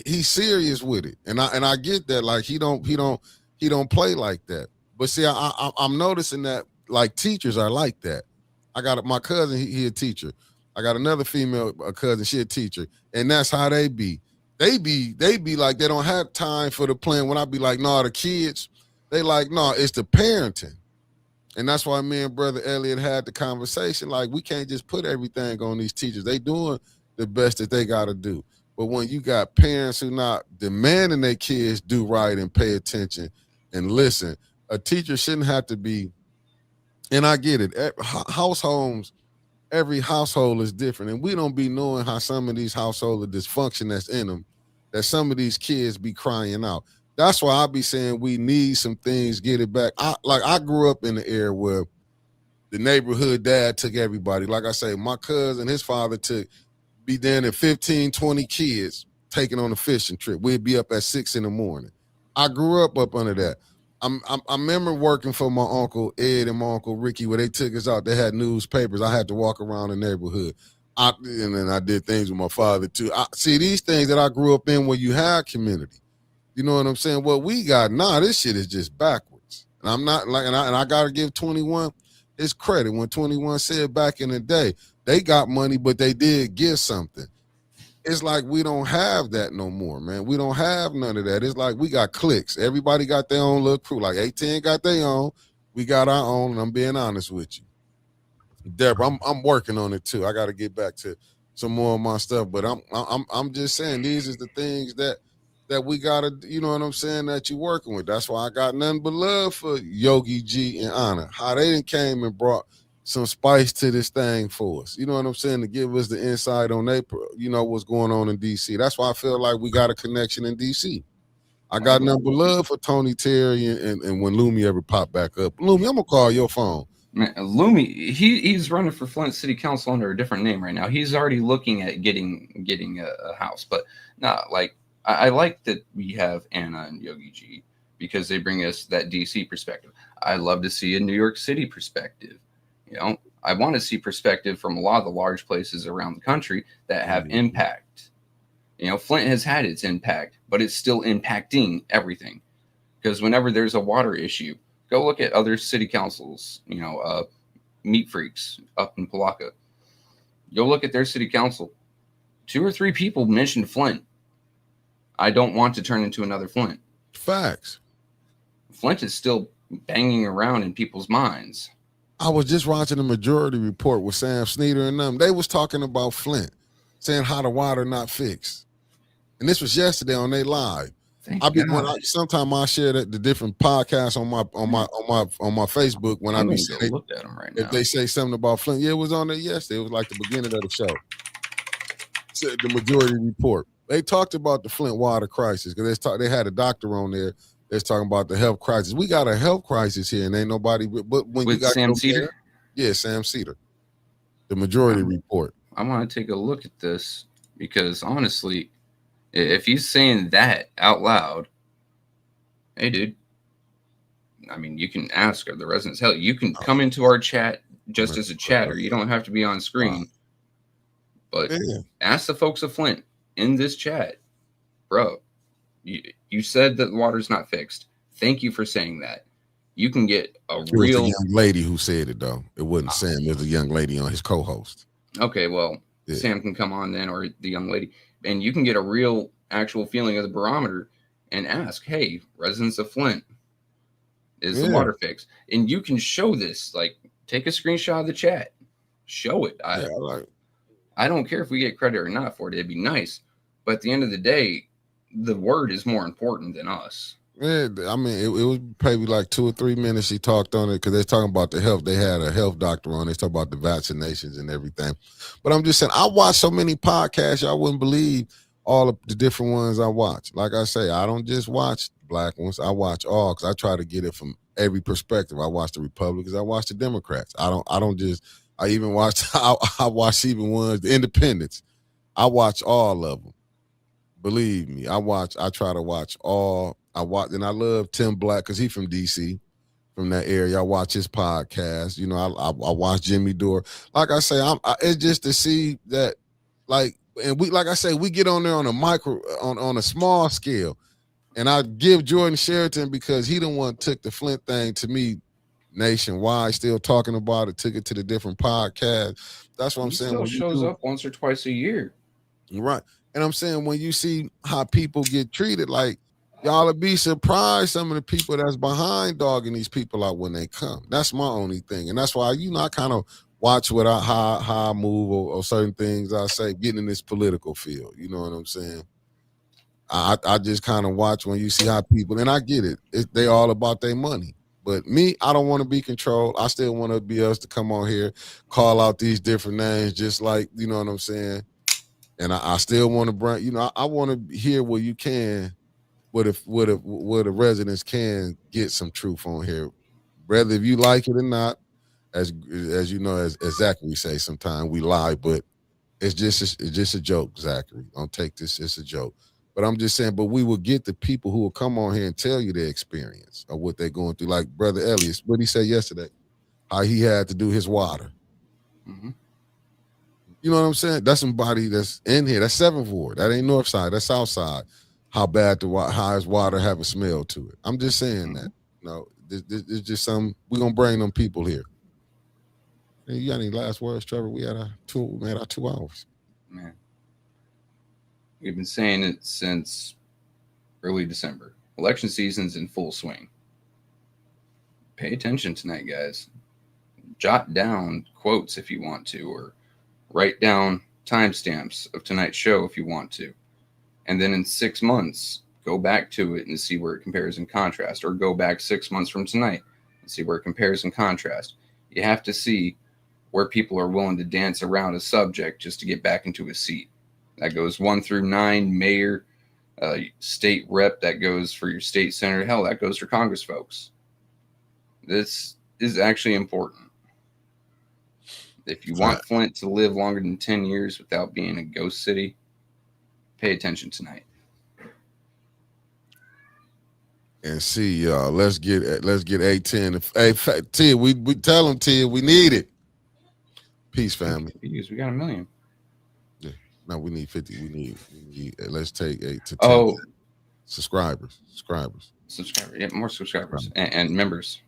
he's serious with it, and I get that. Like he don't play like that. But see, I'm noticing that like teachers are like that. I got my cousin, he a teacher. I got another female cousin, she a teacher, and that's how they be. They be like they don't have time for the playing. When I be like, no, the kids, they like, no, it's the parenting. And that's why me and Brother Elliott had the conversation. Like, we can't just put everything on these teachers. They doing the best that they got to do. But when you got parents who not demanding their kids do right and pay attention and listen, a teacher shouldn't have to be, and I get it, every household is different. And we don't be knowing how some of these households, the dysfunction that's in them, that some of these kids be crying out. That's why I be saying we need some things, get it back. I grew up in the era where the neighborhood dad took everybody. Like I say, my cousin, his father be down at 15, 20 kids taking on a fishing trip. We'd be up at 6 a.m. I grew up under that. I remember working for my Uncle Ed and my Uncle Ricky where they took us out. They had newspapers. I had to walk around the neighborhood. And then I did things with my father too. See these things that I grew up in where you had community. You know what I'm saying? What we got now, this shit is just backwards. And I'm not like, and I got to give 21 his credit. When 21 said back in the day, they got money, but they did give something. It's like we don't have that no more, man. We don't have none of that. It's like we got cliques. Everybody got their own little crew. Like 18 got their own. We got our own, and I'm being honest with you. Deborah, I'm working on it too. I got to get back to some more of my stuff, but I'm just saying these is the things that we gotta, you know what I'm saying, that you working with. That's why I got nothing but love for Yogi G and Honor. How they done came and brought some spice to this thing for us. You know what I'm saying, to give us the insight on they, you know, what's going on in DC. That's why I feel like we got a connection in DC. I got nothing but love for Tony Terry and when Lumi ever pop back up. Lumi, I'm gonna call your phone. Man, Lumi, he's running for Flint City Council under a different name right now. He's already looking at getting a house, but not like I like that we have Anna and Yogi G because they bring us that DC perspective. I love to see a New York City perspective. You know, I want to see perspective from a lot of the large places around the country that have impact. You know, Flint has had its impact, but it's still impacting everything. Because whenever there's a water issue, go look at other city councils, you know, Meat Freaks up in Palaca. Go look at their city council. 2 or 3 people mentioned Flint. I don't want to turn into another Flint. Facts. Flint is still banging around in people's minds. I was just watching the Majority Report with Sam Sneeder and them. They was talking about Flint, saying how the water not fixed. And this was yesterday on they live. Sometimes I share the different podcasts on my Facebook when I be saying look at them right if now. They say something about Flint. Yeah, it was on there yesterday. It was like the beginning of the show. Said the Majority Report. They talked about the Flint water crisis because they had a doctor on there that's talking about the health crisis. We got a health crisis here, and ain't nobody. But when with you got Sam Cedar, yeah, Sam Cedar, the Majority Report. I want to take a look at this because honestly, if he's saying that out loud, hey, dude. I mean, you can ask the residents. Hell, you can come into our chat just as a chatter. You don't have to be on screen. But ask the folks of Flint in this chat, bro. You said that the water's not fixed. Thank you for saying that. You can get It was a young lady who said it though. It wasn't Sam. It was a young lady on his co-host. Okay, well, Sam can come on then, or the young lady, and you can get a real, actual feeling of the barometer and ask, hey, residents of Flint, is the water fixed? And you can show this. Like, take a screenshot of the chat. Show it. I don't care if we get credit or not for it. It'd be nice. But at the end of the day, the word is more important than us. Yeah, I mean, it was probably like 2 or 3 minutes she talked on it because they're talking about the health. They had a health doctor on. They talk about the vaccinations and everything. But I'm just saying, I watch so many podcasts, y'all wouldn't believe all of the different ones I watch. Like I say, I don't just watch black ones. I watch all because I try to get it from every perspective. I watch the Republicans. I watch the Democrats. I even watch. I watch even ones the Independents. I watch all of them. Believe me, I try to watch all. And I love Tim Black because he's from DC, from that area. I watch his podcast. You know, I watch Jimmy Dore. Like I say, it's just to see that, like, and like I say, we get on there on a on a small scale. And I give Jordan Sheraton because he the one took the Flint thing to me nationwide, still talking about it, took it to the different podcasts. That's what I'm saying. Still shows up once or twice a year. Right. And I'm saying when you see how people get treated, like, y'all would be surprised some of the people that's behind dogging these people out when they come. That's my only thing. And that's why, you know, I kind of watch how I move or certain things I say, getting in this political field. You know what I'm saying? I just kind of watch when you see how people, and I get it. They all about their money. But me, I don't want to be controlled. I still want to be able to come on here, call out these different names, just like, you know what I'm saying? And I still want to bring, you know, I want to hear where you can, where the residents can get some truth on here. Whether if you like it or not, as you know, as Zachary say, sometimes we lie, but it's just a joke, Zachary. Don't take this, it's a joke. But I'm just saying, but we will get the people who will come on here and tell you their experience of what they're going through. Like Brother Elias, what he said yesterday, how he had to do his water. Mm-hmm. You know what I'm saying? That's somebody that's in here. That's 7th Ward. That ain't North Side. That's South Side. How bad how his water have a smell to it. I'm just saying that. No, it's just we're gonna bring them people here. Hey, you got any last words, Trevor? We had our 2 hours. Man. We've been saying it since early December. Election season's in full swing. Pay attention tonight, guys. Jot down quotes if you want to, or write down timestamps of tonight's show if you want to. And then in 6 months, go back to it and see where it compares and contrast, or go back 6 months from tonight and see where it compares and contrast. You have to see where people are willing to dance around a subject just to get back into a seat. That goes 1 through 9, mayor, state rep, that goes for your state senator. Hell, that goes for Congress folks. This is actually important. If you want Flint to live longer than 10 years without being a ghost city, pay attention tonight. And see, y'all, let's get 810. Hey, T, we tell them, T, we need it. Peace, family. We got 1 million. Yeah. No, we need 50. We need let's take 8 to 10 subscribers. Yeah, more subscribers and members.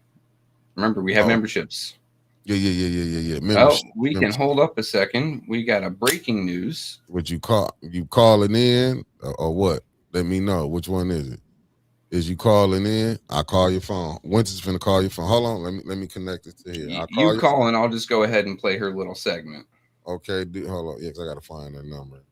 Remember, we have memberships. Yeah. We can hold up a second. We got a breaking news. Would you calling in or what? Let me know. Which one is it? Is you calling in? I'll call your phone. Winter's finna call your phone. Hold on. Let me connect it to here. You call and I'll just go ahead and play her little segment. Okay, hold on. Yeah, because I gotta find that number.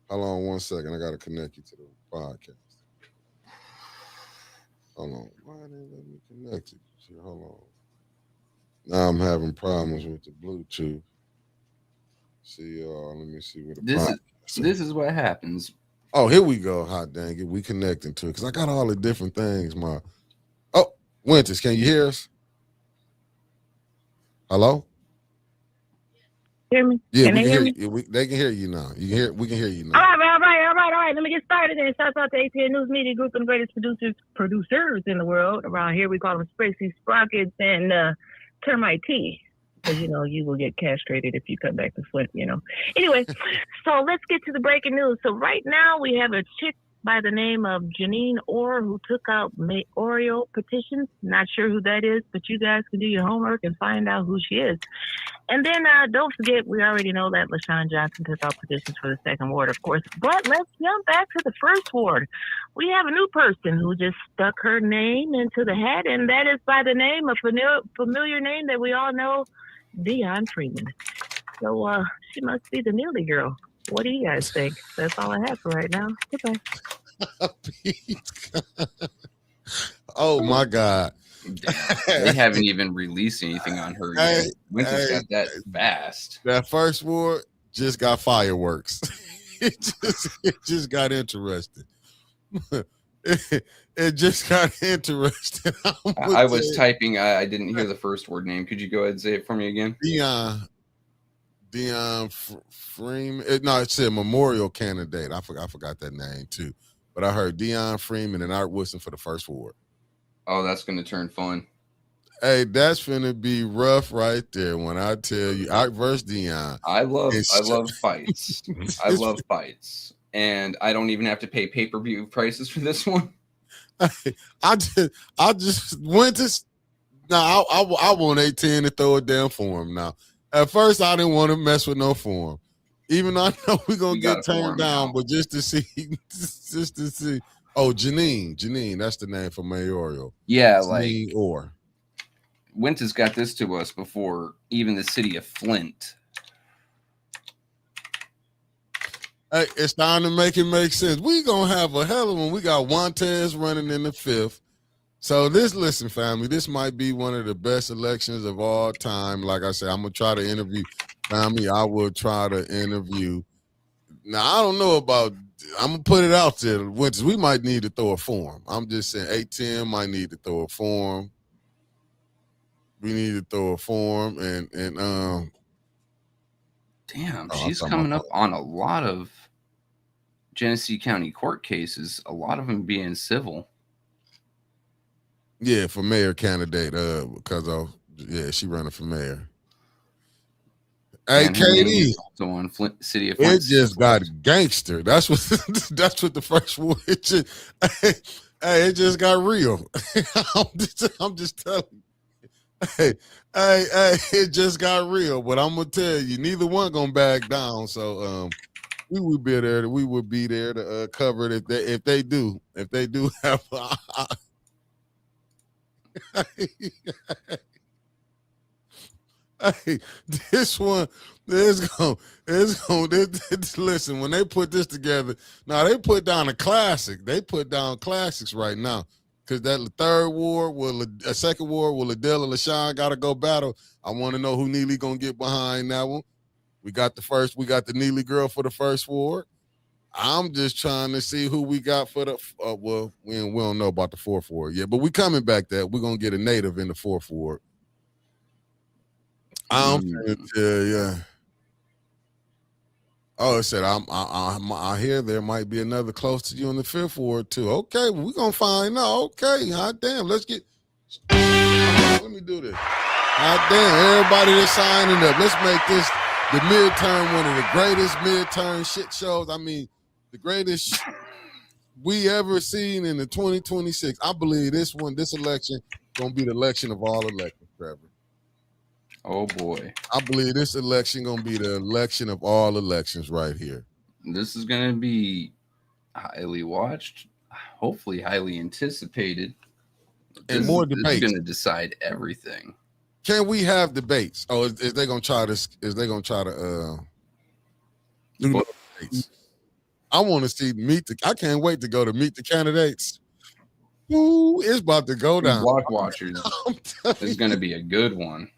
Hold on 1 second. I gotta connect you to the podcast. Hold on. Why didn't they let me connect it? Hold on. Now I'm having problems with the Bluetooth. See, let me see what this is what happens. Oh, here we go. Hot dang it. We connecting to it because I got all the different things. Oh, Winters, can you hear us? Hello? Hear me? Yeah, can we can hear me? you. They can hear you now. We can hear you All now. right. Let me get started then. Shouts out to ATN News Media Group and the greatest producers in the world. Around here, we call them Spacey Sprockets and Termite T. Because, you will get castrated if you come back to Flint, Anyway, so let's get to the breaking news. So right now, we have a chick by the name of Janine Orr who took out mayoral petitions. Not sure who that is, but you guys can do your homework and find out who she is. And then don't forget, we already know that LaShawn Johnson took out petitions for the 2nd Ward, of course. But let's jump back to the 1st Ward. We have a new person who just stuck her name into the hat, and that is by the name, a familiar name that we all know, Dion Freeman. So she must be the Neely girl. What do you guys think? That's all I have for right now. Goodbye. Oh, my God. They haven't even released anything on her yet. Winter's got that fast. That 1st Ward just got fireworks. it just got interesting. It just got interesting. I was typing. I didn't hear the 1st Ward name. Could you go ahead and say it for me again? Dion Freeman. No, it said memorial candidate. I forgot that name too. But I heard Dion Freeman and Art Woodson for the 1st Ward. Oh, that's going to turn fun. Hey, that's finna be rough right there when I tell you Art versus Dion. I love fights. I love fights. And I don't even have to pay pay-per-view prices for this one. I just went to now. I want 810 to throw it down for him now. At first, I didn't want to mess with no form, even though I know we're gonna get turned down. But just to see. Oh, Janine, that's the name for mayoral. Yeah, Janine Orr. Winter's got this to us before even the city of Flint. Hey, it's time to make it make sense. We gonna have a hell of one. We got Montez running in the 5th, So listen, family, this might be one of the best elections of all time. Like I said, I'm gonna try to interview family. I will try to interview. Now I don't know about. I'm gonna put it out there. Winters, we might need to throw a form. I'm just saying, 810 might need to throw a form. We need to throw a form and Damn, Oh, she's I'm talking coming about- up on a lot of Genesee County court cases, a lot of them being civil. Yeah, for mayor candidate. Because of she running for mayor. Hey, And her name KD. is also on Flint, City of Flint. It just got gangster. That's what the first one. It just, it just got real. I'm just telling you. Hey, it just got real. But I'm gonna tell you, neither one gonna back down. So we would be there. We would be there to cover it if they do have. Hey, this one is going. Listen, when they put this together, now they put down a classic. They put down classics right now because that third war, a second war, will Adele and LaShawn got to go battle. I want to know who Neely gonna get behind that one. We got the Neely girl for the first ward. I'm just trying to see who we got for the. Well, we don't know about the fourth ward yet, but we coming back there. We're gonna get a native in the fourth ward. I'm gonna tell you. Oh, it said I hear there might be another close to you in the fifth ward too. Okay, well, we're gonna find out. Okay, hot damn, let's get. Let me do this. Hot damn, everybody that's signing up. Let's make this the midterm one of the greatest midterm shit shows. I mean, the greatest we ever seen in the 2026. I believe this election gonna be the election of all elections, Trevor. Oh boy. I believe this election gonna be the election of all elections right here. This is gonna be highly watched, hopefully highly anticipated. And more debates. This is gonna decide everything. Can we have debates? Oh, is they gonna try this? Is they gonna try to do no debates? I want to see I can't wait to go to meet the candidates. Ooh, it's about to go down. Block Watchers is gonna be a good one.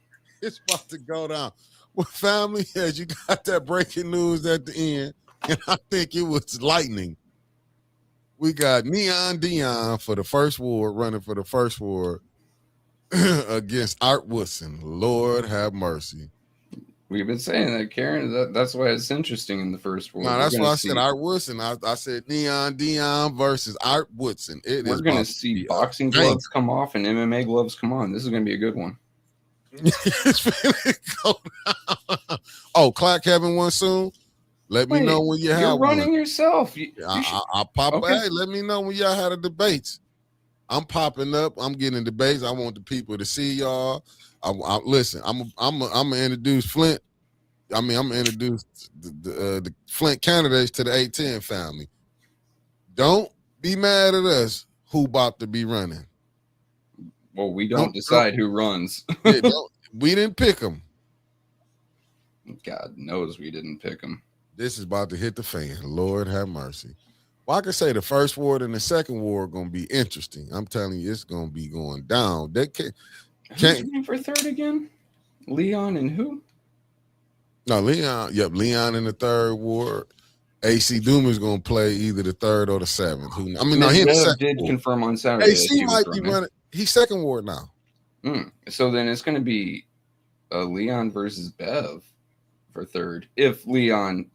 It's about to go down. Well, family, as you got that breaking news at the end, and I think it was lightning. We got Neon Dion for the first ward, running for the first ward against Art Woodson. Lord have mercy. We've been saying that, Karen. That's why it's interesting in the first ward. No, that's why I said Art Woodson. I said Neon Dion versus Art Woodson. We're going to see boxing gloves come off and MMA gloves come on. This is going to be a good one. Oh, Clark having one soon. Let me know when you have one. You're running yourself. I'll pop. Okay. Hey, let me know when y'all had the debates. I'm popping up. I'm getting debates. I want the people to see y'all. Listen. I'm gonna introduce Flint. I'm gonna introduce the Flint candidates to the 810 family. Don't be mad at us who about to be running. Well, we don't decide who runs. We didn't pick them. God knows we didn't pick them. This is about to hit the fan. Lord have mercy. Well, I can say the first ward and the second ward are going to be interesting. I'm telling you, it's going to be going down. They can't. Who's name for third again? Leon and who? No, Leon. Yep, Leon in the third ward. AC Doom is going to play either the third or the seventh. He did confirm on Saturday. AC might be running. He's second ward now. So then it's going to be Leon versus Bev for third. If Leon,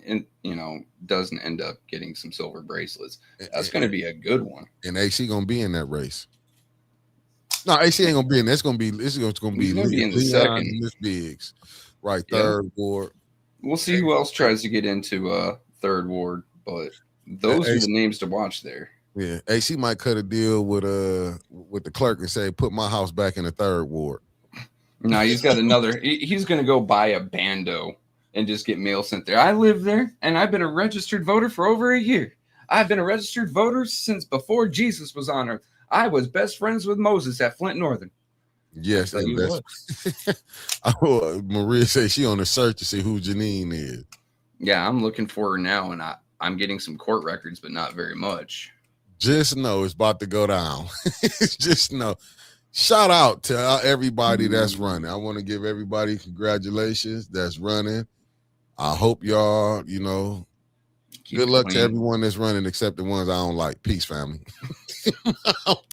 doesn't end up getting some silver bracelets, that's going to be a good one. And AC going to be in that race. No, AC ain't going to be in. It's going to be in the second. And Miss Biggs, right? Third ward. We'll see who else tries to get into third ward, but those are the names to watch there. Yeah, AC might cut a deal with the clerk and say, "Put my house back in the third ward." No, he's got another. He's going to go buy a bando and just get mail sent there. I live there, and I've been a registered voter for over a year. I've been a registered voter since before Jesus was on earth. I was best friends with Moses at Flint Northern. Yes, and Maria says she on the search to see who Janine is. Yeah, I'm looking for her now, and I'm getting some court records, but not very much. just know it's about to go down. Just know. Shout out to everybody that's running. I want to give everybody congratulations that's running. I hope y'all, good luck to everyone that's running except the ones I don't like. Peace, family.